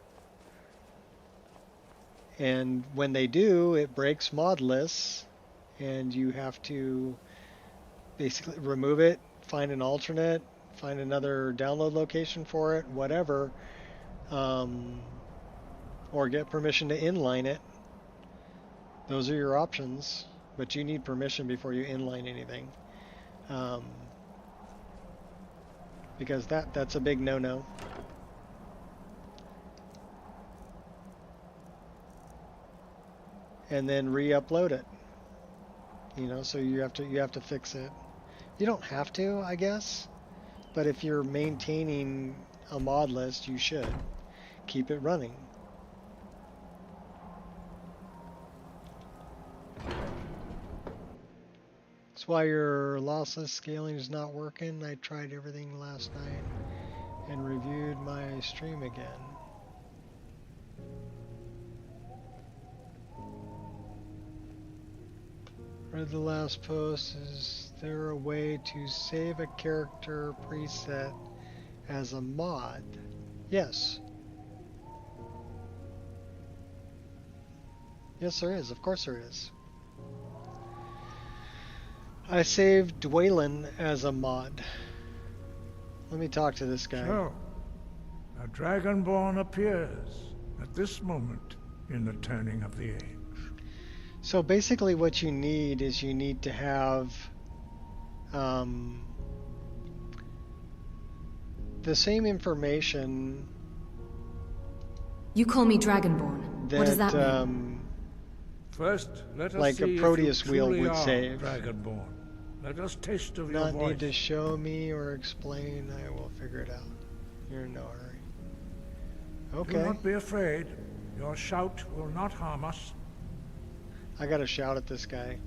[SPEAKER 1] And when they do, it breaks mod lists, and you have to basically remove it, find an alternate, find another download location for it, whatever, or get permission to inline it. Those are your options, but you need permission before you inline anything, because that's a big no-no. And then re-upload it, you know, so you have to fix it. You don't have to, I guess, but if you're maintaining a mod list, you should keep it running. That's why your lossless scaling is not working. I tried everything last night and reviewed my stream again. Read the last post. Is there a way to save a character preset as a mod? Yes. Yes, there is. Of course there is. I saved Dwaylen as a mod. Let me talk to this guy.
[SPEAKER 13] So, a Dragonborn appears at this moment in the turning of the age.
[SPEAKER 1] So basically what you need is you need to have the same information.
[SPEAKER 5] You call me Dragonborn. What does that mean?
[SPEAKER 13] First, let us
[SPEAKER 1] Like
[SPEAKER 13] see
[SPEAKER 1] a Proteus
[SPEAKER 13] if you
[SPEAKER 1] wheel
[SPEAKER 13] truly
[SPEAKER 1] would
[SPEAKER 13] are
[SPEAKER 1] save.
[SPEAKER 13] Dragonborn. Let us taste of your
[SPEAKER 1] Not
[SPEAKER 13] voice.
[SPEAKER 1] need to show me or explain. I will figure it out. You're in no hurry. Okay.
[SPEAKER 13] Do not be afraid. Your shout will not harm us.
[SPEAKER 1] I gotta shout at this guy.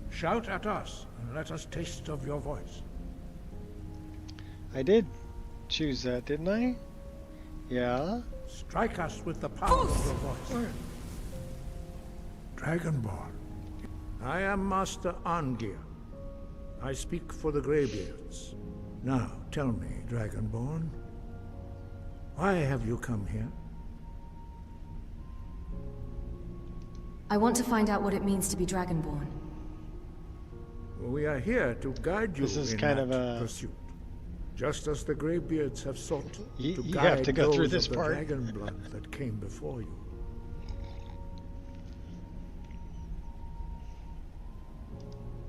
[SPEAKER 13] Shout at us and let us taste of your voice.
[SPEAKER 1] I did choose that, didn't I? Yeah.
[SPEAKER 13] Strike us with the power of your voice. Dragonborn. I am Master Angir. I speak for the Greybeards. Now, tell me, Dragonborn, why have you come here?
[SPEAKER 5] I want to find out what it means to be Dragonborn.
[SPEAKER 13] We are here to guide you
[SPEAKER 1] This is
[SPEAKER 13] in
[SPEAKER 1] kind
[SPEAKER 13] that
[SPEAKER 1] of a...
[SPEAKER 13] pursuit. Just as the Greybeards have sought to
[SPEAKER 1] You
[SPEAKER 13] guide
[SPEAKER 1] have to go
[SPEAKER 13] those
[SPEAKER 1] through this
[SPEAKER 13] of the
[SPEAKER 1] part.
[SPEAKER 13] dragon blood that came before you.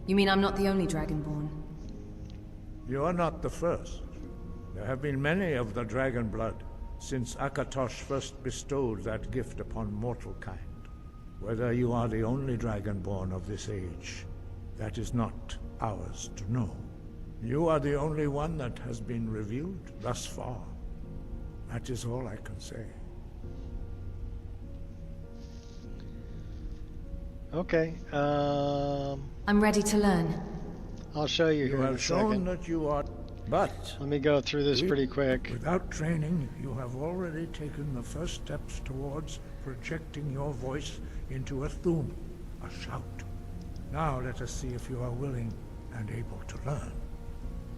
[SPEAKER 5] You mean I'm not the only Dragonborn?
[SPEAKER 13] You are not the first. There have been many of the dragon blood since Akatosh first bestowed that gift upon mortal kind. Whether you are the only Dragonborn of this age, that is not ours to know. You are the only one that has been revealed thus far. That is all I can say.
[SPEAKER 1] Okay.
[SPEAKER 5] I'm ready to learn.
[SPEAKER 1] I'll show you
[SPEAKER 13] You
[SPEAKER 1] here in a
[SPEAKER 13] have shown
[SPEAKER 1] second.
[SPEAKER 13] that you are, but
[SPEAKER 1] Let me go through this pretty quick.
[SPEAKER 13] without training, you have already taken the first steps towards projecting your voice into a thum, a shout. Now let us see if you are willing and able to learn.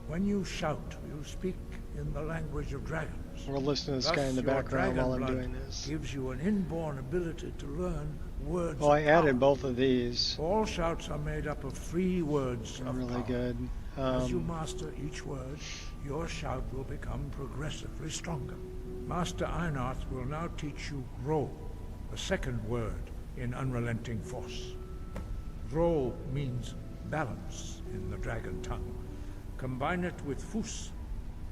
[SPEAKER 13] When you shout, you speak in the language of dragons.
[SPEAKER 1] We'll listen to this
[SPEAKER 13] Thus,
[SPEAKER 1] guy in the
[SPEAKER 13] your
[SPEAKER 1] background while I'm
[SPEAKER 13] dragon
[SPEAKER 1] doing
[SPEAKER 13] blood
[SPEAKER 1] this.
[SPEAKER 13] gives you an inborn ability to learn words.
[SPEAKER 1] Oh, I
[SPEAKER 13] of
[SPEAKER 1] added
[SPEAKER 13] power.
[SPEAKER 1] both of these.
[SPEAKER 13] All shouts are made up of 3 words
[SPEAKER 1] They're
[SPEAKER 13] of
[SPEAKER 1] really
[SPEAKER 13] power.
[SPEAKER 1] good.
[SPEAKER 13] As you master each word, your shout will become progressively stronger. Master Einarth will now teach you Ro, the second word in Unrelenting Force. Ro means balance in the dragon tongue. Combine it with Fus,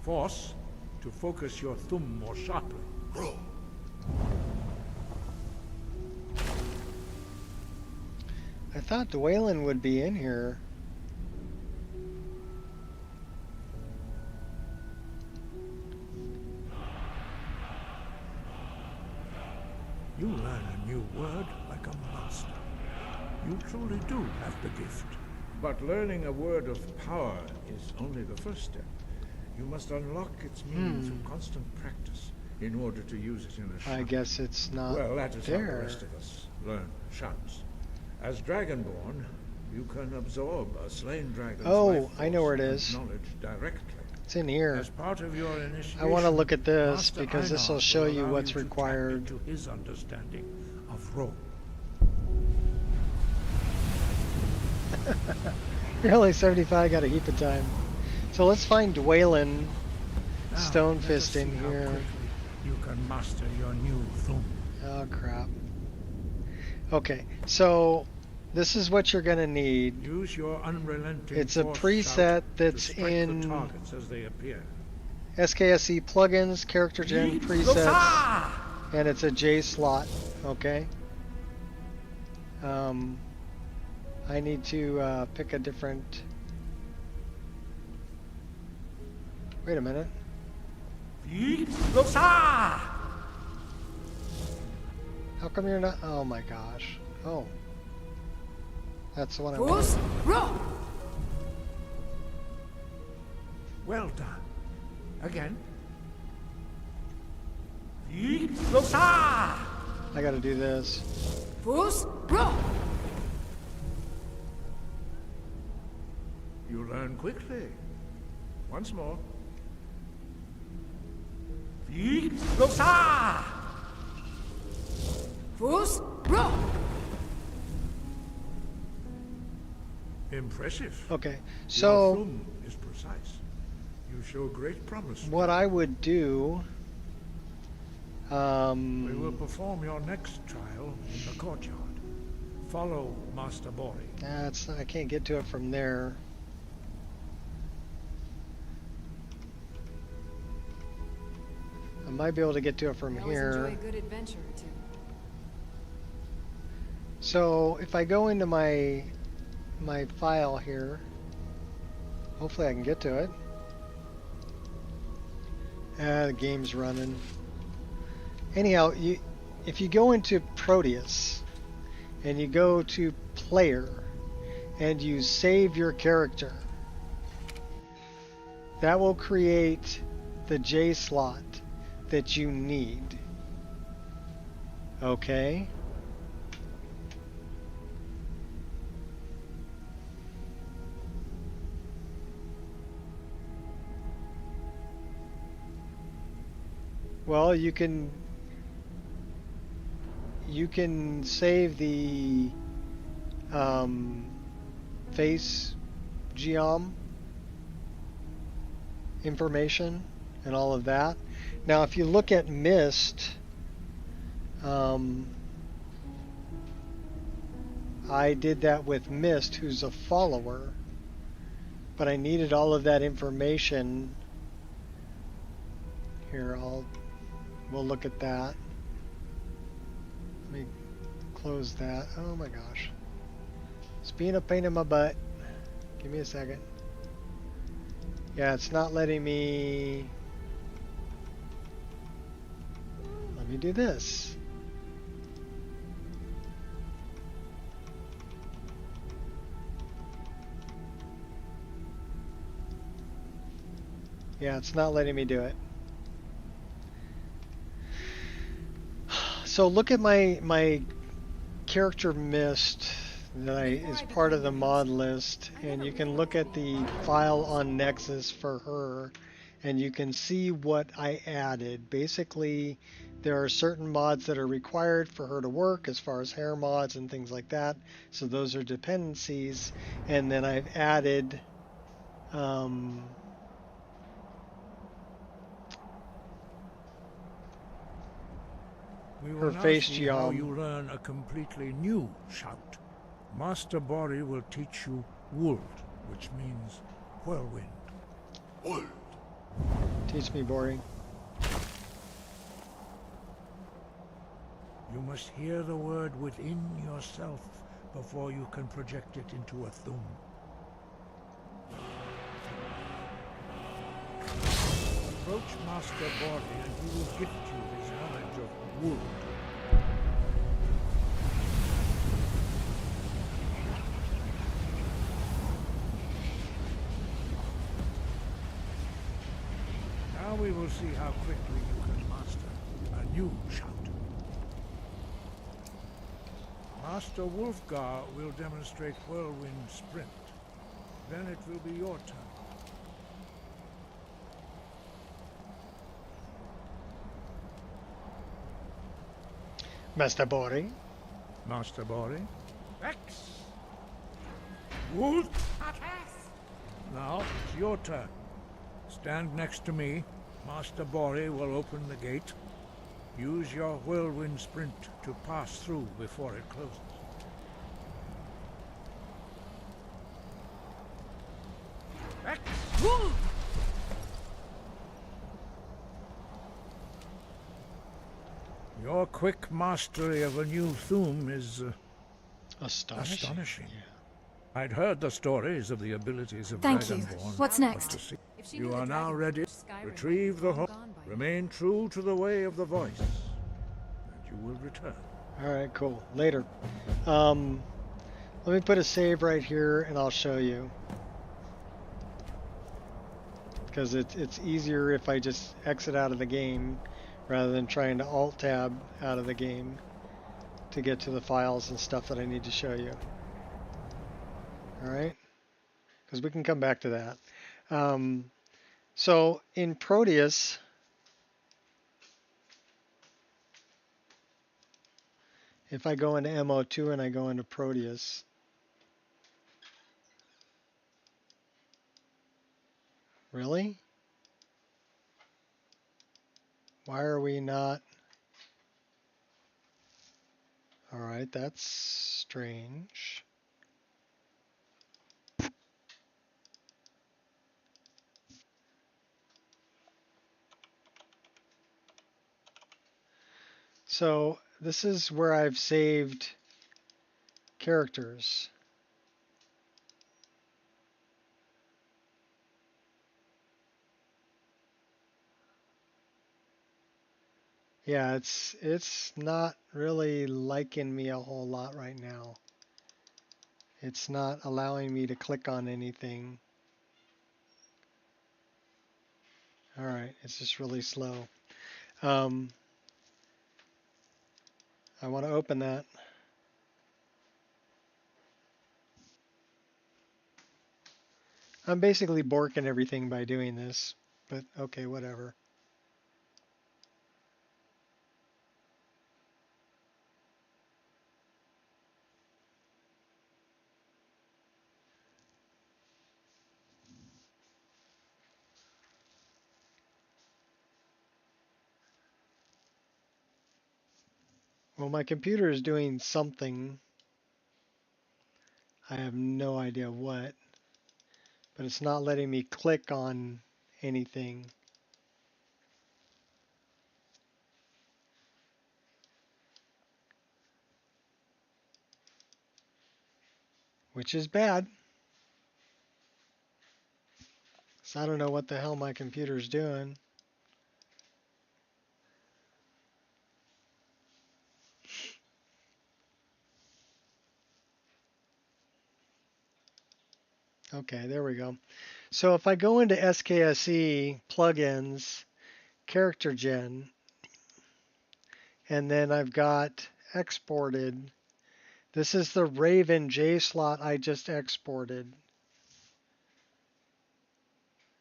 [SPEAKER 13] force, to focus your thumb more sharply. Ro.
[SPEAKER 1] I thought Dwaylen would be in here.
[SPEAKER 13] You learn a new word like a master. You truly do have the gift. But learning a word of power is only the first step. You must unlock its meaning through constant practice in order to use it in a shout.
[SPEAKER 1] I guess it's not
[SPEAKER 13] Well, that is how
[SPEAKER 1] there.
[SPEAKER 13] the rest of us learn shouts. As Dragonborn, you can absorb a slain dragon's
[SPEAKER 1] Oh,
[SPEAKER 13] life
[SPEAKER 1] I know where it
[SPEAKER 13] force
[SPEAKER 1] is.
[SPEAKER 13] and knowledge directly.
[SPEAKER 1] It's in here.
[SPEAKER 13] As part of your initiation,
[SPEAKER 1] I want to look at this
[SPEAKER 13] Master
[SPEAKER 1] because this will
[SPEAKER 13] Einarth
[SPEAKER 1] show you
[SPEAKER 13] allow
[SPEAKER 1] what's
[SPEAKER 13] to tap
[SPEAKER 1] required.
[SPEAKER 13] into his understanding of Ro.
[SPEAKER 1] You're only 75, got a heap of time. So let's find Dwaylen
[SPEAKER 13] Now,
[SPEAKER 1] Stone
[SPEAKER 13] let us
[SPEAKER 1] Fist
[SPEAKER 13] see
[SPEAKER 1] in
[SPEAKER 13] how
[SPEAKER 1] here.
[SPEAKER 13] quickly you can master your new thum.
[SPEAKER 1] Oh crap. Okay, so this is what you're gonna need.
[SPEAKER 13] Use your unrelenting
[SPEAKER 1] It's a
[SPEAKER 13] force
[SPEAKER 1] preset
[SPEAKER 13] shout
[SPEAKER 1] that's
[SPEAKER 13] to strike
[SPEAKER 1] in
[SPEAKER 13] the targets as they appear.
[SPEAKER 1] SKSE plugins, character gen presets, and it's a J slot. Okay. I need to pick a different. Wait a minute. How come you're not? Oh my gosh. Oh. That's the one I want.
[SPEAKER 13] Well done. Again.
[SPEAKER 1] I gotta do this.
[SPEAKER 13] You learn quickly. Once more.
[SPEAKER 5] Fools, roll!
[SPEAKER 13] Impressive.
[SPEAKER 1] Okay,
[SPEAKER 13] Your
[SPEAKER 1] so
[SPEAKER 13] thumb is precise. You show great promise.
[SPEAKER 1] what I would do,
[SPEAKER 13] We will perform your next trial in the courtyard. Follow Master Bori.
[SPEAKER 1] I can't get to it from there. I might be able to get to it from
[SPEAKER 3] Always
[SPEAKER 1] here.
[SPEAKER 3] enjoy a good adventure or two.
[SPEAKER 1] So if I go into my file here, hopefully I can get to it. The game's running. Anyhow, if you go into Proteus and you go to player and you save your character, that will create the J slot that you need. Okay? Well, you can save the face geom information and all of that. Now, if you look at Mist, I did that with Mist, who's a follower, but I needed all of that information. Here, we'll look at that. Let me close that. Oh my gosh. It's being a pain in my butt. Give me a second. Yeah, it's not letting me... Let me do this. Yeah, it's not letting me do it. So look at my character Mist that is part of the mod list, and you can look at the file on Nexus for her, and you can see what I added. Basically, there are certain mods that are required for her to work as far as hair mods and things like that. So those are dependencies, and then I've added
[SPEAKER 13] We will
[SPEAKER 1] her
[SPEAKER 13] now
[SPEAKER 1] face
[SPEAKER 13] see how
[SPEAKER 1] geom.
[SPEAKER 13] you learn a completely new shout. Master Bori will teach you Wold, which means whirlwind.
[SPEAKER 11] Wold.
[SPEAKER 1] Teach me, Bori.
[SPEAKER 13] You must hear the word within yourself before you can project it into a thum. Approach Master Bori and he will gift you his knowledge of wood. Now we will see how quickly you can master a new shout. Master Wolfgar will demonstrate Whirlwind Sprint. Then it will be your turn.
[SPEAKER 1] Master Bori.
[SPEAKER 13] Master Bori. X. Wolf. Now it's your turn. Stand next to me. Master Bori will open the gate. Use your whirlwind sprint to pass through before it closes. X. Your quick mastery of a new thum is astonishing. Yeah. I'd heard the stories of the abilities of
[SPEAKER 5] Thank you.
[SPEAKER 13] Dragonborn.
[SPEAKER 5] What's next?
[SPEAKER 13] You are now ready. Retrieve the hook. Remain true to the way of the voice, and you will return.
[SPEAKER 1] All right, cool. Later. Let me put a save right here, and I'll show you. Because it's easier if I just exit out of the game rather than trying to Alt-Tab out of the game to get to the files and stuff that I need to show you. Alright? Because we can come back to that. So in Proteus, if I go into MO2 and I go into Proteus. Really? Why are we not? All right, that's strange. So this is where I've saved characters. Yeah, it's not really liking me a whole lot right now. It's not allowing me to click on anything. All right, it's just really slow. I want to open that. I'm basically borking everything by doing this, but okay, whatever. Well, my computer is doing something. I have no idea what, but it's not letting me click on anything. Which is bad. So I don't know what the hell my computer's doing. Okay, there we go. So if I go into SKSE plugins, character gen, and then I've got exported. This is the Raven JSlot I just exported.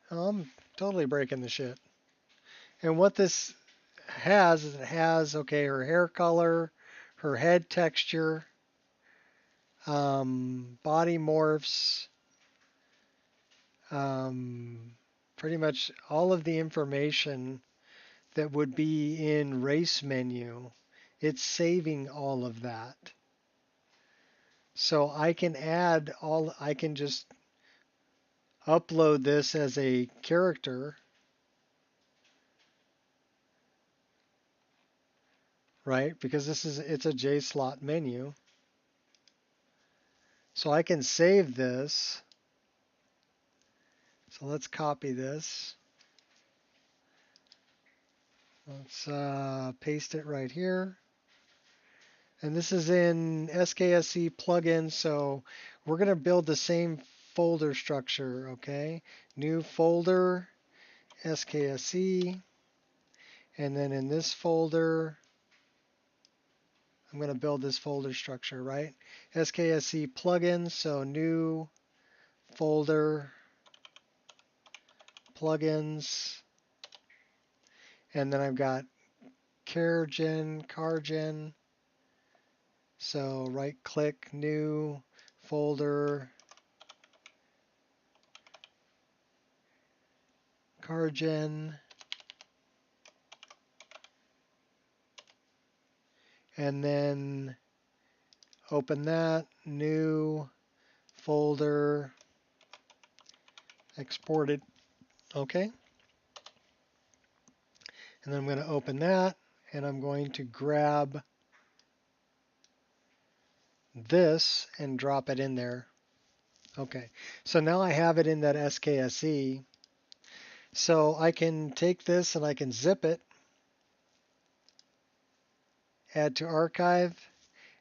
[SPEAKER 1] Oh, I'm totally breaking the shit. And what this has is it has, okay, her hair color, her head texture, body morphs, pretty much all of the information that would be in race menu. It's saving all of that. So I can I can just upload this as a character, right? Because it's a JSlot menu. So I can save this. So let's copy this. Let's paste it right here. And this is in SKSE plugin, so we're going to build the same folder structure, okay? New folder, SKSE, and then in this folder, I'm going to build this folder structure, right? SKSE plugins, so new folder, plugins, and then I've got cargen, cargen, so right click, new folder, cargen, and then open that, new folder, exported, okay? And then I'm going to open that, and I'm going to grab this and drop it in there. Okay, so now I have it in that SKSE. So I can take this and I can zip it, add to archive,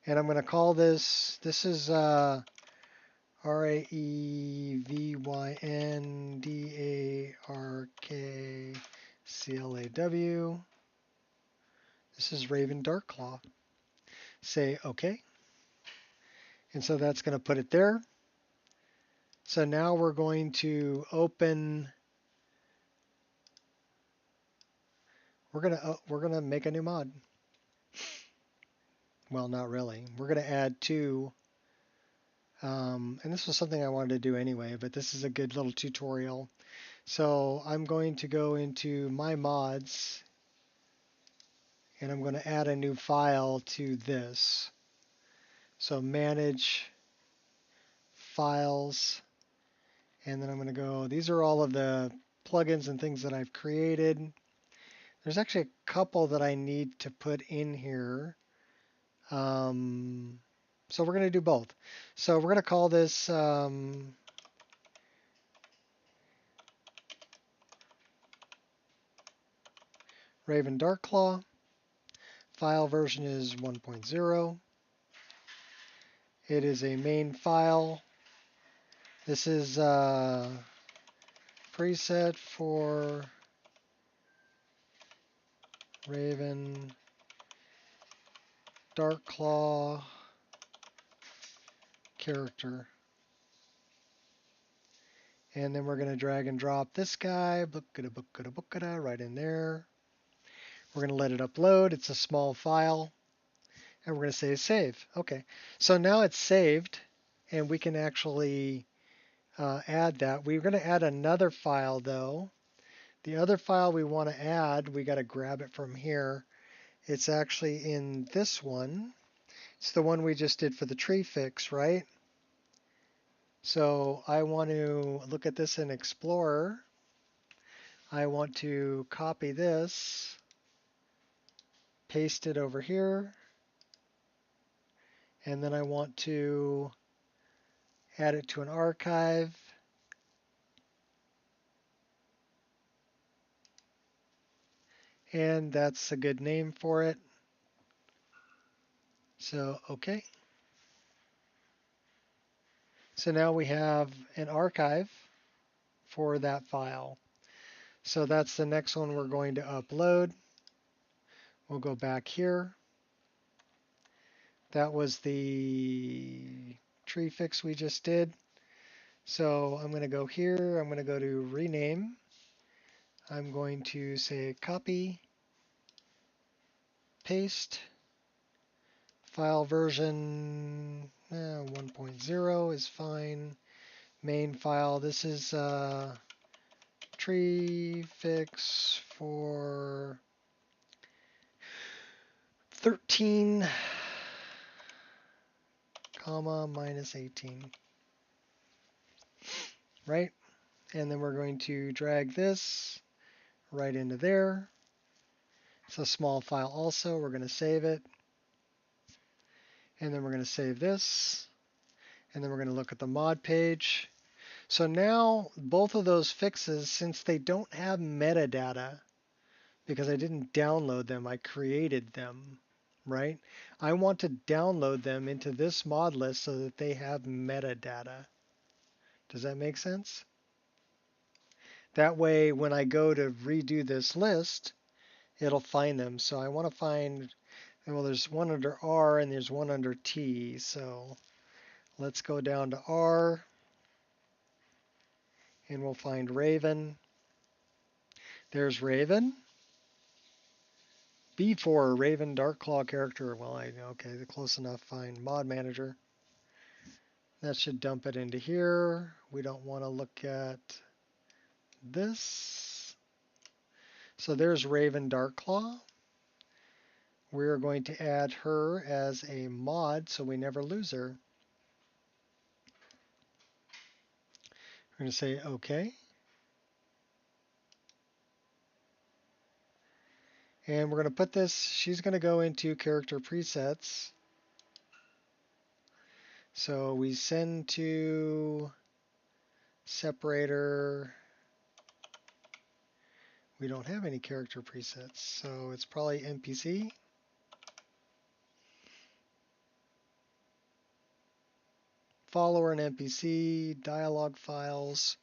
[SPEAKER 1] and I'm going to call this is RAEVYNDARKCLAW. This is Raven Darkclaw. Say OK. And so that's going to put it there. So now we're going to open. We're going to make a new mod. Well, not really. We're going to add two. And this was something I wanted to do anyway, but this is a good little tutorial. So I'm going to go into my mods, and I'm going to add a new file to this. So manage files, and then I'm going to go, these are all of the plugins and things that I've created. There's actually a couple that I need to put in here. So we're going to do both. So we're going to call this Raven Darkclaw. File version is 1.0. It is a main file. This is preset for Raven Darkclaw character. And then we're going to drag and drop this guy, right in there. We're going to let it upload. It's a small file. And we're going to say save. Okay, so now it's saved, and we can actually add that. We're going to add another file, though. The other file we want to add, we got to grab it from here. It's actually in this one. It's the one we just did for the tree fix, right? So I want to look at this in Explorer. I want to copy this, paste it over here, and then I want to add it to an archive. And that's a good name for it. So, okay. So now we have an archive for that file. So that's the next one we're going to upload. We'll go back here. That was the tree fix we just did. So I'm going to go here. I'm going to go to rename. I'm going to say copy, paste, file version 1.0 is fine. Main file. This is tree fix for 13, comma, minus 18. Right? And then we're going to drag this right into there. It's a small file also. We're going to save it. And then we're going to save this. And then we're going to look at the mod page. So now both of those fixes, since they don't have metadata, because I didn't download them, I created them, right? I want to download them into this mod list so that they have metadata. Does that make sense? That way, when I go to redo this list, it'll find them. So I want to find, well, there's one under R and there's one under T. So let's go down to R and we'll find Raven. There's Raven. B4, Raven Darkclaw character. Well, okay, close enough. Find mod manager. That should dump it into here. We don't want to look at this. So there's Raven Darkclaw. We're going to add her as a mod so we never lose her. We're going to say OK. And we're going to put this, she's going to go into character presets. So we send to separator. We don't have any character presets, so it's probably NPC. Follower and NPC, dialogue files,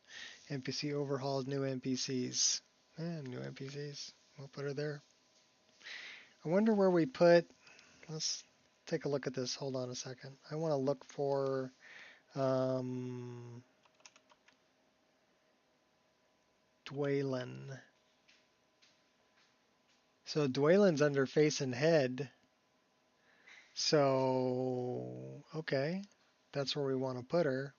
[SPEAKER 1] NPC overhauls, new NPCs. New NPCs. We'll put her there. I wonder where we put, let's take a look at this. Hold on a second. I want to look for Dwaylen. So Dwaylen's under face and head. So, okay, that's where we want to put her.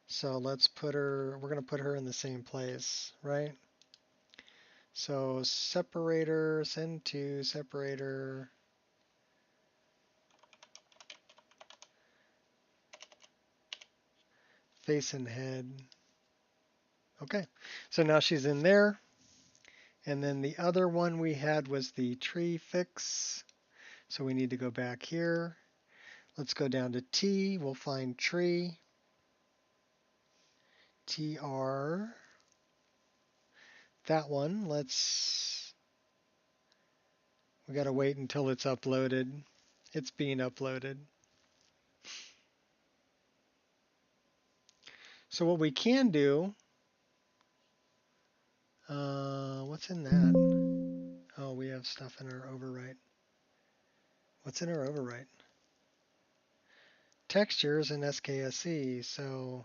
[SPEAKER 1] So let's put her, we're going to put her in the same place, right? So separator, send to separator. Face and head. Okay, so now she's in there. And then the other one we had was the tree fix. So we need to go back here. Let's go down to T. We'll find tree. TR. That one. We got to wait until it's uploaded. It's being uploaded. So what we can do, what's in that? Oh, we have stuff in our overwrite. What's in our overwrite? Textures and SKSE. So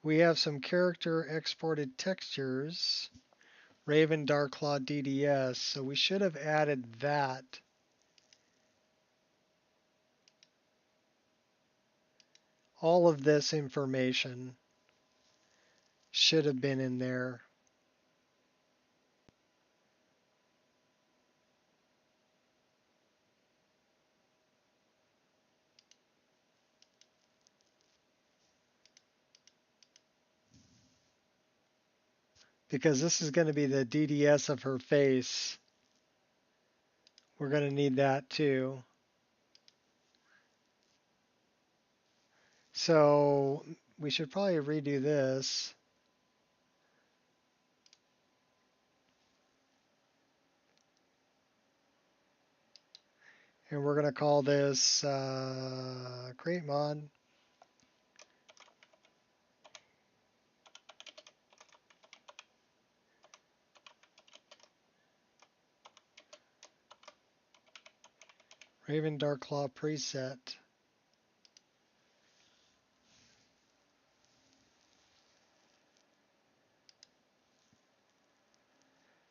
[SPEAKER 1] we have some character exported textures. Raven Darklaw DDS. So we should have added that. All of this information should have been in there. Because this is going to be the DDS of her face. We're going to need that too. So we should probably redo this. And we're going to call this create mod. Raven Darklaw preset.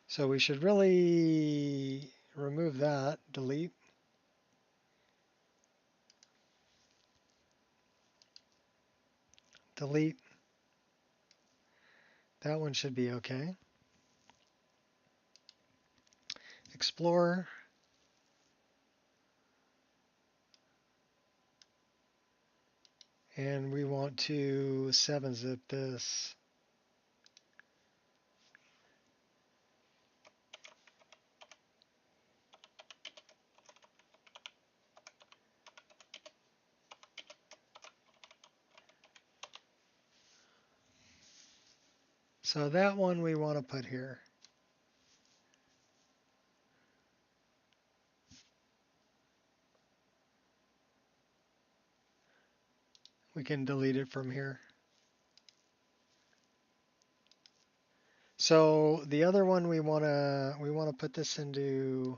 [SPEAKER 1] So we should really remove that, delete. Delete. That one should be okay. Explore. And we want to 7-zip this. So that one we want to put here. We can delete it from here. So the other one we want to put this into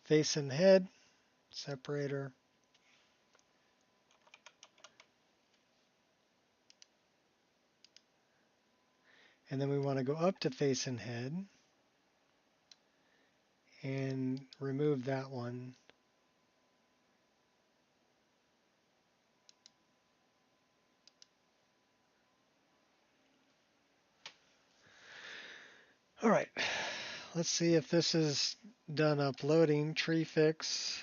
[SPEAKER 1] face and head separator. And then we want to go up to face and head and remove that one. All right, let's see if this is done uploading. Tree fix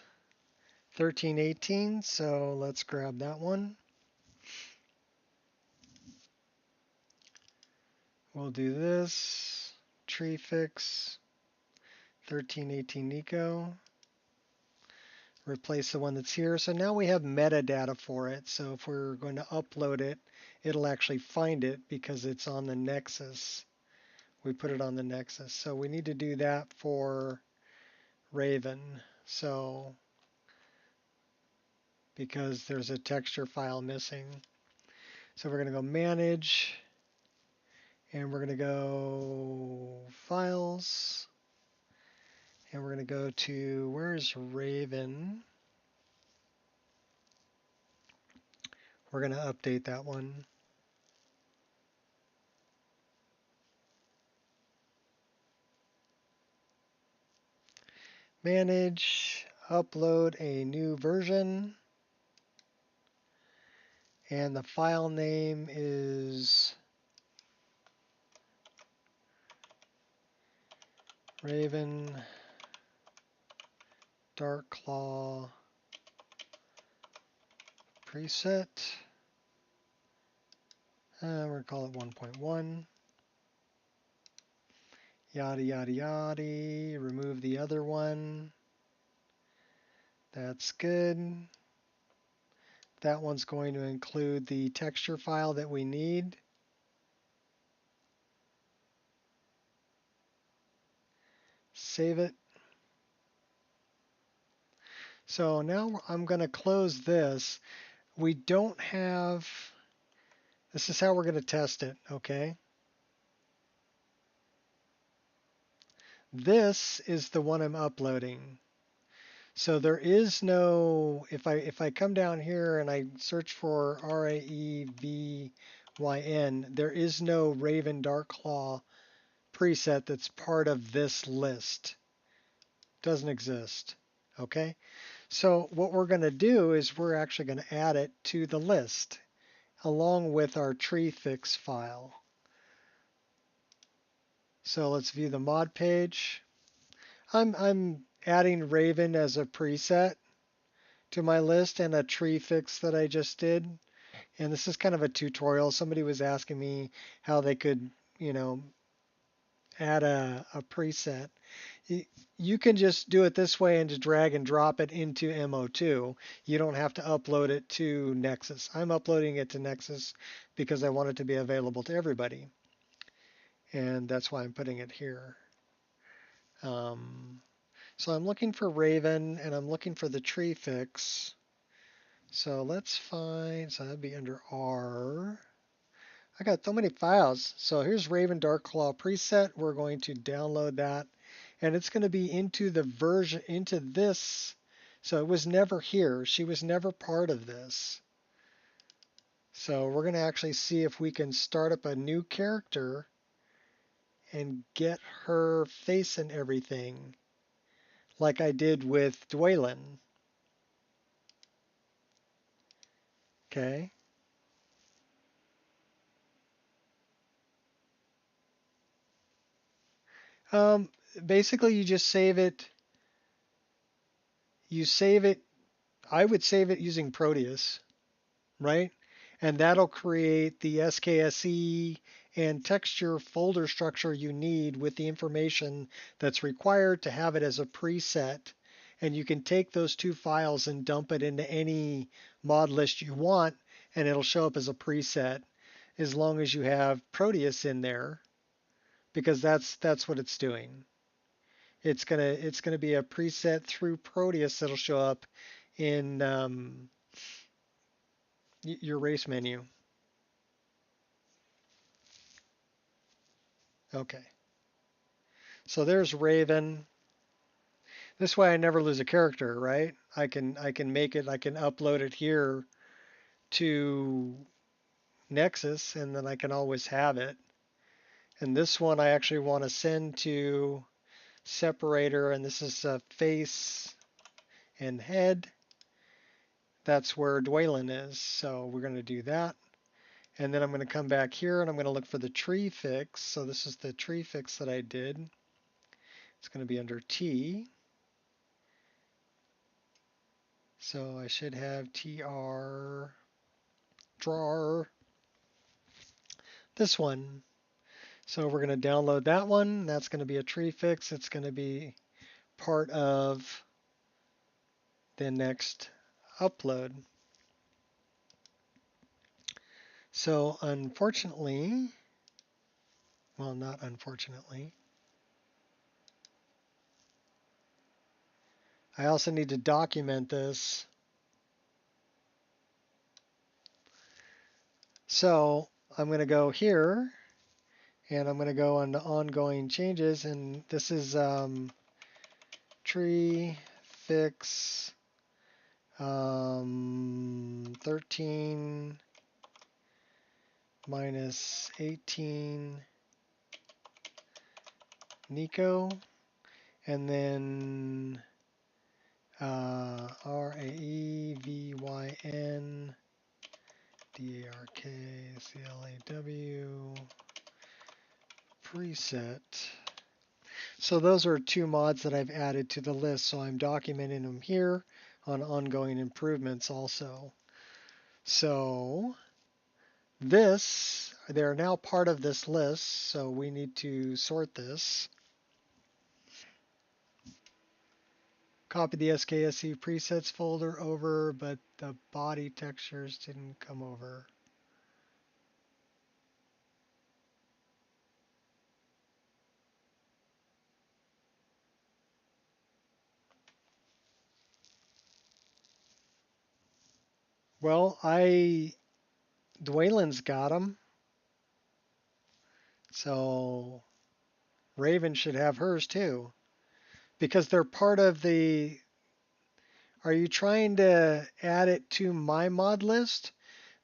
[SPEAKER 1] 1318, so let's grab that one. We'll do this, tree fix 1318 Nico. Replace the one that's here. So now we have metadata for it. So if we're going to upload it, it'll actually find it because it's on the Nexus. We put it on the Nexus. So we need to do that for Raven. So because there's a texture file missing. So we're going to go manage and we're going to go files and we're going to go to, where's Raven? We're going to update that one. Manage, upload a new version. And the file name is Raven Dark Claw preset. We're going to call it 1.1. Yada, yada, yada. Remove the other one. That's good. That one's going to include the texture file that we need. Save it. So now I'm going to close this. We don't have, this is how we're going to test it, okay? This is the one I'm uploading. So there is no, if I come down here and I search for RAEVYN, there is no Raven Darkclaw preset that's part of this list. Doesn't exist. Okay? So what we're going to do is we're actually going to add it to the list along with our tree fix file. So let's view the mod page. I'm adding Raven as a preset to my list and a tree fix that I just did. And this is kind of a tutorial. Somebody was asking me how they could, add a preset. You can just do it this way and just drag and drop it into MO2. You don't have to upload it to Nexus. I'm uploading it to Nexus because I want it to be available to everybody. And that's why I'm putting it here. So I'm looking for Raven and I'm looking for the tree fix. So let's find, so that'd be under R. I got so many files. So here's Raven Darkclaw preset. We're going to download that. And it's going to be into the version, into this. So it was never here. She was never part of this. So we're going to actually see if we can start up a new character and get her face and everything like I did with Dwaylen. Okay. Basically, you just save it. You save it. I would save it using Proteus, right? And that'll create the SKSE and texture folder structure you need with the information that's required to have it as a preset. And you can take those two files and dump it into any mod list you want, and it'll show up as a preset as long as you have Proteus in there, because that's what it's doing. It's gonna be a preset through Proteus that'll show up in your race menu. Okay. So there's Raven. This way I never lose a character, right? I can make it, I can upload it here to Nexus, and then I can always have it. And this one I actually want to send to separator, and this is face and head. That's where Dwaylen is. So we're going to do that. And then I'm going to come back here and I'm going to look for the tree fix. So this is the tree fix that I did. It's going to be under T. So I should have TR drawer. This one. So we're going to download that one. That's going to be a tree fix. It's going to be part of the next upload. So unfortunately, well, not unfortunately, I also need to document this. So I'm going to go here and I'm going to go on to ongoing changes, and this is tree fix 13 minus 18 Nico, and then RAEVYN DARKCLAW preset. So those are two mods that I've added to the list, so I'm documenting them here on ongoing improvements also. So they're now part of this list, so we need to sort this. Copy the SKSE presets folder over, but the body textures didn't come over. Well, Dwaylen's got them, so Raven should have hers too, because they're part of the. Are you trying to add it to my mod list?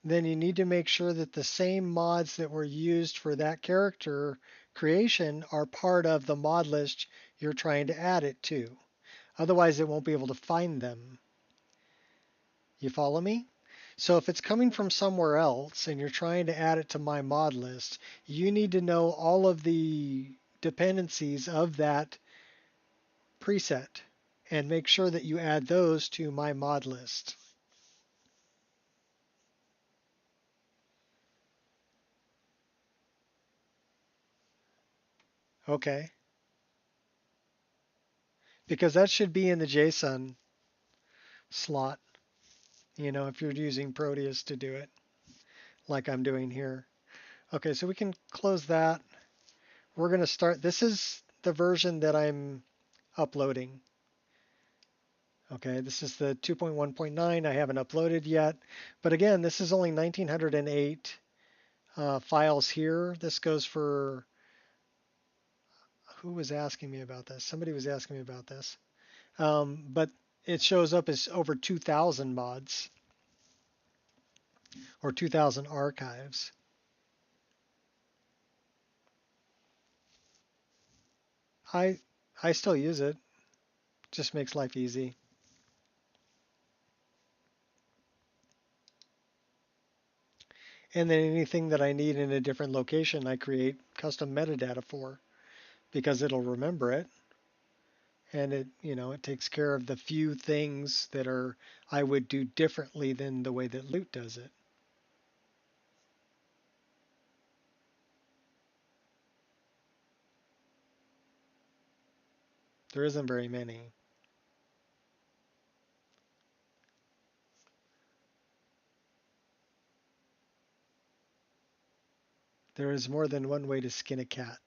[SPEAKER 1] Then you need to make sure that the same mods that were used for that character creation are part of the mod list you're trying to add it to. Otherwise, it won't be able to find them. You follow me? So if it's coming from somewhere else and you're trying to add it to my mod list, you need to know all of the dependencies of that preset and make sure that you add those to my mod list. Okay. Because that should be in the JSON slot, if you're using Proteus to do it, like I'm doing here. Okay, so we can close that. We're going to start. This is the version that I'm uploading. Okay, this is the 2.1.9. I haven't uploaded yet. But again, this is only 1908 files here. This goes for, who was asking me about this? Somebody was asking me about this. But it shows up as over 2,000 mods or 2,000 archives. I still use it. Just makes life easy. And then anything that I need in a different location, I create custom metadata for, because it'll remember it. And it takes care of the few things that I would do differently than the way that Loot does it. There isn't very many. There is more than one way to skin a cat.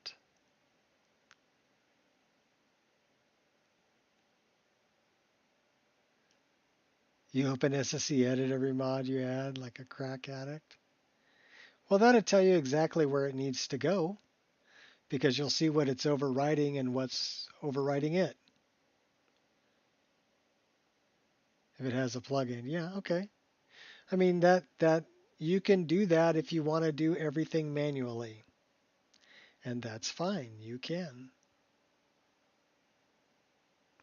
[SPEAKER 1] You open SSE edit every mod you add like a crack addict. Well, that'll tell you exactly where it needs to go, because you'll see what it's overwriting and what's overwriting it. If it has a plugin, yeah, okay. I mean, that you can do that if you want to do everything manually. And that's fine, you can.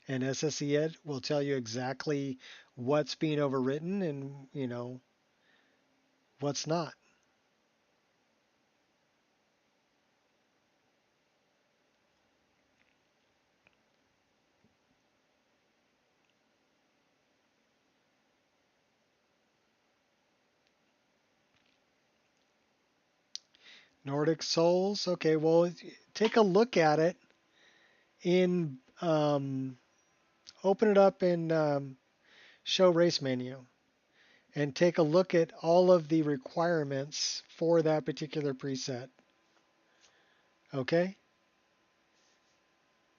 [SPEAKER 1] And SSE Ed will tell you exactly what's being overwritten and, what's not. Nordic Souls, okay, well, take a look at it in, open it up in Show Race menu and take a look at all of the requirements for that particular preset. Okay?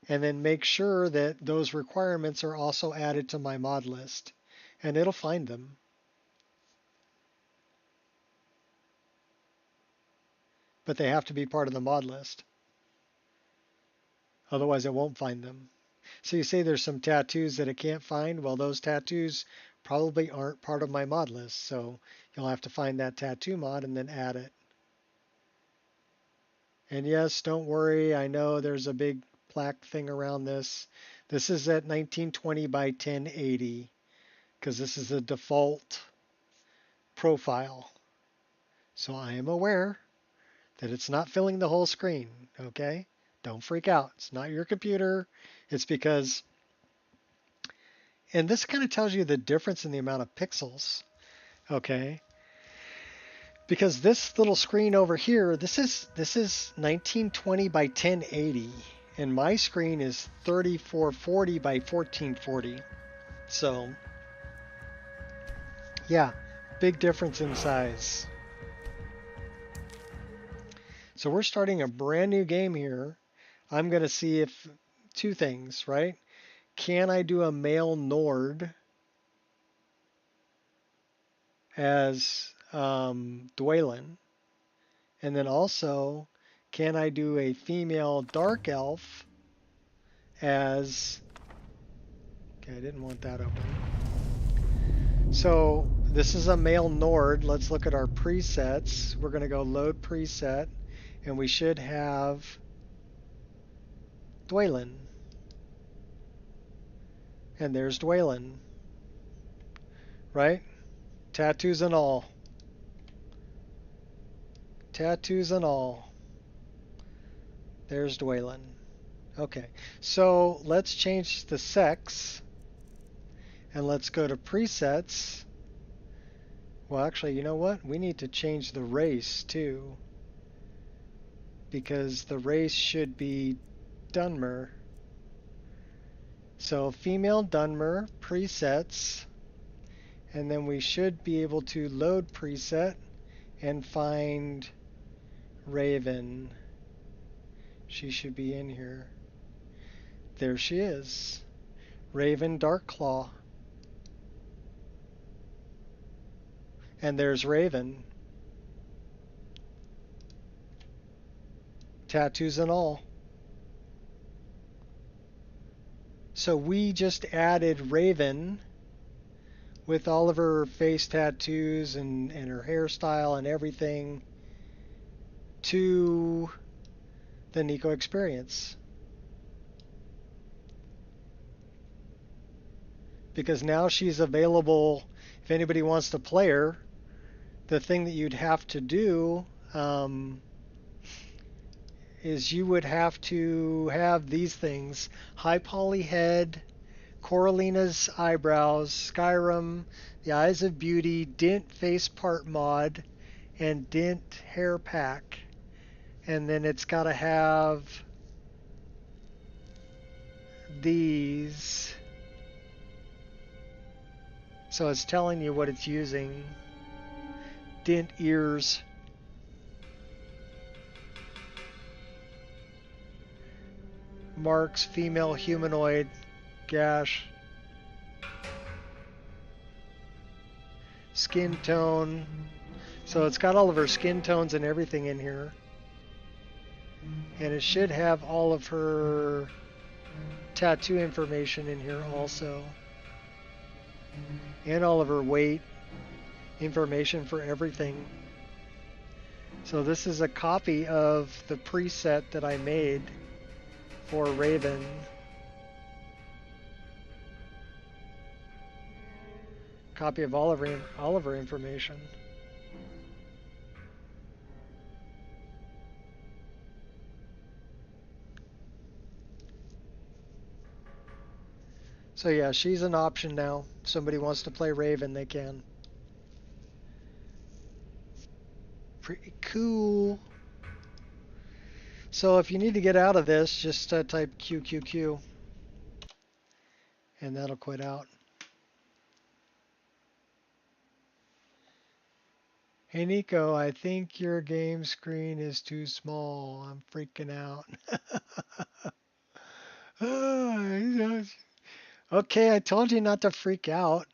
[SPEAKER 1] And then make sure that those requirements are also added to my mod list, and it'll find them. But they have to be part of the mod list. Otherwise, it won't find them. So you say there's some tattoos that it can't find? Well, those tattoos probably aren't part of my mod list, so you'll have to find that tattoo mod and then add it. And yes, don't worry, I know there's a big black thing around this. This is at 1920 by 1080 because this is a default profile. So I am aware that it's not filling the whole screen, okay? Don't freak out. It's not your computer. It's because, and this kind of tells you the difference in the amount of pixels, okay? Because this little screen over here, this is 1920 by 1080, and my screen is 3440 by 1440. So, yeah, big difference in size. So we're starting a brand new game here. I'm going to see if two things, right? Can I do a male Nord as Dwaylen? And then also, can I do a female Dark Elf as... Okay, I didn't want that open. So this is a male Nord. Let's look at our presets. We're going to go load preset, and we should have Dwaylen. And there's Dwaylen. Right? Tattoos and all. Tattoos and all. There's Dwaylen. Okay, so let's change the sex. And let's go to presets. Well, actually, you know what? We need to change the race too. Because the race should be Dunmer. So female Dunmer, presets. And then we should be able to load preset and find Raven. She should be in here. There she is. Raven Darkclaw. And there's Raven. Tattoos and all. So we just added Raven with all of her face tattoos and her hairstyle and everything to the Nico Experience. Because now she's available if anybody wants to play her. The thing that you'd have to do is you would have to have these things: high poly head, Coralina's eyebrows, Skyrim, the Eyes of Beauty, Dint face part mod, and Dint hair pack. And then it's got to have these. So it's telling you what it's using. Dint ears. Marks, female humanoid, gash. Skin tone. So it's got all of her skin tones and everything in here. And it should have all of her tattoo information in here also. And all of her weight information for everything. So this is a copy of the preset that I made for Raven. Copy of all of her information. So yeah, she's an option now. If somebody wants to play Raven, they can. Pretty cool. So if you need to get out of this, just type QQQ. And that'll quit out. Hey Nico, I think your game screen is too small. I'm freaking out. Okay, I told you not to freak out.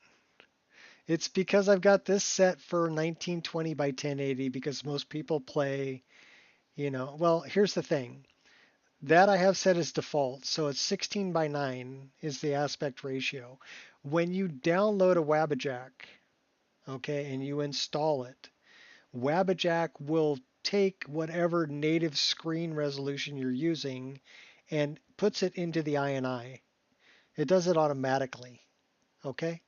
[SPEAKER 1] It's because I've got this set for 1920 by 1080 because most people play, you know, well, here's the thing. That I have set as default, so it's 16 by 9 is the aspect ratio. When you download a Wabbajack, okay, and you install it, Wabbajack will take whatever native screen resolution you're using and puts it into the INI. It does it automatically, okay?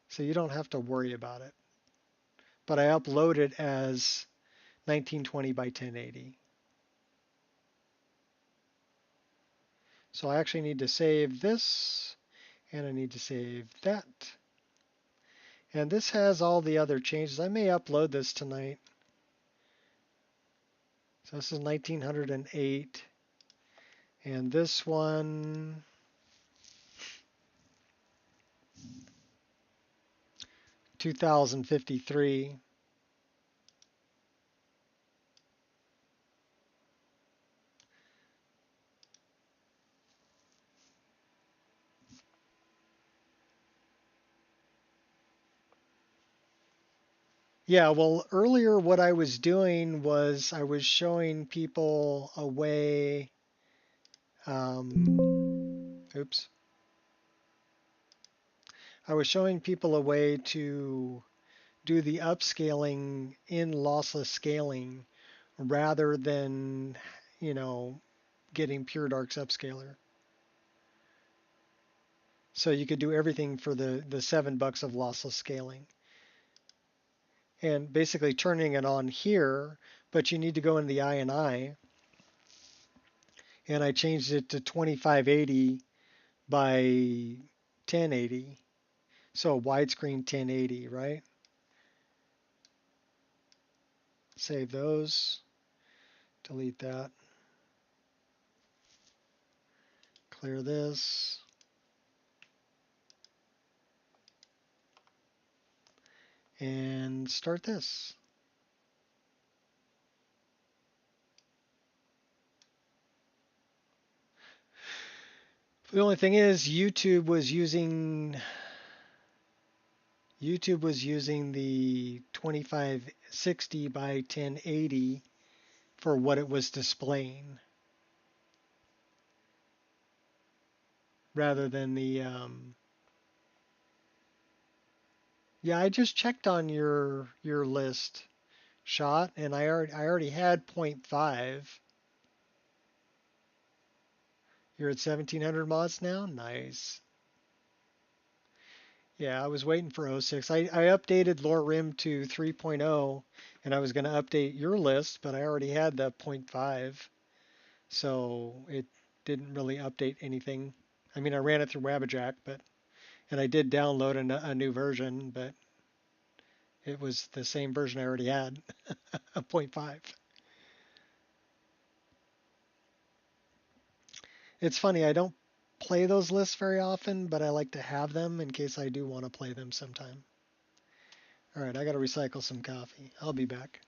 [SPEAKER 1] So you don't have to worry about it. But I upload it as 1920 by 1080. So I actually need to save this, and I need to save that. And this has all the other changes. I may upload this tonight. So this is 1908. And this one, 2053. Yeah, well, earlier what I was doing was I was showing people a way, oops. I was showing people a way to do the upscaling in lossless scaling rather than, you know, getting Pure Dark's upscaler. So you could do everything for the $7 of lossless scaling. And basically turning it on here, but you need to go in the INI, and I changed it to 2580 by 1080. So widescreen 1080, right? Save those, delete that, clear this, and start this. The only thing is YouTube was using the 2560 by 1080 for what it was displaying rather than the yeah, I just checked on your list shot, and I already had 0.5. You're at 1700 mods now? Nice. Yeah, I was waiting for '06. I updated Lore Rim to 3.0, and I was going to update your list, but I already had the 0.5, so it didn't really update anything. I mean, I ran it through Wabbajack, and I did download a new version, but it was the same version I already had, a 0.5. It's funny, I don't play those lists very often, but I like to have them in case I do want to play them sometime. All right, I got to recycle some coffee. I'll be back.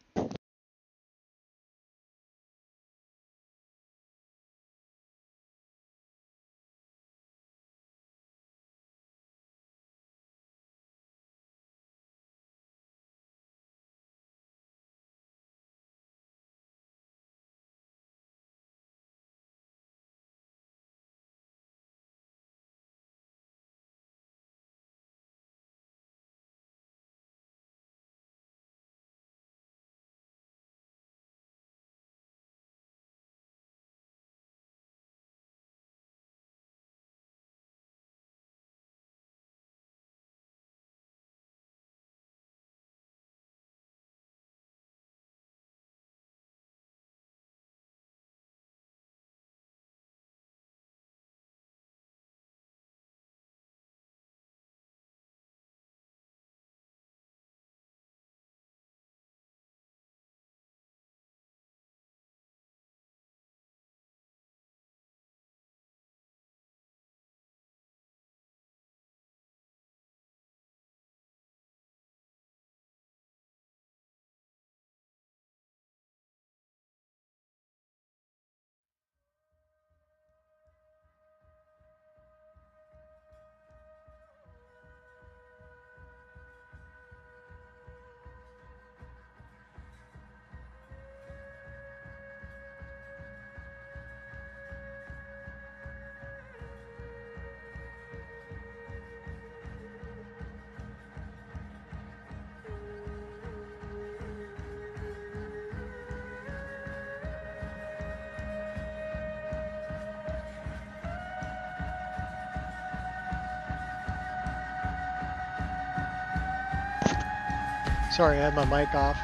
[SPEAKER 1] Sorry, I had my mic off.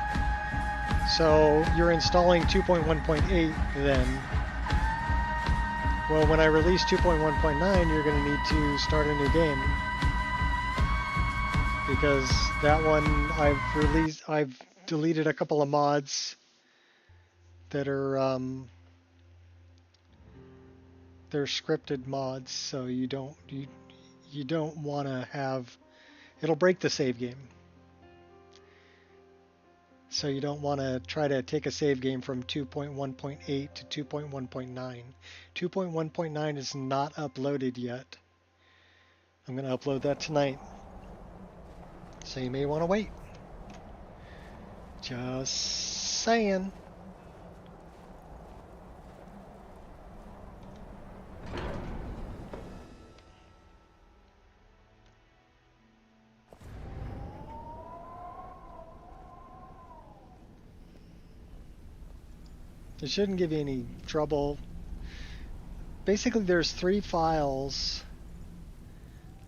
[SPEAKER 1] So you're installing 2.1.8 then. Well, when I release 2.1.9, you're going to need to start a new game. Because that one I've deleted a couple of mods that are they're scripted mods, so you don't want to have, it'll break the save game. So you don't want to try to take a save game from 2.1.8 to 2.1.9. 2.1.9 is not uploaded yet. I'm going to upload that tonight. So you may want to wait. Just saying. It shouldn't give you any trouble. Basically, there's 3 files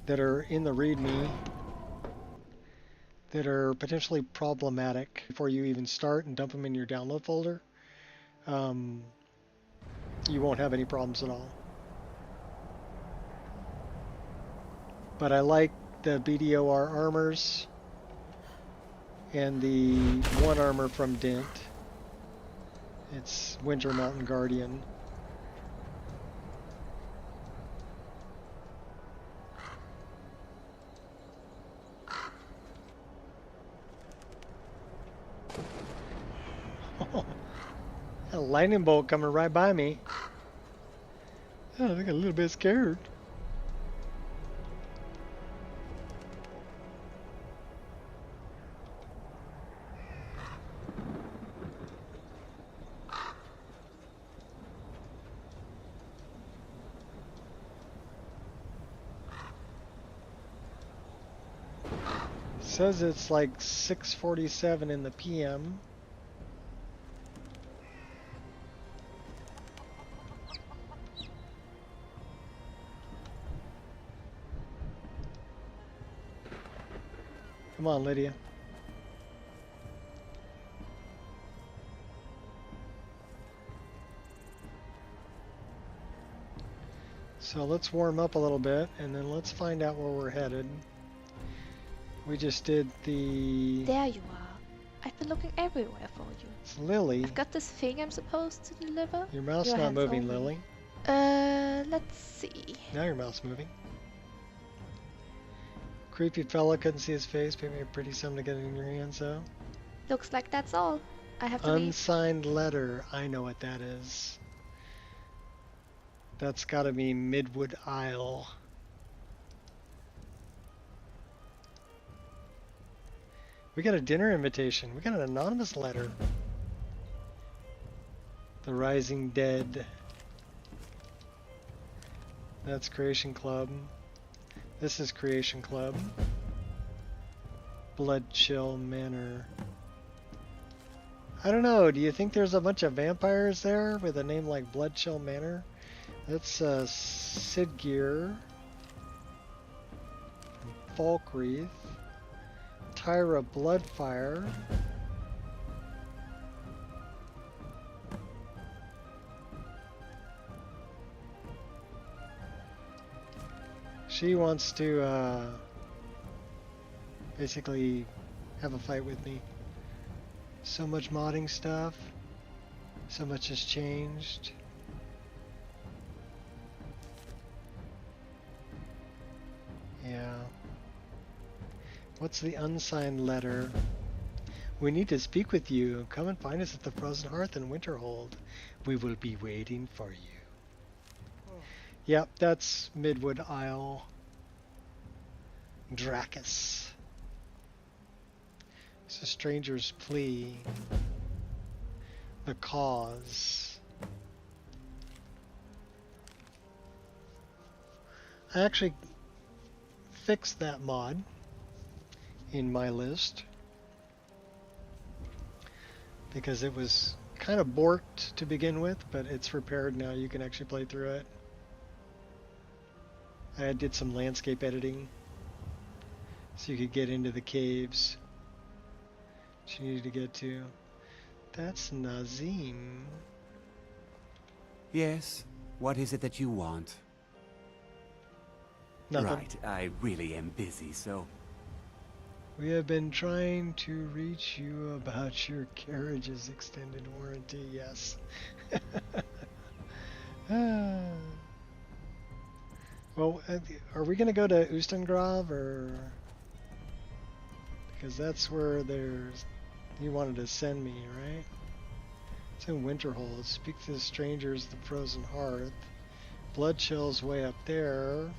[SPEAKER 1] that are in the README that are potentially problematic before you even start and dump them in your download folder. You won't have any problems at all. But I like the BDOR armors and the one armor from Dent. It's Winter Mountain Guardian. A lightning bolt coming right by me. Oh, I got a little bit scared. Says it's like 6:47 in the PM. Come on, Lydia. So let's warm up a little bit and then let's find out where we're headed. We just did the...
[SPEAKER 12] There you are. I've been looking everywhere for you.
[SPEAKER 1] It's Lily.
[SPEAKER 12] I've got this thing I'm supposed to deliver.
[SPEAKER 1] Your mouth's not moving, Lily.
[SPEAKER 12] Let's see.
[SPEAKER 1] Now your mouth's moving. Creepy fella, couldn't see his face. Maybe a pretty something to get in your hands, though.
[SPEAKER 12] Looks like that's all. I have to leave.
[SPEAKER 1] Unsigned letter. I know what that is. That's gotta be Midwood Isle. We got a dinner invitation. We got an anonymous letter. The Rising Dead. That's Creation Club. This is Creation Club. Blood Chill Manor. I don't know. Do you think there's a bunch of vampires there with a name like Blood Chill Manor? That's Sidgear. Falkreath. Tyra Bloodfire. She wants to basically have a fight with me. So much modding stuff. So much has changed. Yeah. What's the unsigned letter? We need to speak with you. Come and find us at the Frozen Hearth in Winterhold. We will be waiting for you. Yep, that's Midwood Isle. Dracus. It's a stranger's plea. The cause. I actually fixed that mod in my list because it was kind of borked to begin with, but it's repaired now. You can actually play through it. I did some landscape editing so you could get into the caves. She needed to get to. That's Nazim.
[SPEAKER 14] Yes? What is it that you want?
[SPEAKER 1] Nothing.
[SPEAKER 14] Right, I really am busy, so...
[SPEAKER 1] We have been trying to reach you about your carriage's extended warranty, yes. Well, are we going to go to Ustengrav, or... Because that's where there's... You wanted to send me, right? It's in Winterhold. Speak to the strangers, the frozen hearth. Blood chill's way up there.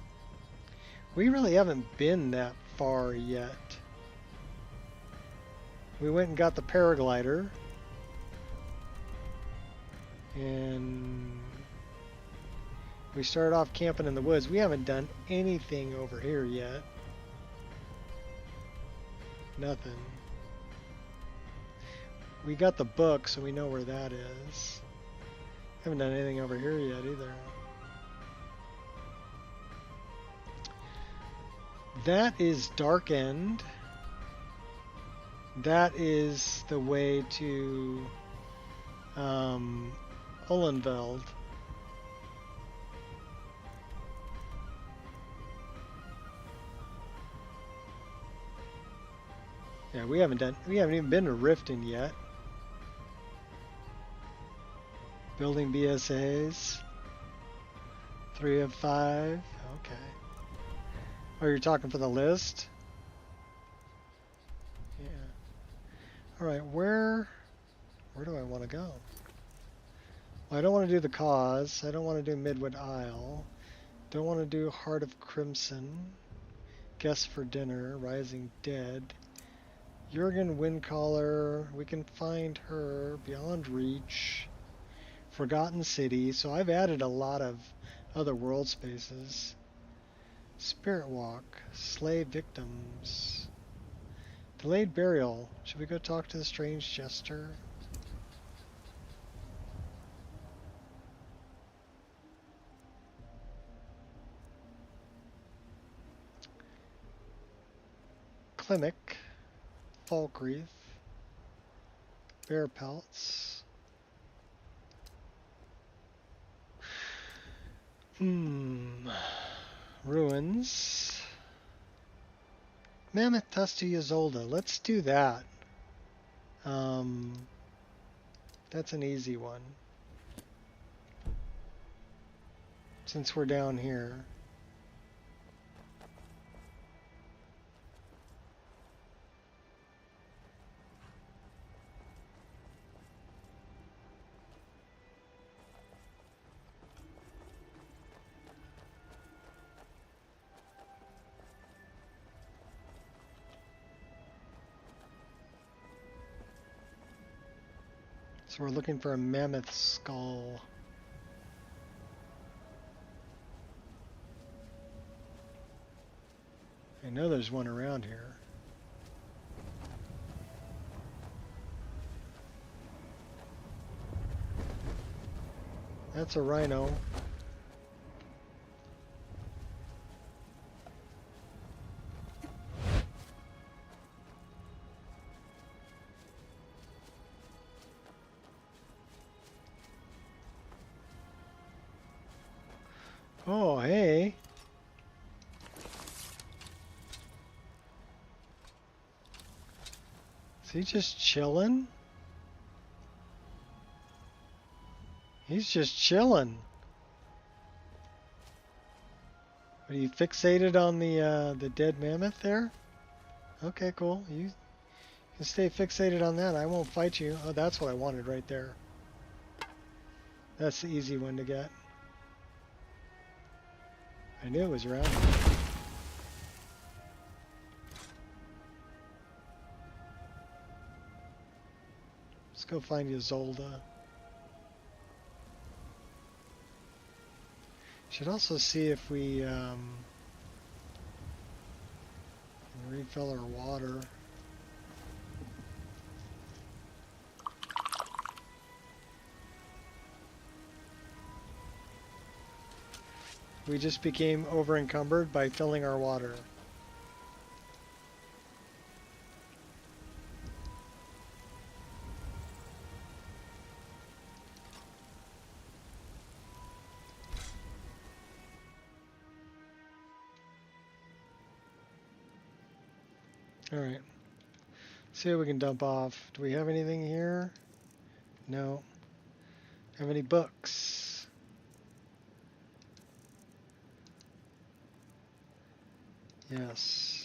[SPEAKER 1] We really haven't been that far yet. We went and got the paraglider. And we started off camping in the woods. We haven't done anything over here yet. Nothing. We got the book, so we know where that is. Haven't done anything over here yet either. That is Dark End. That is the way to Ullenveld. Yeah, we haven't even been to Riften yet. Building BSAs. 3 of 5. Okay. Oh, you're talking for the list? Yeah. Alright, where do I want to go? Well, I don't want to do the Cause. I don't want to do Midwood Isle. Don't want to do Heart of Crimson. Guest for Dinner. Rising Dead. Jurgen Windcaller. We can find her. Beyond Reach. Forgotten City. So I've added a lot of other world spaces. Spirit Walk. Slay Victims. Delayed Burial. Should we go talk to the Strange Jester? Klimek. Falkreath. Bear Pelts. Ruins. Mammoth Tusk to Ysolda. Let's do that. That's an easy one. Since we're down here. So we're looking for a mammoth skull. I know there's one around here. That's a rhino. Oh, hey. Is he just chilling? He's just chilling. Are you fixated on the dead mammoth there? Okay, cool. You can stay fixated on that. I won't fight you. Oh, that's what I wanted right there. That's the easy one to get. I knew it was around here. Let's go find Ysolda. Should also see if we can refill our water. We just became over encumbered by filling our water. Alright. See what we can dump off. Do we have anything here? No. Have any books? Yes.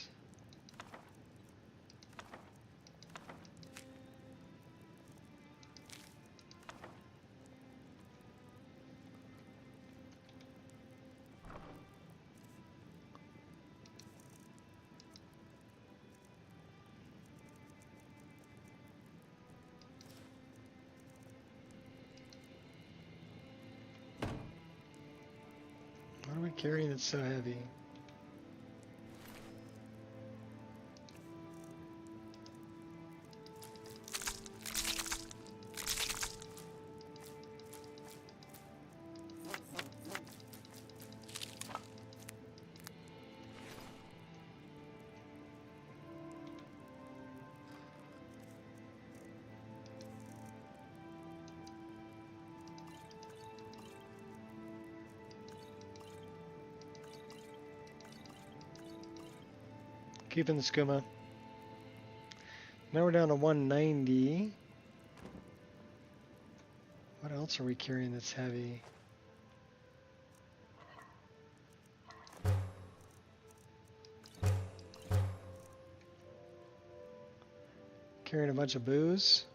[SPEAKER 1] What are we carrying that's so heavy? Keeping the skooma. Now we're down to 190. What else are we carrying that's heavy? Carrying a bunch of booze.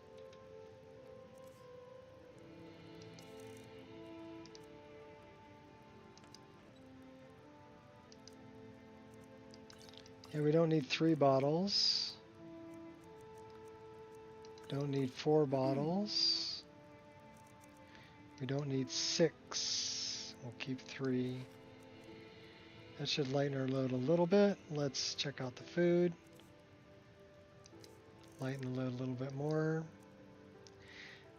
[SPEAKER 1] Yeah, we don't need 3 bottles. Don't need 4 bottles. We don't need 6. We'll keep 3. That should lighten our load a little bit. Let's check out the food. Lighten the load a little bit more.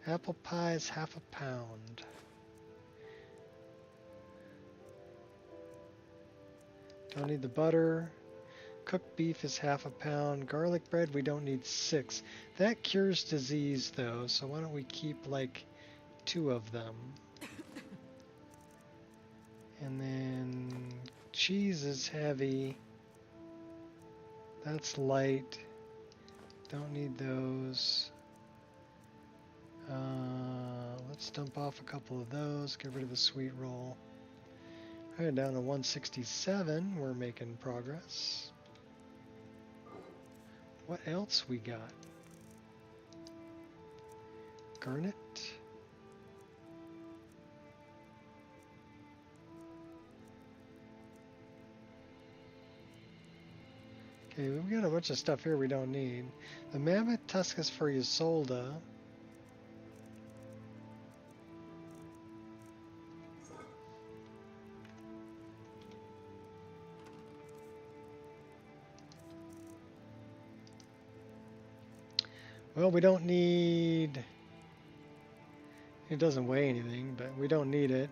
[SPEAKER 1] Apple pie is ½ pound. Don't need the butter. Cooked beef is ½ pound. Garlic bread, we don't need 6. That cures disease though, so why don't we keep like 2 of them. And then cheese is heavy. That's light. Don't need those. Let's dump off a couple of those. Get rid of the sweet roll. Alright, down to 167. We're making progress. What else we got? Garnet. Okay, we've got a bunch of stuff here we don't need. The mammoth tusk is for Isolde. Well, we don't need... It doesn't weigh anything, but we don't need it.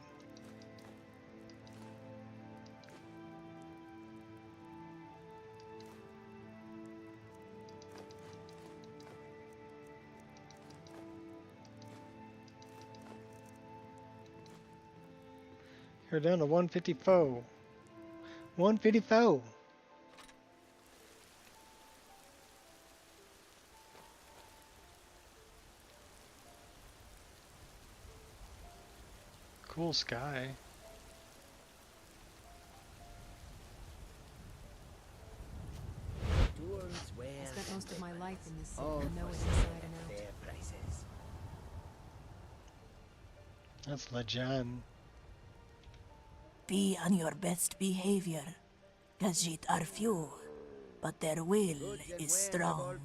[SPEAKER 1] You're down to 154. 154. Cool sky.
[SPEAKER 6] I spent most of my life in this city and know it inside and out.
[SPEAKER 1] That's legend.
[SPEAKER 15] Be on your best behavior. Khajiit are few, but their will is strong.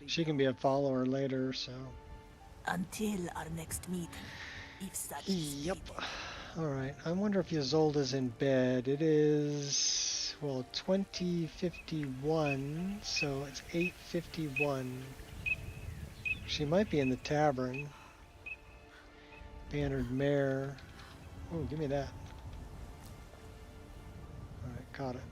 [SPEAKER 1] She can be a follower later, so...
[SPEAKER 15] Until our next meeting, if such.
[SPEAKER 1] Yep. Alright, I wonder if Isolde's in bed. It is... well, 20:51, so it's 8:51. She might be in the tavern. Bannered mare. Oh, give me that. Alright, caught it.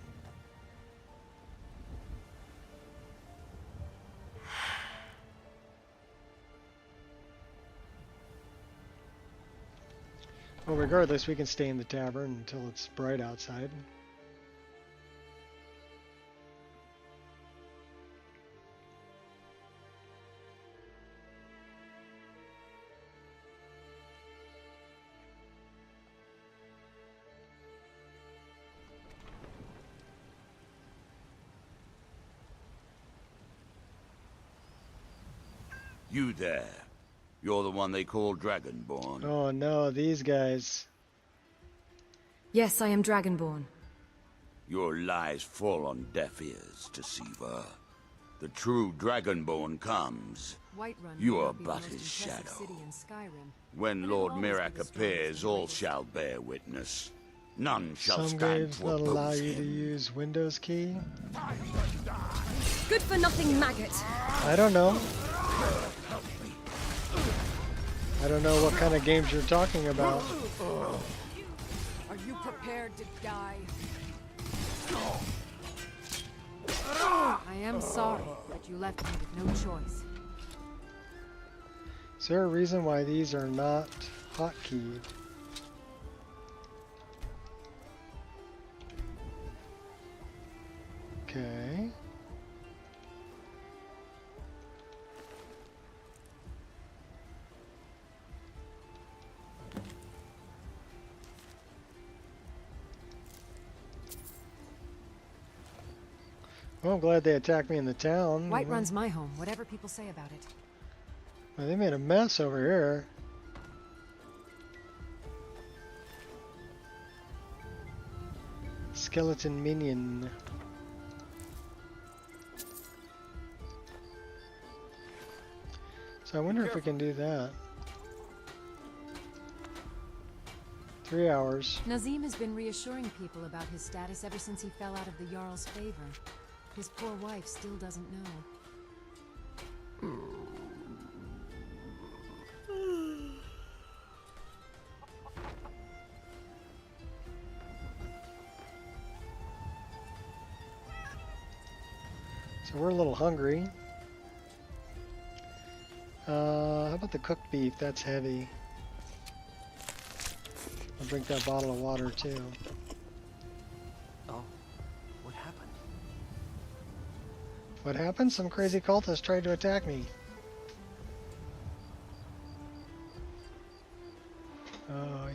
[SPEAKER 1] Well, regardless, we can stay in the tavern until it's bright outside.
[SPEAKER 16] You there. You're the one they call Dragonborn.
[SPEAKER 1] Oh no, these guys.
[SPEAKER 6] Yes, I am Dragonborn.
[SPEAKER 16] Your lies fall on deaf ears, deceiver. The true Dragonborn comes.
[SPEAKER 3] Whiterun
[SPEAKER 16] You
[SPEAKER 3] may
[SPEAKER 16] are
[SPEAKER 3] not be the
[SPEAKER 16] but
[SPEAKER 3] most
[SPEAKER 16] his
[SPEAKER 3] impressive
[SPEAKER 16] shadow.
[SPEAKER 3] city in Skyrim,
[SPEAKER 16] When
[SPEAKER 3] but
[SPEAKER 16] Lord
[SPEAKER 3] it'll always be
[SPEAKER 16] Mirac
[SPEAKER 3] the strongest
[SPEAKER 16] appears,
[SPEAKER 3] and
[SPEAKER 16] all
[SPEAKER 3] greatest.
[SPEAKER 16] shall bear witness. None shall
[SPEAKER 1] Some
[SPEAKER 16] stand
[SPEAKER 1] games
[SPEAKER 16] to
[SPEAKER 1] not allow
[SPEAKER 16] oppose
[SPEAKER 1] you to
[SPEAKER 16] him.
[SPEAKER 1] use Windows key.
[SPEAKER 5] Good for nothing maggot.
[SPEAKER 1] I don't know. I don't know what kind of games you're talking about.
[SPEAKER 3] Are you prepared to die? I am sorry that you left me with no choice.
[SPEAKER 1] Is there a reason why these are not hotkeyed? Okay. Well, I'm glad they attacked me in the town.
[SPEAKER 3] Whiterun's my home, whatever people say about it.
[SPEAKER 1] Well, they made a mess over here. Skeleton minion. So I wonder if we can do that. 3 hours.
[SPEAKER 3] Nazim has been reassuring people about his status ever since he fell out of the Jarl's favor. His poor wife still doesn't know.
[SPEAKER 1] So we're a little hungry. How about the cooked beef? That's heavy. I'll drink that bottle of water too.
[SPEAKER 7] Oh, what happened?
[SPEAKER 1] What happened? Some crazy cultist tried to attack me.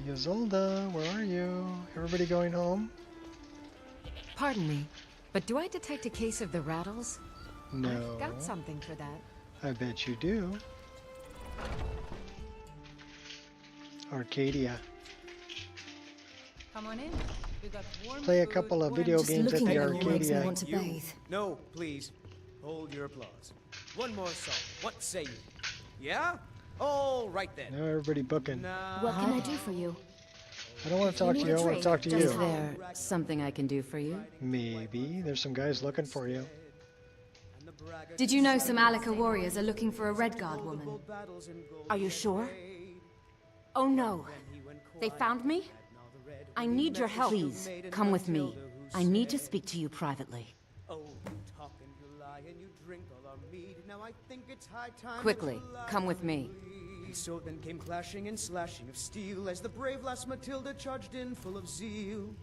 [SPEAKER 1] Ysolda, where are you? Everybody going home?
[SPEAKER 3] Pardon me, but do I detect a case of the rattles?
[SPEAKER 1] No.
[SPEAKER 3] I've got something for that.
[SPEAKER 1] I bet you do. Arcadia.
[SPEAKER 17] Come on in. We got warm
[SPEAKER 1] Play a
[SPEAKER 17] food,
[SPEAKER 1] couple of
[SPEAKER 17] warm
[SPEAKER 1] video
[SPEAKER 17] just
[SPEAKER 1] games at
[SPEAKER 17] looking
[SPEAKER 1] the
[SPEAKER 17] at you makes me
[SPEAKER 1] Arcadia.
[SPEAKER 17] want to bathe.
[SPEAKER 10] No, please. Hold your applause. One more song. What say you? Yeah? All right then.
[SPEAKER 1] Now everybody booking.
[SPEAKER 6] What can I do for you?
[SPEAKER 1] I don't want to talk to you, I want to talk to you.
[SPEAKER 6] Is there something I can do for you?
[SPEAKER 1] Maybe. There's some guys looking for you.
[SPEAKER 5] Did you know some Alaka warriors are looking for a Redguard woman?
[SPEAKER 6] Are you sure? Oh no. They found me? I need your help. Please, come with me. I need to speak to you privately. Quickly, come with me.
[SPEAKER 10] So then came clashing and slashing of steel as the brave lass Matilda charged in full of zeal.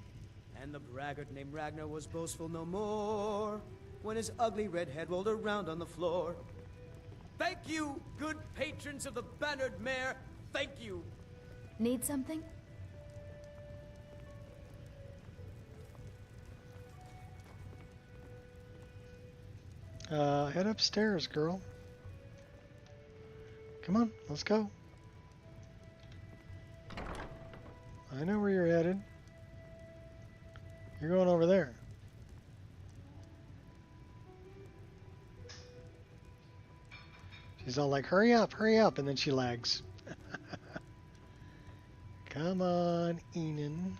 [SPEAKER 10] And the braggart named Ragnar was boastful no more when his ugly red head rolled around on the floor. Thank you, good patrons of the bannered mare. Thank you.
[SPEAKER 5] Need something?
[SPEAKER 1] Head upstairs, girl. Come on, let's go. I know where you're headed. You're going over there. She's all like, hurry up, and then she lags. Come on, Enon.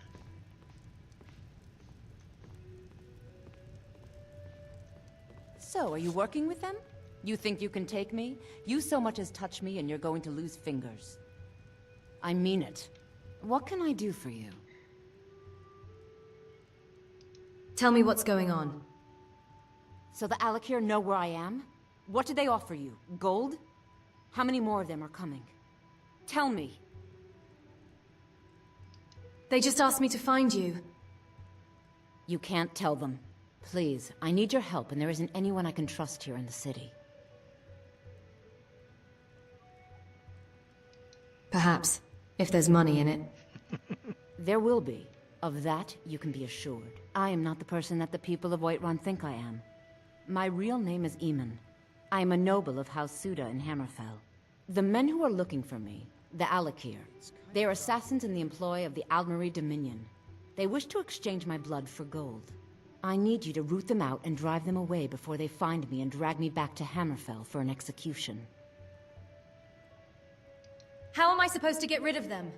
[SPEAKER 6] So, are you working with them? You think you can take me? You so much as touch me and you're going to lose fingers. I mean it. What can I do for you?
[SPEAKER 5] Tell me what's going on.
[SPEAKER 6] So the Alakir know where I am? What did they offer you? Gold? How many more of them are coming? Tell me.
[SPEAKER 5] They just asked me to find you.
[SPEAKER 6] You can't tell them. Please, I need your help and there isn't anyone I can trust here in the city.
[SPEAKER 5] Perhaps, if there's money in it.
[SPEAKER 6] There will be. Of that, you can be assured. I am not the person that the people of Whiterun think I am. My real name is Eamon.
[SPEAKER 18] I'm a noble of House Suda in Hammerfell. The men who are looking for me, the Alakir, they are assassins in the employ of the Aldmeri Dominion. They wish to exchange my blood for gold. I need you to root them out and drive them away before they find me and drag me back to Hammerfell for an execution.
[SPEAKER 5] How am I supposed to get rid of them?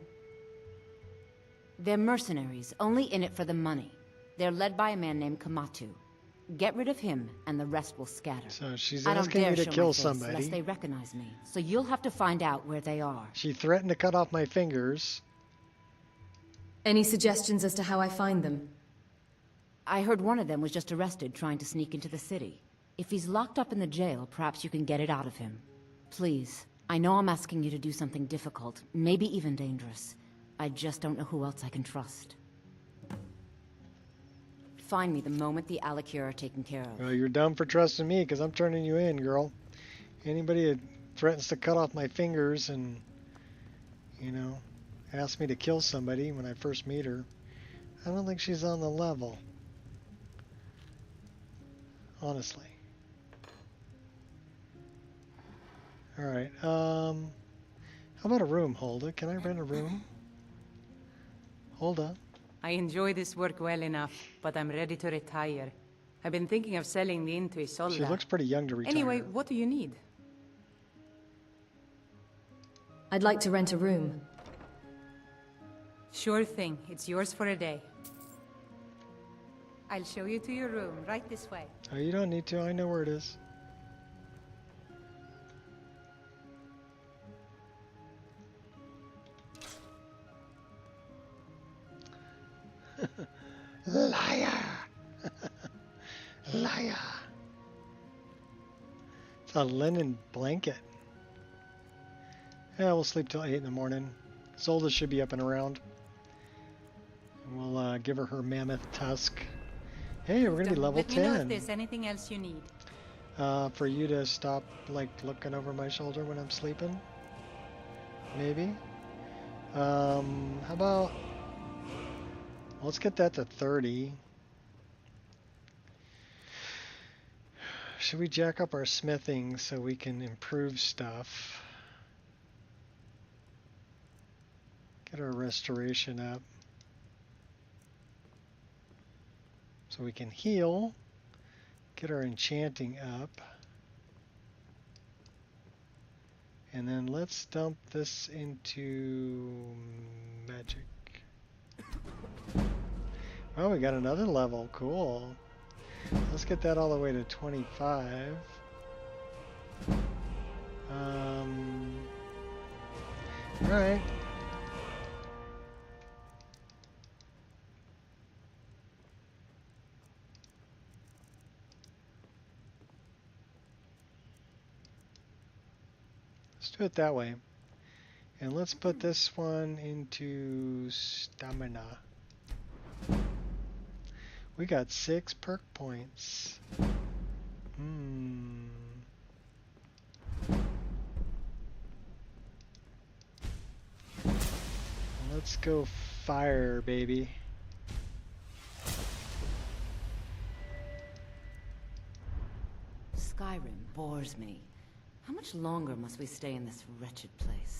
[SPEAKER 18] They're mercenaries, only in it for the money. They're led by a man named Kamatu. Get rid of him, and the rest will scatter.
[SPEAKER 1] So she's
[SPEAKER 18] I don't
[SPEAKER 1] asking
[SPEAKER 18] dare
[SPEAKER 1] me to
[SPEAKER 18] show
[SPEAKER 1] kill
[SPEAKER 18] my face
[SPEAKER 1] somebody.
[SPEAKER 18] unless they recognize me, so you'll have to find out where they are.
[SPEAKER 1] She threatened to cut off my fingers.
[SPEAKER 5] Any suggestions as to how I find them?
[SPEAKER 18] I heard one of them was just arrested trying to sneak into the city. If he's locked up in the jail, perhaps you can get it out of him. Please, I know I'm asking you to do something difficult, maybe even dangerous. I just don't know who else I can trust. Find me the moment the Alakir are taken care of.
[SPEAKER 1] Well, you're dumb for trusting me, because I'm turning you in, girl. Anybody that threatens to cut off my fingers and, you know, ask me to kill somebody when I first meet her, I don't think she's on the level. Honestly. Alright, how about a room, Hulda? Can I rent a room? Hulda?
[SPEAKER 17] I enjoy this work well enough, but I'm ready to retire. I've been thinking of selling the inn to Isolda.
[SPEAKER 1] She looks pretty young to retire.
[SPEAKER 17] Anyway, what do you need?
[SPEAKER 5] I'd like to rent a room.
[SPEAKER 17] Sure thing. It's yours for a day. I'll show you to your room, right this way.
[SPEAKER 1] Oh, you don't need to. I know where it is. Liar! Liar! It's a linen blanket. Yeah, we'll sleep till 8 in the morning. Zolda should be up and around. And we'll give her mammoth tusk. Hey, we're gonna be level 10.
[SPEAKER 17] Let me know if there's anything else you need.
[SPEAKER 1] For you to stop, like, looking over my shoulder when I'm sleeping? Maybe? How about... Let's get that to 30. Should we jack up our smithing so we can improve stuff? Get our restoration up. So we can heal. Get our enchanting up. And then let's dump this into magic. Oh, we got another level. Cool. Let's get that all the way to 25. Alright. Let's do it that way. And let's put this one into stamina. We got 6 perk points. Let's go fire, baby.
[SPEAKER 18] Skyrim bores me. How much longer must we stay in this wretched place?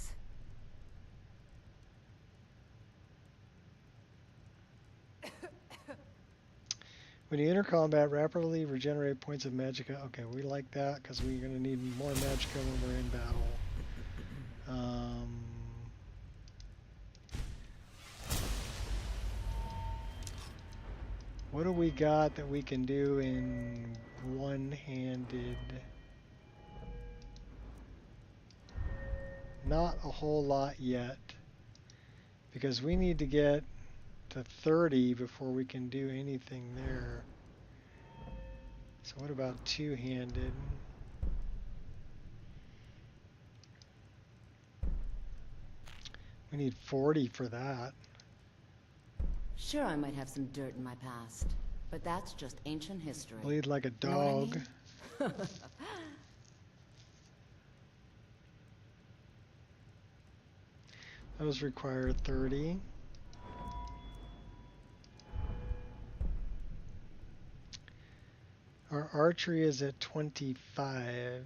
[SPEAKER 1] When you enter combat, rapidly regenerate points of magicka. Okay, we like that because we're going to need more magicka when we're in battle. What do we got that we can do in one-handed? Not a whole lot yet, because we need to get to 30 before we can do anything there. So what about two-handed? We need 40 for that.
[SPEAKER 18] Sure, I might have some dirt in my past, but that's just ancient history.
[SPEAKER 1] Bleed like a
[SPEAKER 18] Know what I
[SPEAKER 1] dog.
[SPEAKER 18] mean?
[SPEAKER 1] Those require 30. Our archery is at 25.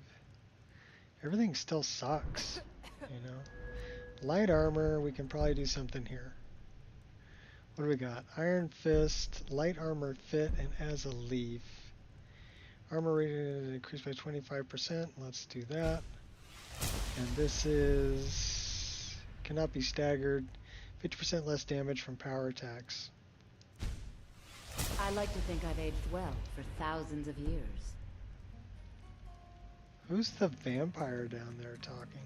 [SPEAKER 1] Everything still sucks, you know. Light armor, we can probably do something here. What do we got? Iron Fist, light armor fit, and as a leaf. Armor rating increased by 25%. Let's do that. And this is cannot be staggered. 50% less damage from power attacks.
[SPEAKER 18] I like to think I've aged well for thousands of years.
[SPEAKER 1] Who's the vampire down there talking?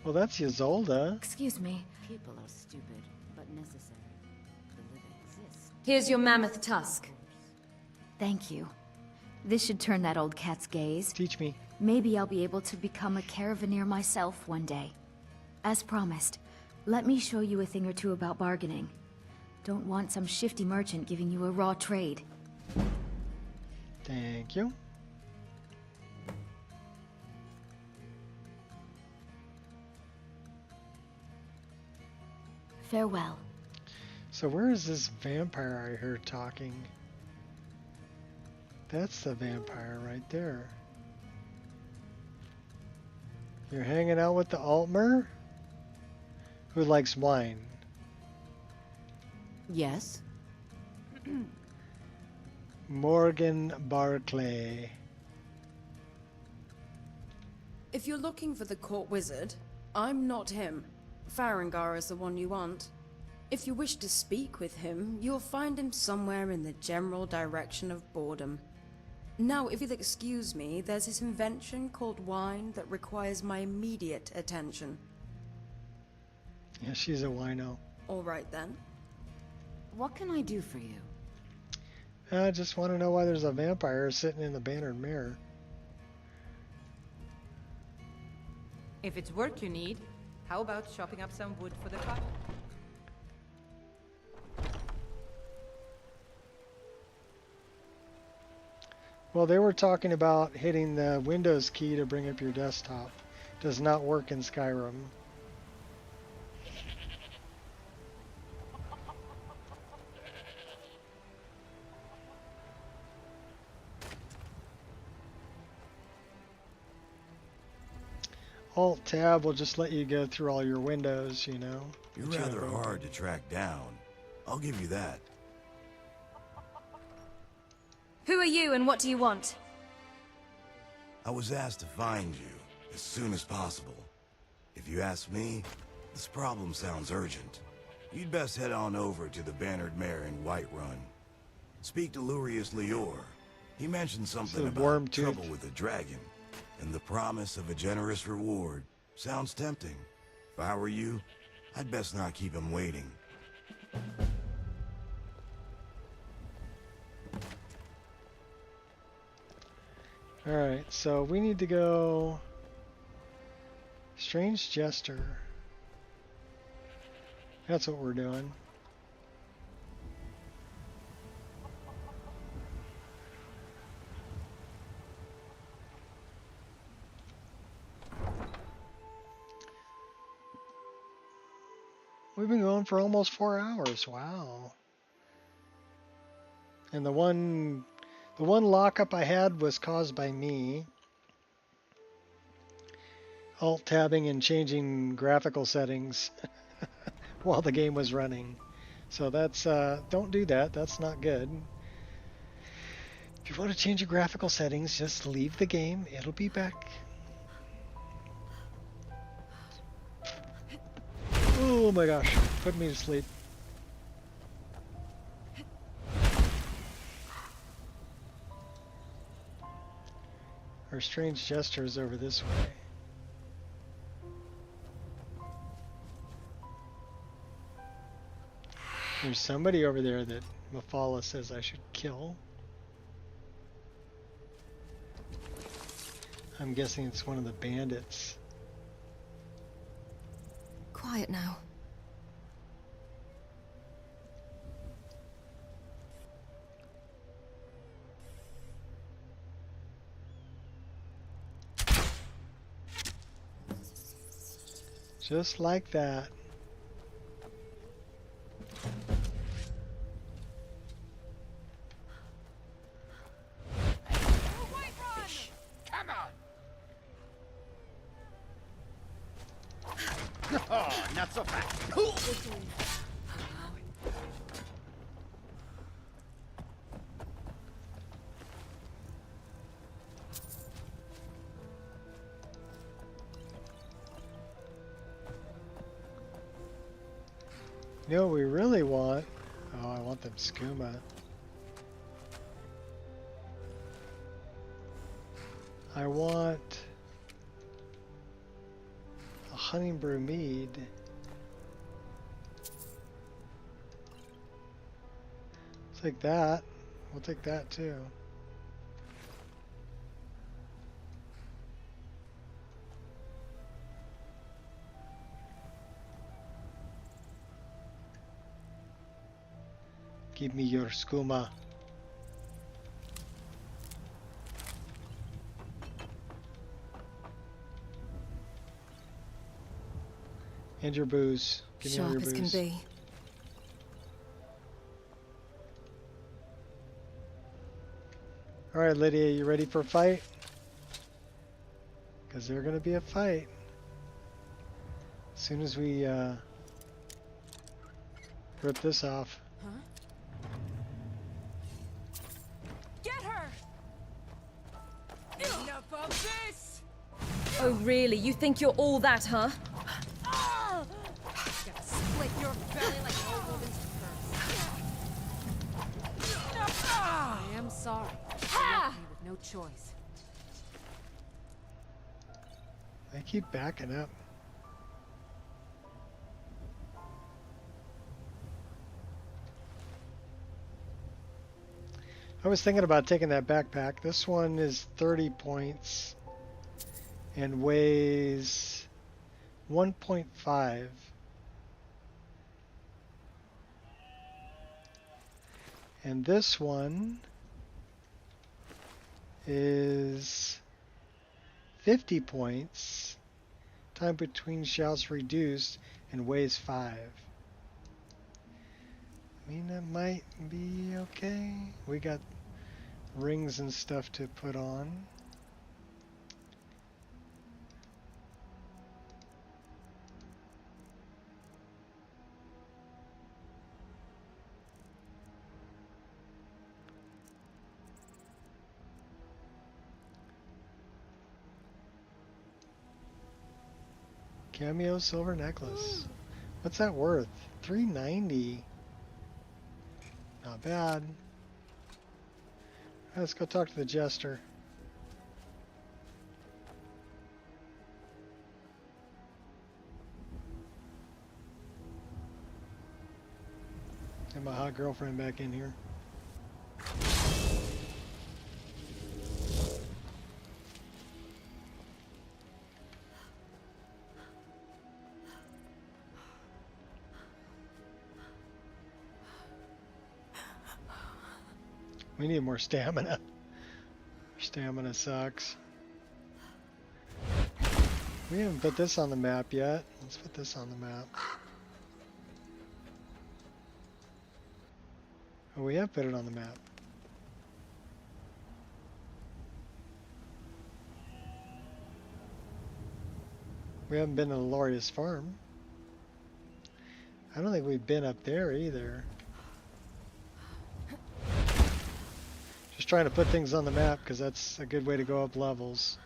[SPEAKER 1] Well, that's Ysolda.
[SPEAKER 18] Excuse me. People are stupid, but necessary. The living exist.
[SPEAKER 5] Here's your mammoth tusk.
[SPEAKER 19] Thank you. This should turn that old cat's gaze.
[SPEAKER 1] Teach me.
[SPEAKER 19] Maybe I'll be able to become a caravaneer myself one day. As promised, let me show you a thing or two about bargaining. Don't want some shifty merchant giving you a raw trade.
[SPEAKER 1] Thank you.
[SPEAKER 19] Farewell.
[SPEAKER 1] So where is this vampire I heard talking? That's the vampire right there. You're hanging out with the Altmer? Who likes wine?
[SPEAKER 18] Yes.
[SPEAKER 1] Morgan Barclay.
[SPEAKER 20] If you're looking for the court wizard, I'm not him. Farengar is the one you want. If you wish to speak with him, you'll find him somewhere in the general direction of boredom. Now, if you'll excuse me, there's this invention called wine that requires my immediate attention.
[SPEAKER 1] Yeah, she's a wino.
[SPEAKER 20] All right then.
[SPEAKER 18] What can I do for you?
[SPEAKER 1] I just want to know why there's a vampire sitting in the bannered mirror.
[SPEAKER 17] If it's work you need, how about chopping up some wood for the fire?
[SPEAKER 1] Well, they were talking about hitting the Windows key to bring up your desktop. Does not work in Skyrim. Alt-Tab will just let you go through all your windows, you know.
[SPEAKER 11] You're rather hard to track down. I'll give you that.
[SPEAKER 5] Who are you and what do you want?
[SPEAKER 11] I was asked to find you as soon as possible. If you ask me, this problem sounds urgent. You'd best head on over to the Bannered Mare in Whiterun. Speak to Lurius Lior. He mentioned something about trouble with the dragon, and the promise of a generous reward. Sounds tempting. If I were you, I'd best not keep him waiting.
[SPEAKER 1] Alright, so we need to go... Strange Jester. That's what we're doing. We've been going for almost 4 hours. Wow. And the one lockup I had was caused by me. Alt-tabbing and changing graphical settings while the game was running. So that's, don't do that. That's not good. If you want to change your graphical settings, just leave the game. It'll be back. Oh my gosh, put me to sleep. Our strange gesture is over this way. There's somebody over there that Mafala says I should kill. I'm guessing it's one of the bandits.
[SPEAKER 5] Quiet now.
[SPEAKER 1] Just like that.
[SPEAKER 4] Oh, not so fast.
[SPEAKER 1] You know what we really want? Oh, I want them skooma. I want a honey brew mead. I'll take that. We'll take that too. Give me your skooma. And your booze. Give me all your
[SPEAKER 20] Sharp as
[SPEAKER 1] booze.
[SPEAKER 20] can be.
[SPEAKER 1] Alright, Lydia, you ready for a fight? Because there's going to be a fight. As soon as we rip this off.
[SPEAKER 20] Huh? Get her! Enough of this! Oh really? You think you're all that, huh?
[SPEAKER 3] Gonna split your belly like an old woman's purse. I am sorry. You left me with no choice.
[SPEAKER 1] They keep backing up. I was thinking about taking that backpack. This one is 30 points and weighs 1.5. And this one is 50 points. Time between shouts reduced and weighs 5. I mean, that might be okay. We got rings and stuff to put on. Cameo silver necklace. What's that worth? 390. Not bad. Let's go talk to the jester. Get my hot girlfriend back in here. We need more stamina. Stamina sucks. We haven't put this on the map yet. Let's put this on the map. Oh, we have put it on the map. We haven't been to the Lorius farm. I don't think we've been up there either. Just trying to put things on the map because that's a good way to go up levels.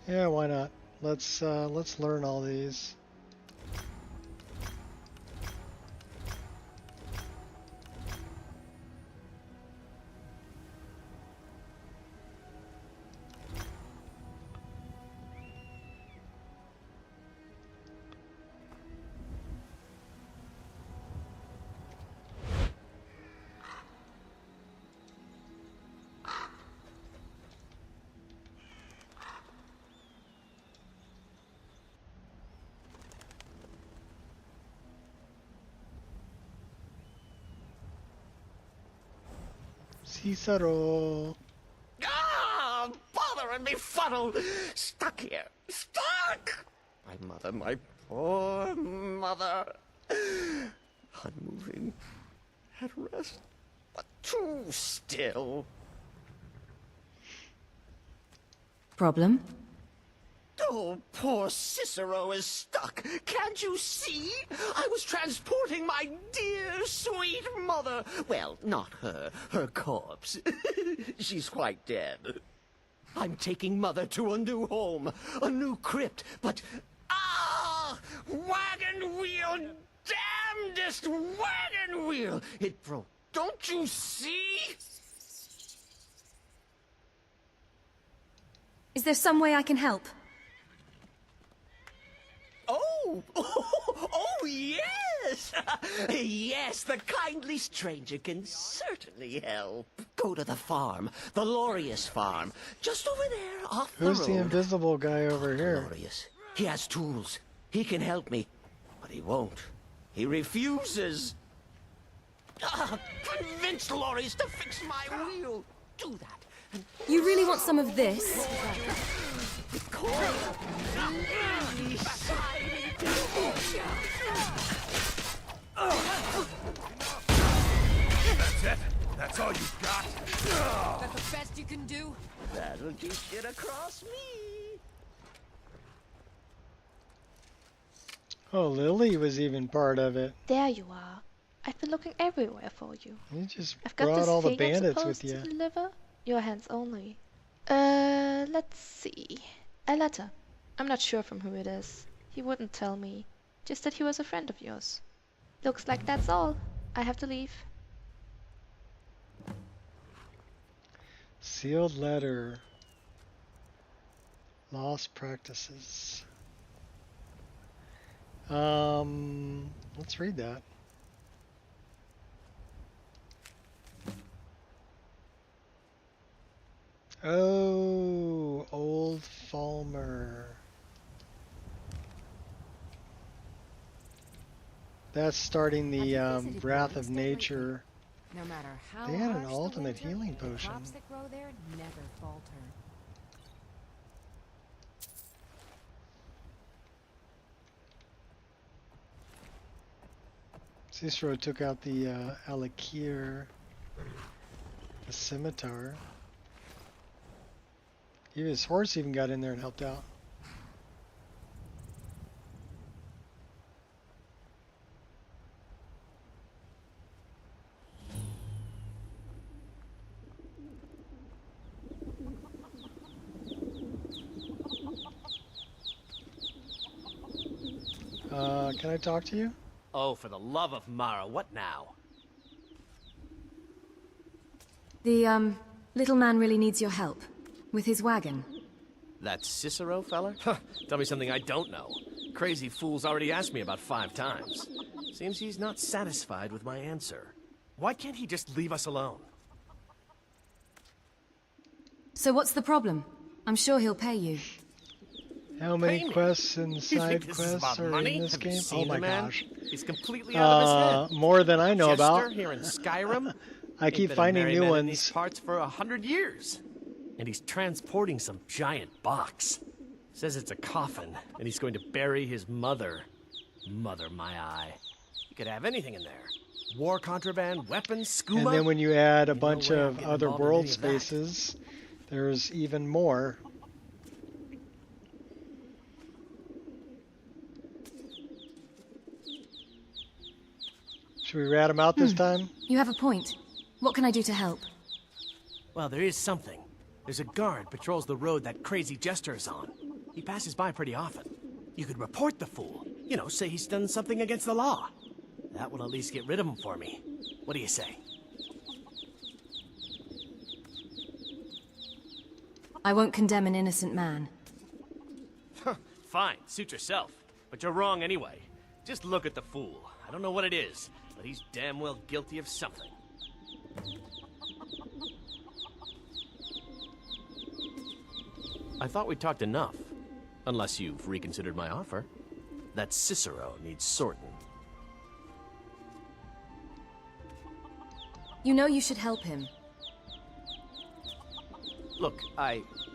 [SPEAKER 1] Yeah, why not? Let's learn all these. Cicero.
[SPEAKER 7] Ah, bother and befuddle! Stuck here. Stuck! My mother, my poor mother. Unmoving. At rest. But too still.
[SPEAKER 18] Problem?
[SPEAKER 7] Oh, poor Cicero is stuck. Can't you see? I was transporting my dear, sweet mother. Well, not her. Her corpse. She's quite dead. I'm taking Mother to a new home, a new crypt, but... Ah! Wagon wheel! Damnedest wagon wheel! It broke. Don't you see?
[SPEAKER 5] Is there some way I can help?
[SPEAKER 7] Oh, yes! Yes, the kindly stranger can certainly help. Go to the farm, the Lorius farm, just over there off the road.
[SPEAKER 1] Who's the invisible guy over here?
[SPEAKER 7] Lorius. He has tools. He can help me, but he won't. He refuses. Convince Lorius to fix my wheel. Do that.
[SPEAKER 5] You really want some of this?
[SPEAKER 4] That's it? That's all you got?
[SPEAKER 3] That the best you can do?
[SPEAKER 7] That'll teach you to cross me.
[SPEAKER 1] Oh, Lily was even part of it.
[SPEAKER 12] There you are. I've been looking everywhere for you.
[SPEAKER 1] You just
[SPEAKER 12] I've got
[SPEAKER 1] brought
[SPEAKER 12] this
[SPEAKER 1] all the
[SPEAKER 12] thing I'm
[SPEAKER 1] bandits
[SPEAKER 12] supposed
[SPEAKER 1] with you.
[SPEAKER 12] to deliver. Your hands only. Let's see. A letter. I'm not sure from who it is. He wouldn't tell me. Just that he was a friend of yours. Looks like that's all. I have to leave.
[SPEAKER 1] Sealed letter. Lost practices. Let's read that. Oh, old Falmer. That's starting the Wrath of Nature.
[SPEAKER 3] No matter how
[SPEAKER 1] They had an
[SPEAKER 3] harsh the
[SPEAKER 1] ultimate
[SPEAKER 3] winter,
[SPEAKER 1] healing
[SPEAKER 3] the
[SPEAKER 1] potion.
[SPEAKER 3] crops that grow there never falter.
[SPEAKER 1] Cicero took out the Alakir, the scimitar. Even his horse even got in there and helped out. Can I talk to you?
[SPEAKER 7] Oh, for the love of Mara, what now?
[SPEAKER 5] The, little man really needs your help. With his wagon.
[SPEAKER 7] That Cicero feller? Huh, tell me something I don't know. Crazy fool's already asked me about 5 times. Seems he's not satisfied with my answer. Why can't he just leave us alone?
[SPEAKER 5] So what's the problem? I'm sure he'll pay you.
[SPEAKER 1] How many quests and side quests are
[SPEAKER 7] money?
[SPEAKER 1] in this
[SPEAKER 7] Have you
[SPEAKER 1] game?
[SPEAKER 7] seen
[SPEAKER 1] Oh
[SPEAKER 7] the
[SPEAKER 1] my
[SPEAKER 7] man?
[SPEAKER 1] gosh.
[SPEAKER 7] He's completely out of his head.
[SPEAKER 1] More than I know
[SPEAKER 7] Jester
[SPEAKER 1] about.
[SPEAKER 7] here in Skyrim.
[SPEAKER 1] I
[SPEAKER 7] Ain't
[SPEAKER 1] keep
[SPEAKER 7] been a
[SPEAKER 1] finding
[SPEAKER 7] merry
[SPEAKER 1] new
[SPEAKER 7] man in these
[SPEAKER 1] ones.
[SPEAKER 7] parts for 100 years. And he's transporting some giant box. Says it's a coffin, and he's going to bury his mother. Mother, my eye. You could have anything in there. War contraband, weapons, skooma.
[SPEAKER 1] And then when you add a bunch
[SPEAKER 7] way I'm
[SPEAKER 1] of
[SPEAKER 7] getting
[SPEAKER 1] other
[SPEAKER 7] involved in
[SPEAKER 1] world
[SPEAKER 7] any of that.
[SPEAKER 1] spaces, there's even more. Should we rat him out this time?
[SPEAKER 5] You have a point. What can I do to help?
[SPEAKER 7] Well, there is something. There's a guard patrols the road that crazy Jester is on. He passes by pretty often. You could report the fool. You know, say he's done something against the law. That will at least get rid of him for me. What do you say?
[SPEAKER 5] I won't condemn an innocent man.
[SPEAKER 7] Fine, suit yourself. But you're wrong anyway. Just look at the fool. I don't know what it is, but he's damn well guilty of something. I thought we talked enough. Unless you've reconsidered my offer. That Cicero needs sorting.
[SPEAKER 5] You know you should help him.
[SPEAKER 21] Look,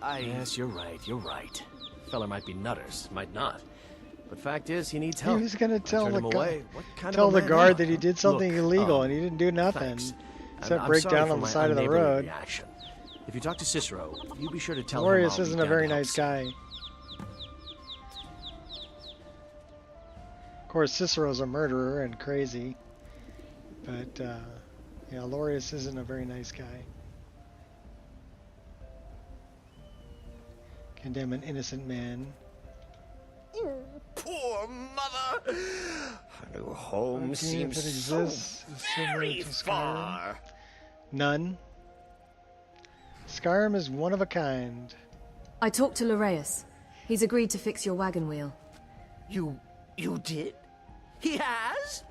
[SPEAKER 21] Yes, you're right, you're right. Fella might be nutters, might not. But fact is, he needs help.
[SPEAKER 1] He was gonna tell
[SPEAKER 21] Turn
[SPEAKER 1] the
[SPEAKER 21] him away. What kind
[SPEAKER 1] tell
[SPEAKER 21] of a
[SPEAKER 1] the
[SPEAKER 21] man
[SPEAKER 1] guard
[SPEAKER 21] am I?
[SPEAKER 1] that he did something
[SPEAKER 21] Look,
[SPEAKER 1] illegal, and he didn't do nothing
[SPEAKER 21] thanks.
[SPEAKER 1] except
[SPEAKER 21] I'm
[SPEAKER 1] break
[SPEAKER 21] sorry
[SPEAKER 1] down
[SPEAKER 21] for
[SPEAKER 1] on the
[SPEAKER 21] my
[SPEAKER 1] side of the
[SPEAKER 21] unneighborly
[SPEAKER 1] road.
[SPEAKER 21] reaction. If you talk to Cicero, you be sure to tell him
[SPEAKER 1] Glorious
[SPEAKER 21] I'll be
[SPEAKER 1] isn't a
[SPEAKER 21] down
[SPEAKER 1] very
[SPEAKER 21] to help
[SPEAKER 1] nice
[SPEAKER 21] soon.
[SPEAKER 1] guy. Of course, Cicero's a murderer and crazy, but yeah, Glorious isn't a very nice guy. Condemn an innocent man.
[SPEAKER 7] Poor mother! Her new home
[SPEAKER 1] If
[SPEAKER 7] seems
[SPEAKER 1] it exists,
[SPEAKER 7] so
[SPEAKER 1] is similar
[SPEAKER 7] very
[SPEAKER 1] to Skyrim.
[SPEAKER 7] far.
[SPEAKER 1] None. Skyrim is one of a kind.
[SPEAKER 5] I talked to Loreus. He's agreed to fix your wagon wheel.
[SPEAKER 7] You did? He has?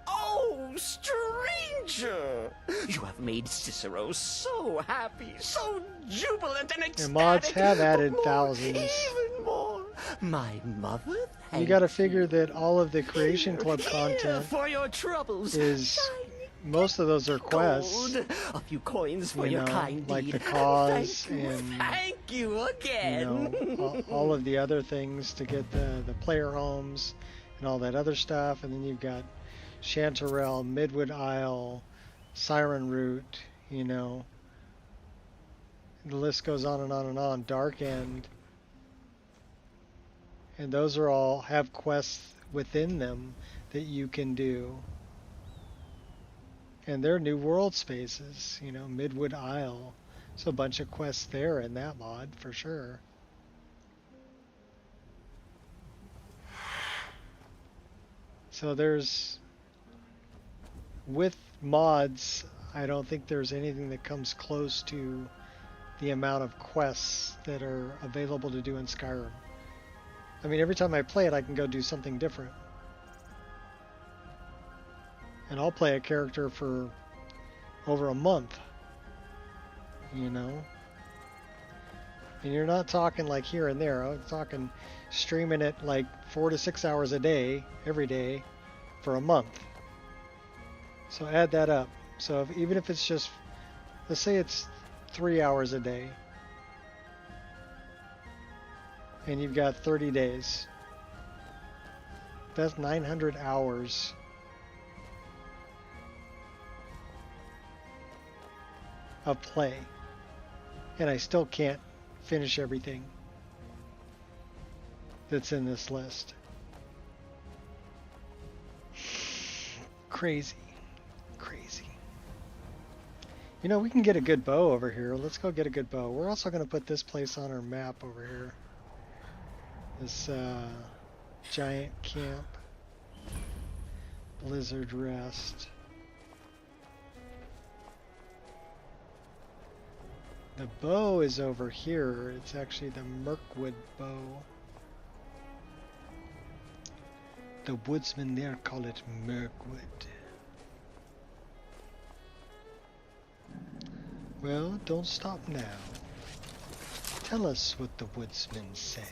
[SPEAKER 7] Oh, stranger! You have made Cicero so happy, so jubilant and ecstatic.
[SPEAKER 1] And mods have added
[SPEAKER 7] but more,
[SPEAKER 1] thousands.
[SPEAKER 7] Even more. My mother,
[SPEAKER 1] You got to figure that all of the Creation Club content
[SPEAKER 7] for your troubles.
[SPEAKER 1] is most of those are quests.
[SPEAKER 7] Gold, a few coins for
[SPEAKER 1] you
[SPEAKER 7] your
[SPEAKER 1] know,
[SPEAKER 7] kind
[SPEAKER 1] like
[SPEAKER 7] deed.
[SPEAKER 1] the cause
[SPEAKER 7] Thank you again.
[SPEAKER 1] you know, all of the other things to get the player homes and all that other stuff, and then you've got Chanterelle, Midwood Isle, Siren Root, you know. The list goes on and on and on. Dark End. And those are all have quests within them that you can do. And they're new world spaces, you know, Midwood Isle. So a bunch of quests there in that mod for sure. So there's, with mods, I don't think there's anything that comes close to the amount of quests that are available to do in Skyrim. I mean, every time I play it, I can go do something different. And I'll play a character for over a month, you know? And you're not talking like here and there. I'm talking streaming it like 4 to 6 hours a day, every day, for a month. So add that up. So even if it's just, let's say it's 3 hours a day, and you've got 30 days. That's 900 hours of play. And I still can't finish everything that's in this list. Crazy. Crazy. You know, we can get a good bow over here. Let's go get a good bow. We're also going to put this place on our map over here. This giant camp, Blizzard Rest. The bow is over here. It's actually the Mirkwood bow. The woodsmen there call it Mirkwood. Well, don't stop now. Tell us what the woodsmen say.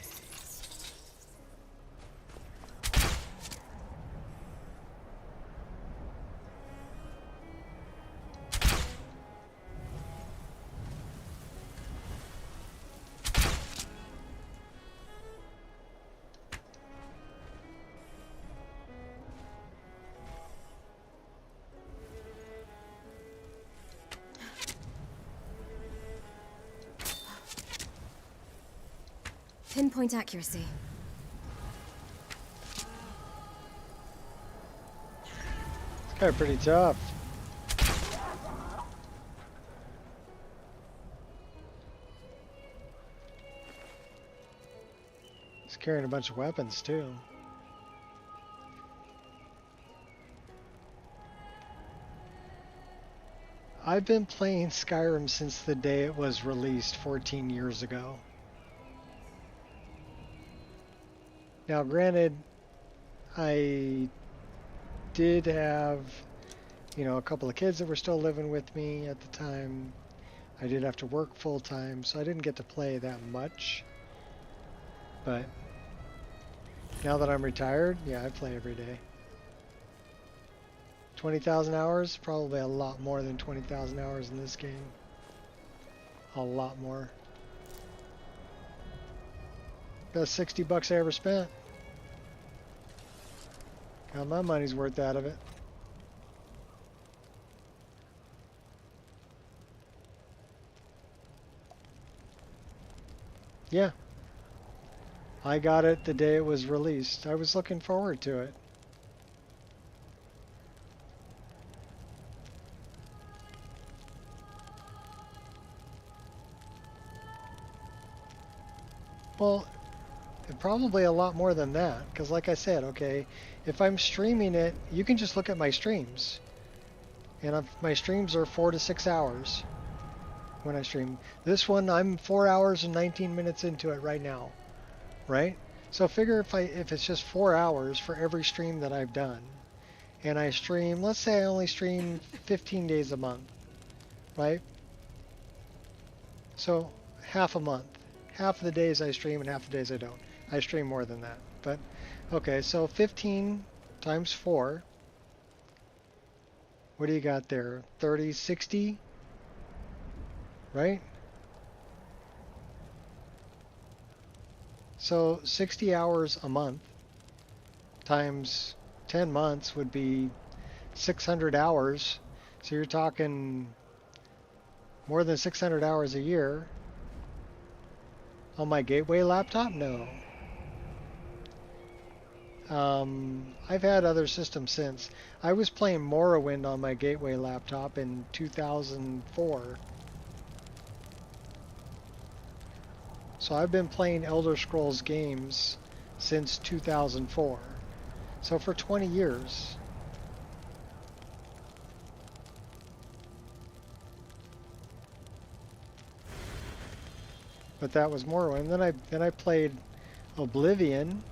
[SPEAKER 5] Pinpoint accuracy.
[SPEAKER 1] It's kind of pretty tough. He's carrying a bunch of weapons too. I've been playing Skyrim since the day it was released 14 years ago. Now, granted, I did have, you know, a couple of kids that were still living with me at the time. I did have to work full time, so I didn't get to play that much. But now that I'm retired, yeah, I play every day. 20,000 hours? Probably a lot more than 20,000 hours in this game. A lot more. Best 60 bucks I ever spent. Got my money's worth out of it. Yeah. I got it the day it was released. I was looking forward to it. Well, probably a lot more than that, because like I said, okay, if I'm streaming it, you can just look at my streams. And my streams are 4 to 6 hours when I stream. This one, I'm 4 hours and 19 minutes into it right now, right? So figure if it's just 4 hours for every stream that I've done, and I stream, let's say I only stream 15 days a month, right? So half a month. Half of the days I stream and half the days I don't. I stream more than that. But, okay, so 15 times 4. What do you got there? 30, 60? Right? So 60 hours a month times 10 months would be 600 hours. So you're talking more than 600 hours a year. On my Gateway laptop? No. I've had other systems since. I was playing Morrowind on my Gateway laptop in 2004. So I've been playing Elder Scrolls games since 2004. So for 20 years. But that was Morrowind. Then I played Oblivion.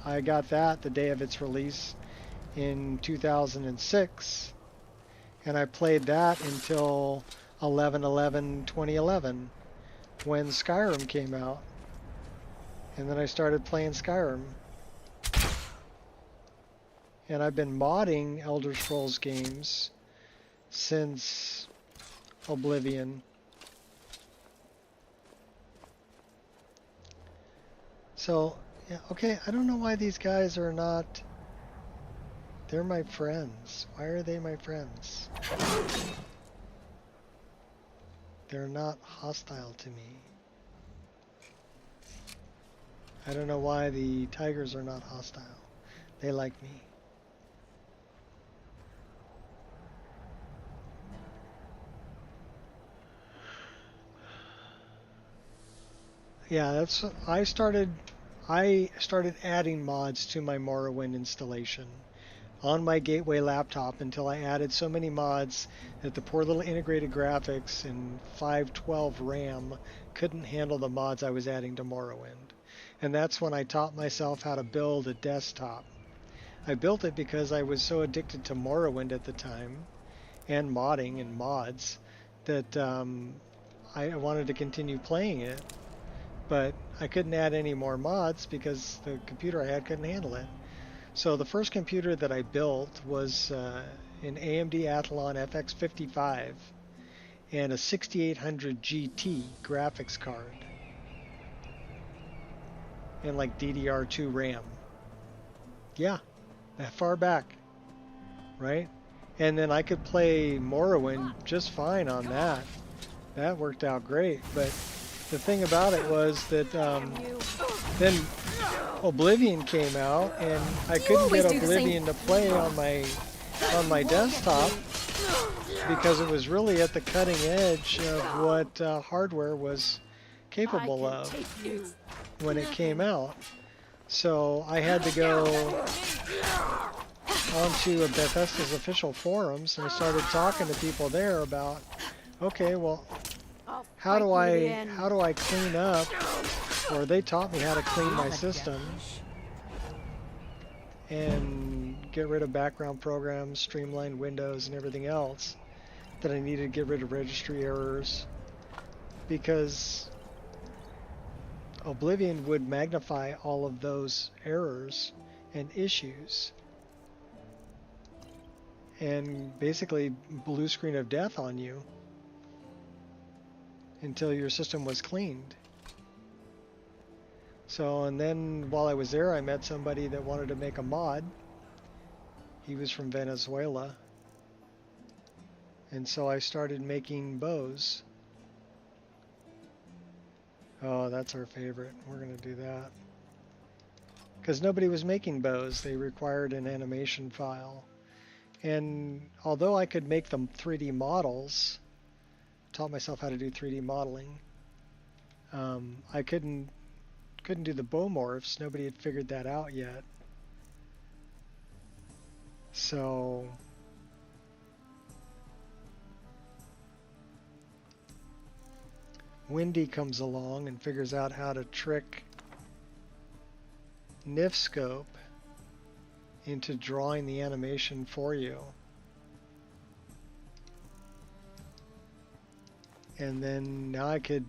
[SPEAKER 1] I got that the day of its release in 2006, and I played that until 11/11/2011 when Skyrim came out, and then I started playing Skyrim. And I've been modding Elder Scrolls games since Oblivion. So, yeah, okay, I don't know why these guys are not... They're my friends. Why are they my friends? They're not hostile to me. I don't know why the tigers are not hostile. They like me. Yeah, that's... I started adding mods to my Morrowind installation on my Gateway laptop until I added so many mods that the poor little integrated graphics and 512 RAM couldn't handle the mods I was adding to Morrowind. And that's when I taught myself how to build a desktop. I built it because I was so addicted to Morrowind at the time, and modding and mods, that I wanted to continue playing it. But I couldn't add any more mods because the computer I had couldn't handle it. So the first computer that I built was an AMD Athlon FX 55 and a 6800 GT graphics card and like DDR2 RAM. Yeah, that far back, right? And then I could play Morrowind just fine on that. That worked out great, but the thing about it was that then Oblivion came out, and I couldn't get Oblivion to play on my desktop because it was really at the cutting edge of what hardware was capable of when it came out. So I had to go onto Bethesda's official forums and I started talking to people there about, okay, well, how do I clean up, or they taught me how to clean my system and get rid of background programs, streamline windows and everything else that I needed to get rid of registry errors, because Oblivion would magnify all of those errors and issues and basically blue screen of death on you. until your system was cleaned. So, and then while I was there, I met somebody that wanted to make a mod. He was from Venezuela. And so I started making bows. Oh, that's our favorite. We're going to do that. Because nobody was making bows. They required an animation file. And although I could make them 3D models, taught myself how to do 3D modeling, I couldn't do the bow morphs. Nobody had figured that out yet. So Wendy comes along and figures out how to trick NifScope into drawing the animation for you. And then now I could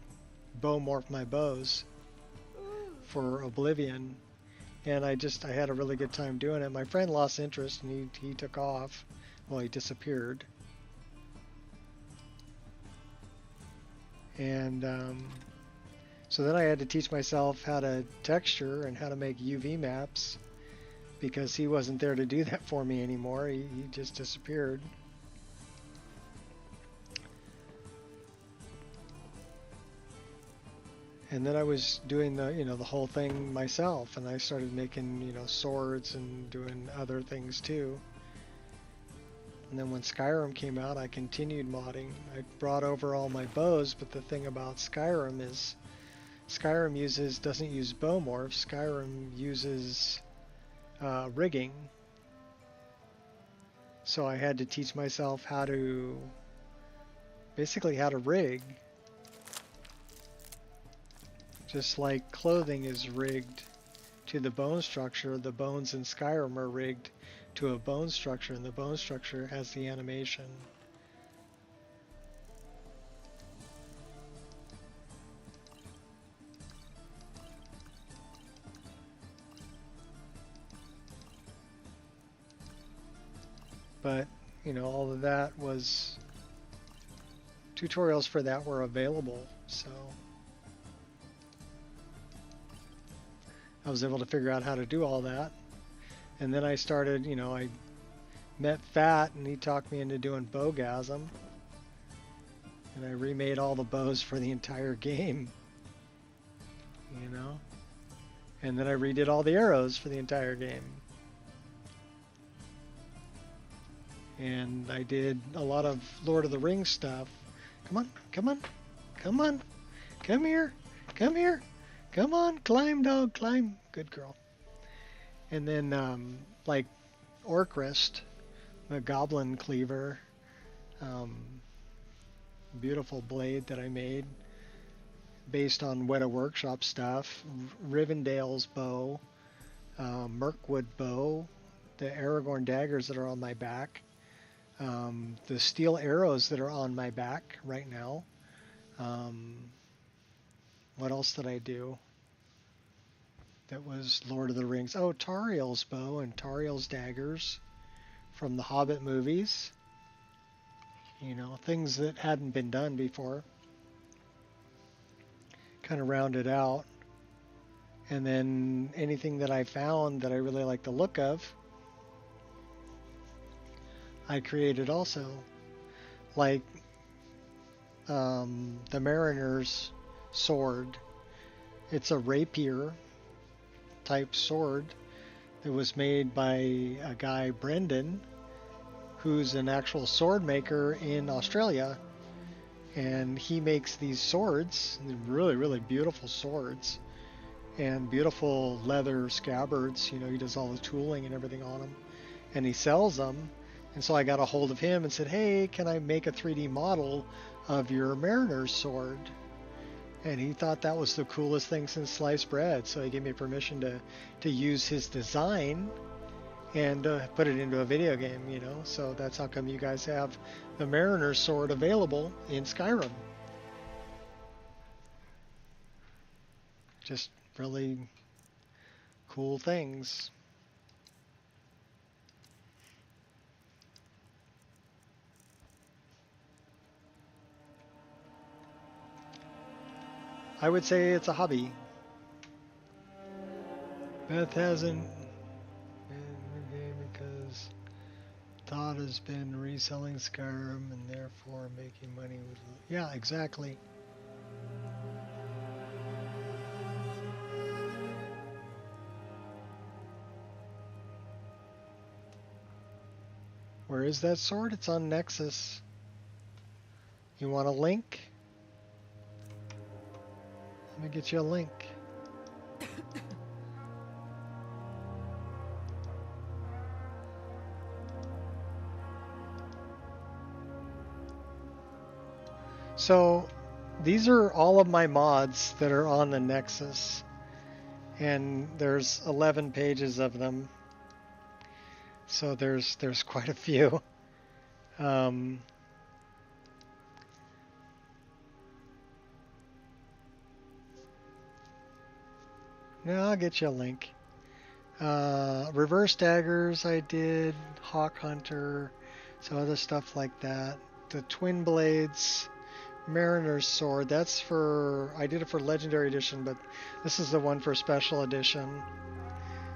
[SPEAKER 1] bow morph my bows for Oblivion, and I had a really good time doing it. My friend lost interest and he took off. Well, he disappeared. And so then I had to teach myself how to texture and how to make UV maps, because he wasn't there to do that for me anymore. He just disappeared. And then I was doing the whole thing myself, and I started making swords and doing other things too. And then when Skyrim came out, I continued modding. I brought over all my bows, but the thing about Skyrim is Skyrim doesn't use bow morphs. Skyrim uses rigging. So I had to teach myself how to rig. Just like clothing is rigged to the bone structure, the bones in Skyrim are rigged to a bone structure, and the bone structure has the animation. But, all of that was, tutorials for that were available, so I was able to figure out how to do all that. And then I started, I met Fat, and he talked me into doing Bowgasm. And I remade all the bows for the entire game. And then I redid all the arrows for the entire game. And I did a lot of Lord of the Rings stuff. Come on, come on, come on, come here, come here. Come on, climb, dog, climb. Good girl. And then, like, Orcrist, the Goblin Cleaver, beautiful blade that I made based on Weta Workshop stuff. Rivendale's bow, Mirkwood bow, the Aragorn daggers that are on my back, the steel arrows that are on my back right now. What else did I do? That was Lord of the Rings. Oh, Tariel's bow and Tariel's daggers from the Hobbit movies. Things that hadn't been done before. Kind of rounded out. And then anything that I found that I really like the look of, I created also. Like the Mariner's sword. It's a rapier type sword that was made by a guy, Brendan, who's an actual sword maker in Australia, and he makes these swords, really, really beautiful swords, and beautiful leather scabbards. He does all the tooling and everything on them, and he sells them. And so I got a hold of him and said, hey, can I make a 3D model of your Mariner's sword? And he thought that was the coolest thing since sliced bread, so he gave me permission to use his design and put it into a video game, So that's how come you guys have the Mariner's sword available in Skyrim. Just really cool things. I would say it's a hobby. Beth hasn't been in the game because Todd has been reselling Skyrim and therefore making money with... Yeah, exactly. Where is that sword? It's on Nexus. You want a link? Let me get you a link. So these are all of my mods that are on the Nexus, and there's 11 pages of them. So there's quite a few. No, I'll get you a link. Reverse daggers I did, Hawk Hunter, so other stuff like that. The twin blades, Mariner's sword, that's for, I did it for Legendary Edition, but this is the one for Special Edition.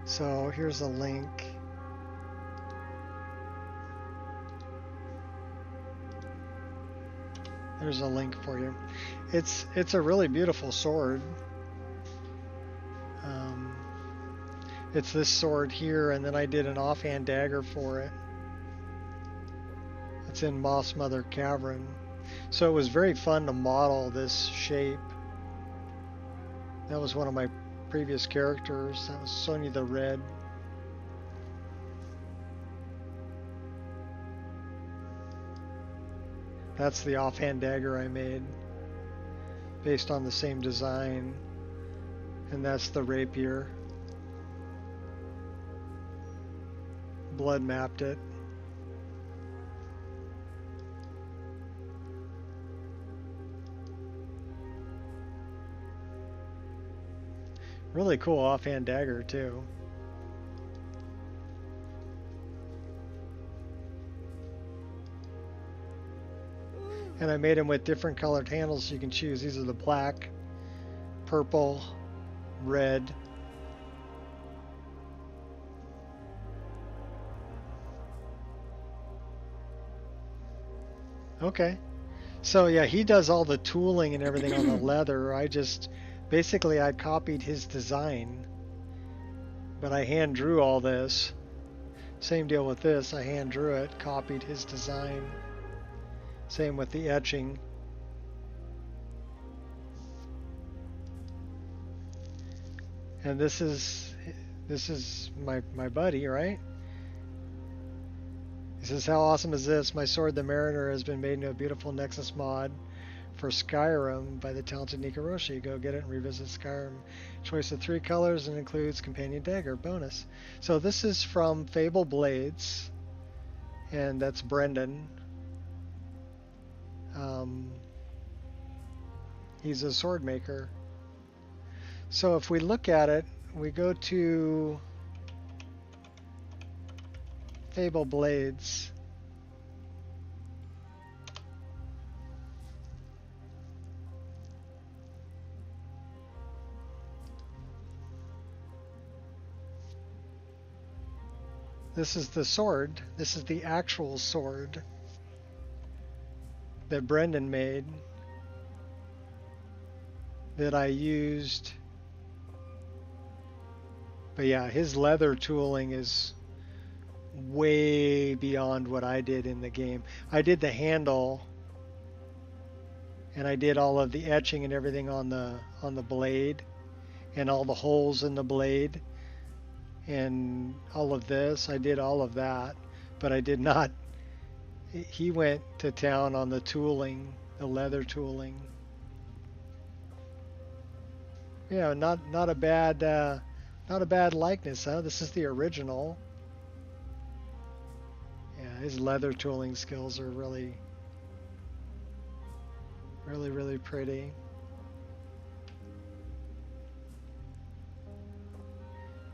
[SPEAKER 1] So here's a link. There's a link for you. It's a really beautiful sword. It's this sword here, and then I did an offhand dagger for it. It's in Moss Mother Cavern. So it was very fun to model this shape. That was one of my previous characters. That was Sonya the Red. That's the offhand dagger I made, based on the same design. And that's the rapier. Blood mapped it. Really cool offhand dagger too. And I made them with different colored handles so you can choose. These are the black, purple, red. Okay. So yeah, he does all the tooling and everything on the leather. I just, basically I copied his design, but I hand drew all this. Same deal with this. I hand drew it, copied his design. Same with the etching. And this is my buddy, right? He says, how awesome is this? My sword, the Mariner, has been made into a beautiful Nexus mod for Skyrim by the talented Nico Roshi. Go get it and revisit Skyrim. Choice of 3 colors and includes companion dagger bonus. So this is from Fable Blades, and that's Brendan. He's a sword maker. So if we look at it, we go to Fable Blades. This is the sword. This is the actual sword that Brendan made, that I used. But yeah, his leather tooling is way beyond what I did in the game. I did the handle, and I did all of the etching and everything on the blade, and all the holes in the blade, and all of this. I did all of that, but I did not. He went to town on the tooling, the leather tooling. Yeah, not a bad likeness, huh? This is the original. Yeah, his leather tooling skills are really pretty.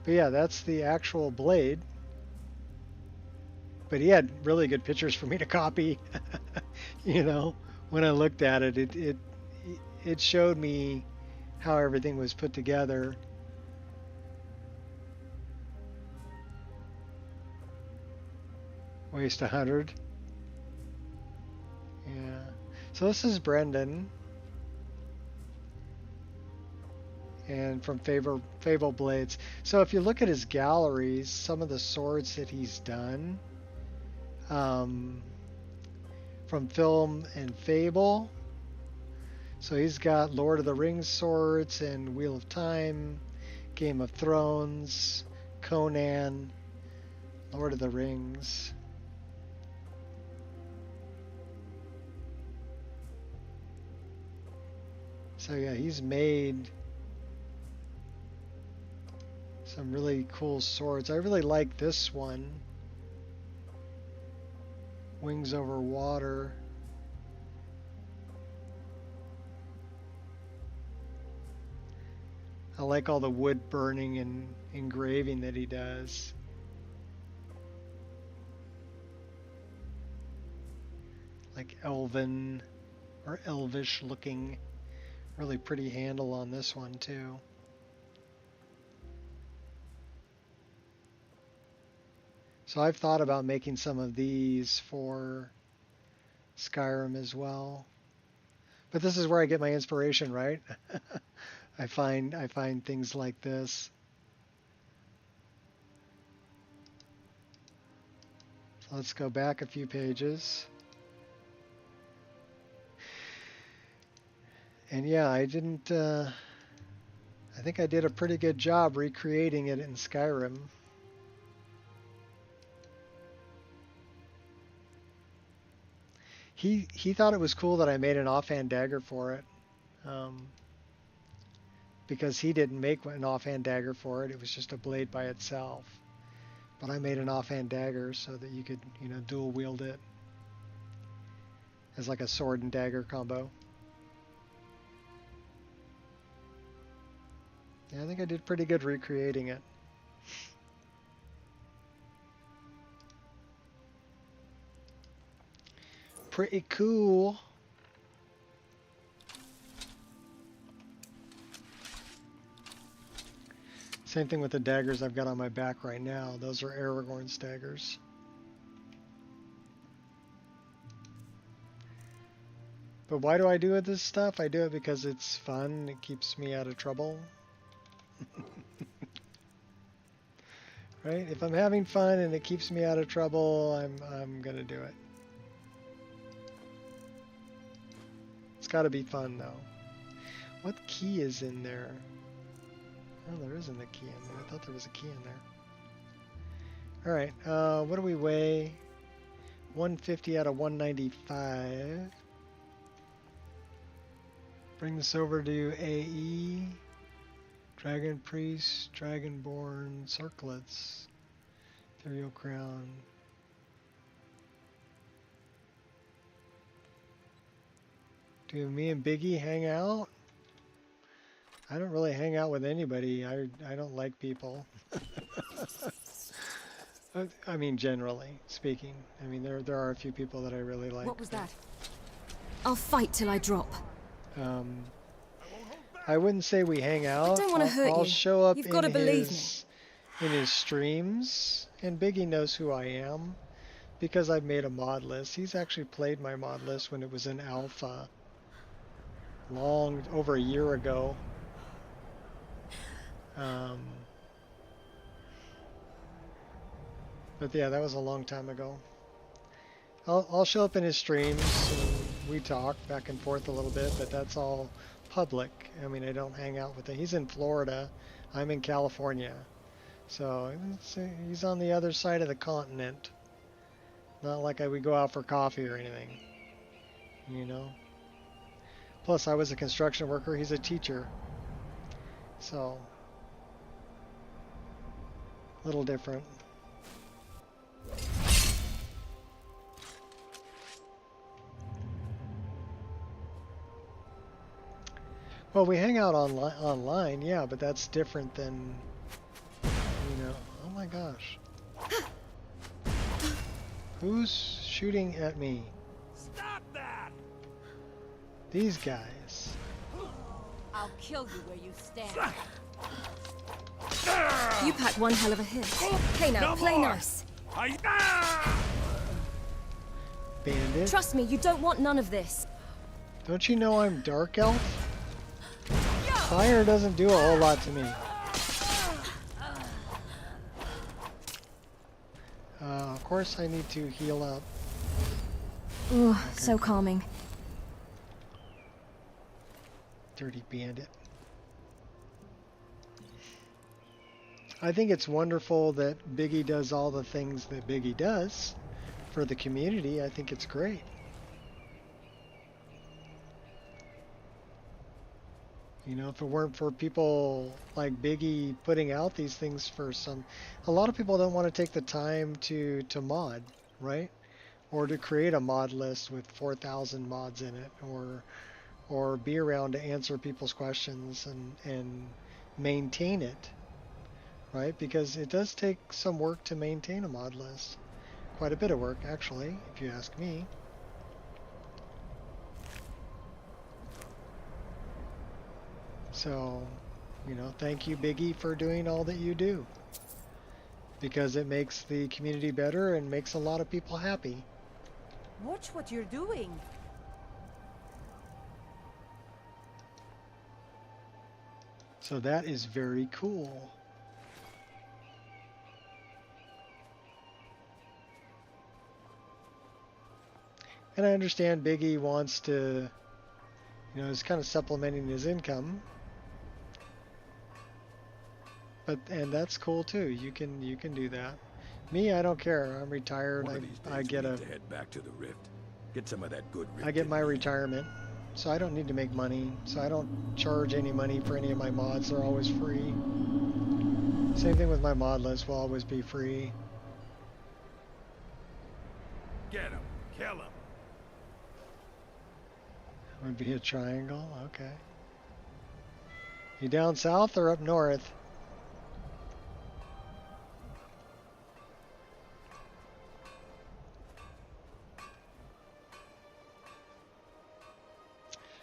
[SPEAKER 1] But yeah, that's the actual blade. But he had really good pictures for me to copy. You know, when I looked at it, it showed me how everything was put together. Waste 100. Yeah. So this is Brendan. And from Fable Blades. So if you look at his galleries, some of the swords that he's done from film and Fable. So he's got Lord of the Rings swords and Wheel of Time, Game of Thrones, Conan, Lord of the Rings. So yeah, he's made some really cool swords. I really like this one. Wings Over Water. I like all the wood burning and engraving that he does. Like elven or elvish looking. Really pretty handle on this one too. So I've thought about making some of these for Skyrim as well. But this is where I get my inspiration, right? I find things like this. So let's go back a few pages. And yeah, I didn't I think I did a pretty good job recreating it in Skyrim. He thought it was cool that I made an offhand dagger for it, because he didn't make an offhand dagger for it. It was just a blade by itself. But I made an offhand dagger so that you could, you know, dual wield it as like a sword and dagger combo. Yeah, I think I did pretty good recreating it. Pretty cool. Same thing with the daggers I've got on my back right now. Those are Aragorn's daggers. But why do I do this stuff? I do it because it's fun. It keeps me out of trouble. Right? If I'm having fun and it keeps me out of trouble, I'm gonna do it. It's got to be fun though. What key is in there? Oh, there isn't a key in there. I thought there was a key in there. Alright, what do we weigh? 150 out of 195. Bring this over to AE. Dragon Priest, Dragonborn, Circlets, Ethereal Crown. Do me and Biggie hang out? I don't really hang out with anybody. I don't like people. I mean, generally speaking. I mean, there are a few people that I really like.
[SPEAKER 5] What was that? I'll fight till I drop.
[SPEAKER 1] I wouldn't say we hang out.
[SPEAKER 5] I don't want to hurt you.
[SPEAKER 1] I'll show up
[SPEAKER 5] You've got to believe me.
[SPEAKER 1] In his streams, and Biggie knows who I am because I've made a mod list. He's actually played my mod list when it was in alpha. Over a year ago. But yeah, that was a long time ago. I'll show up in his streams and we talk back and forth a little bit, but that's all public. I mean, I don't hang out with him. He's in Florida. I'm in California. So he's on the other side of the continent. Not like we go out for coffee or anything. You know? Plus, I was a construction worker. He's a teacher. So, a little different. Well, we hang out online, yeah, but that's different than, you know, oh my gosh. Who's shooting at me?
[SPEAKER 4] Stop that!
[SPEAKER 1] These guys.
[SPEAKER 3] I'll kill you where you stand.
[SPEAKER 5] You pack one hell of a hit. Okay now, play nice.
[SPEAKER 1] Bandit.
[SPEAKER 5] Trust me, you don't want none of this.
[SPEAKER 1] Don't you know I'm Dark Elf? Fire doesn't do a whole lot to me. Of course I need to heal up.
[SPEAKER 5] Ooh,
[SPEAKER 1] Okay.
[SPEAKER 5] so calming.
[SPEAKER 1] Dirty bandit. I think it's wonderful that Biggie does all the things that Biggie does for the community. I think it's great. You know, if it weren't for people like Biggie putting out these things for a lot of people don't want to take the time to mod, right? Or to create a mod list with 4,000 mods in it, or be around to answer people's questions and maintain it, right? Because it does take some work to maintain a mod list. Quite a bit of work, actually, if you ask me. So, you know, thank you, Biggie, for doing all that you do. Because it makes the community better and makes a lot of people happy.
[SPEAKER 3] Watch what you're doing.
[SPEAKER 1] So that is very cool. And I understand Biggie wants to, you know, is kind of supplementing his income. And that's cool too. You can do that. Me, I don't care. I'm retired. I get
[SPEAKER 2] to head back to the rift. Get some of that good rift.
[SPEAKER 1] I get my retirement, so I don't need to make money. So I don't charge any money for any of my mods. They're always free. Same thing with my mod list. Will always be free.
[SPEAKER 2] Get him. Kill him.
[SPEAKER 1] Would be a triangle. Okay. You down south or up north?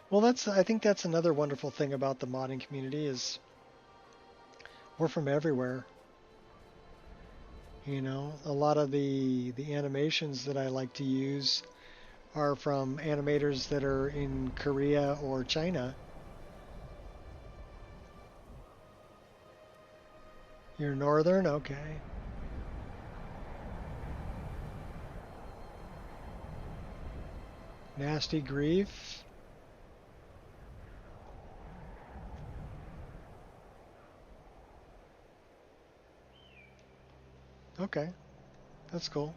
[SPEAKER 1] Well, I think that's another wonderful thing about the modding community is we're from everywhere. You know, a lot of the animations that I like to use are from animators that are in Korea or China. You're northern? Okay. Nasty Grief. Okay, that's cool.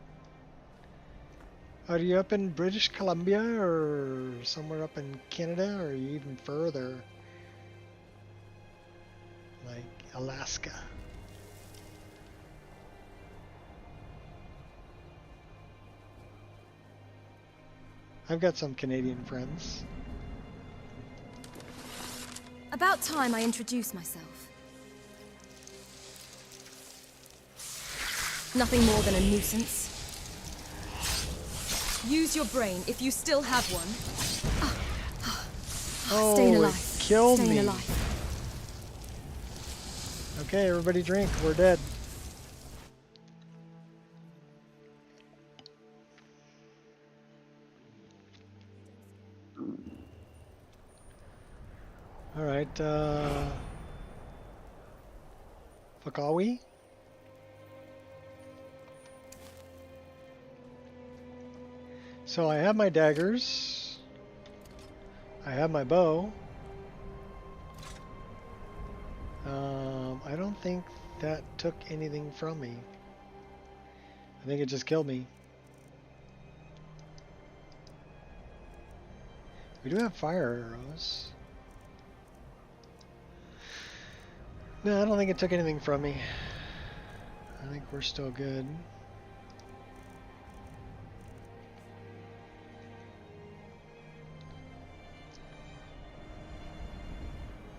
[SPEAKER 1] Are you up in British Columbia or somewhere up in Canada, or are you even further? Like Alaska? I've got some Canadian friends.
[SPEAKER 5] About time I introduce myself. Nothing more than a nuisance. Use your brain if you still have one.
[SPEAKER 1] Oh,
[SPEAKER 5] Staying alive.
[SPEAKER 1] It killed
[SPEAKER 5] Staying
[SPEAKER 1] me.
[SPEAKER 5] alive.
[SPEAKER 1] Okay, everybody drink. We're dead. All right. Fakawi? So I have my daggers. I have my bow. I don't think that took anything from me. I think it just killed me. We do have fire arrows. No, I don't think it took anything from me. I think we're still good.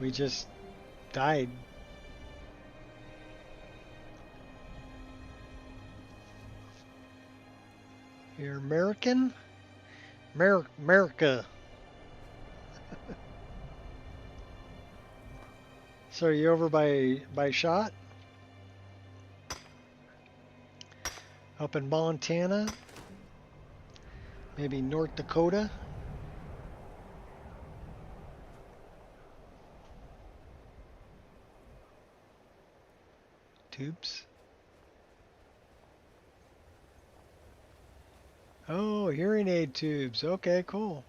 [SPEAKER 1] We just died. You're American? America. So are you over by Shot? Up in Montana? Maybe North Dakota? Tubes? Oh, hearing aid tubes. Okay, cool.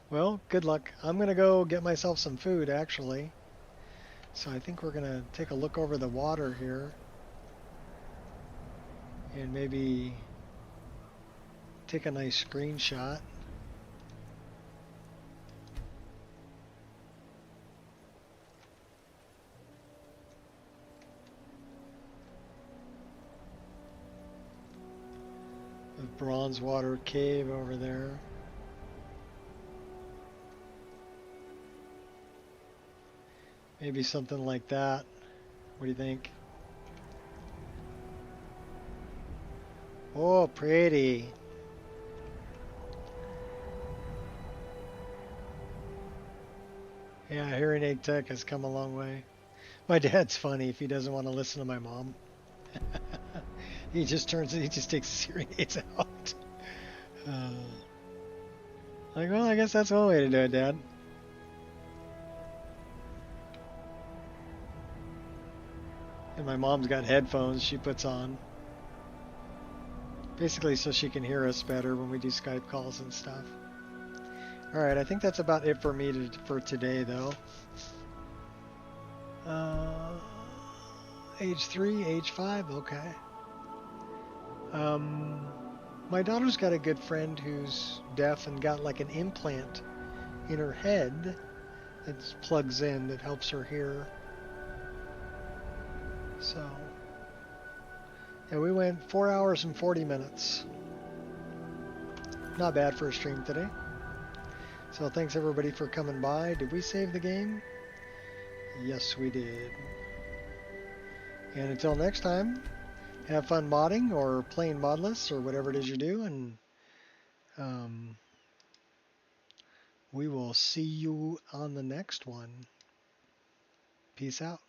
[SPEAKER 1] Well, good luck. I'm going to go get myself some food, actually. So I think we're going to take a look over the water here. And maybe take a nice screenshot. The bronze water cave over there. Maybe something like that. What do you think? Oh, pretty. Yeah, hearing aid tech has come a long way. My dad's funny if he doesn't want to listen to my mom. He just takes his hearing aids out. Like, well, I guess that's one way to do it, Dad. And my mom's got headphones she puts on. Basically so she can hear us better when we do Skype calls and stuff. Alright, I think that's about it for me for today, though. Age 3, age 5, okay. My daughter's got a good friend who's deaf and got like an implant in her head that plugs in that helps her hear. So, yeah, we went 4 hours and 40 minutes. Not bad for a stream today. So thanks everybody for coming by. Did we save the game? Yes, we did. And until next time, have fun modding or playing modless or whatever it is you do, and we will see you on the next one. Peace out.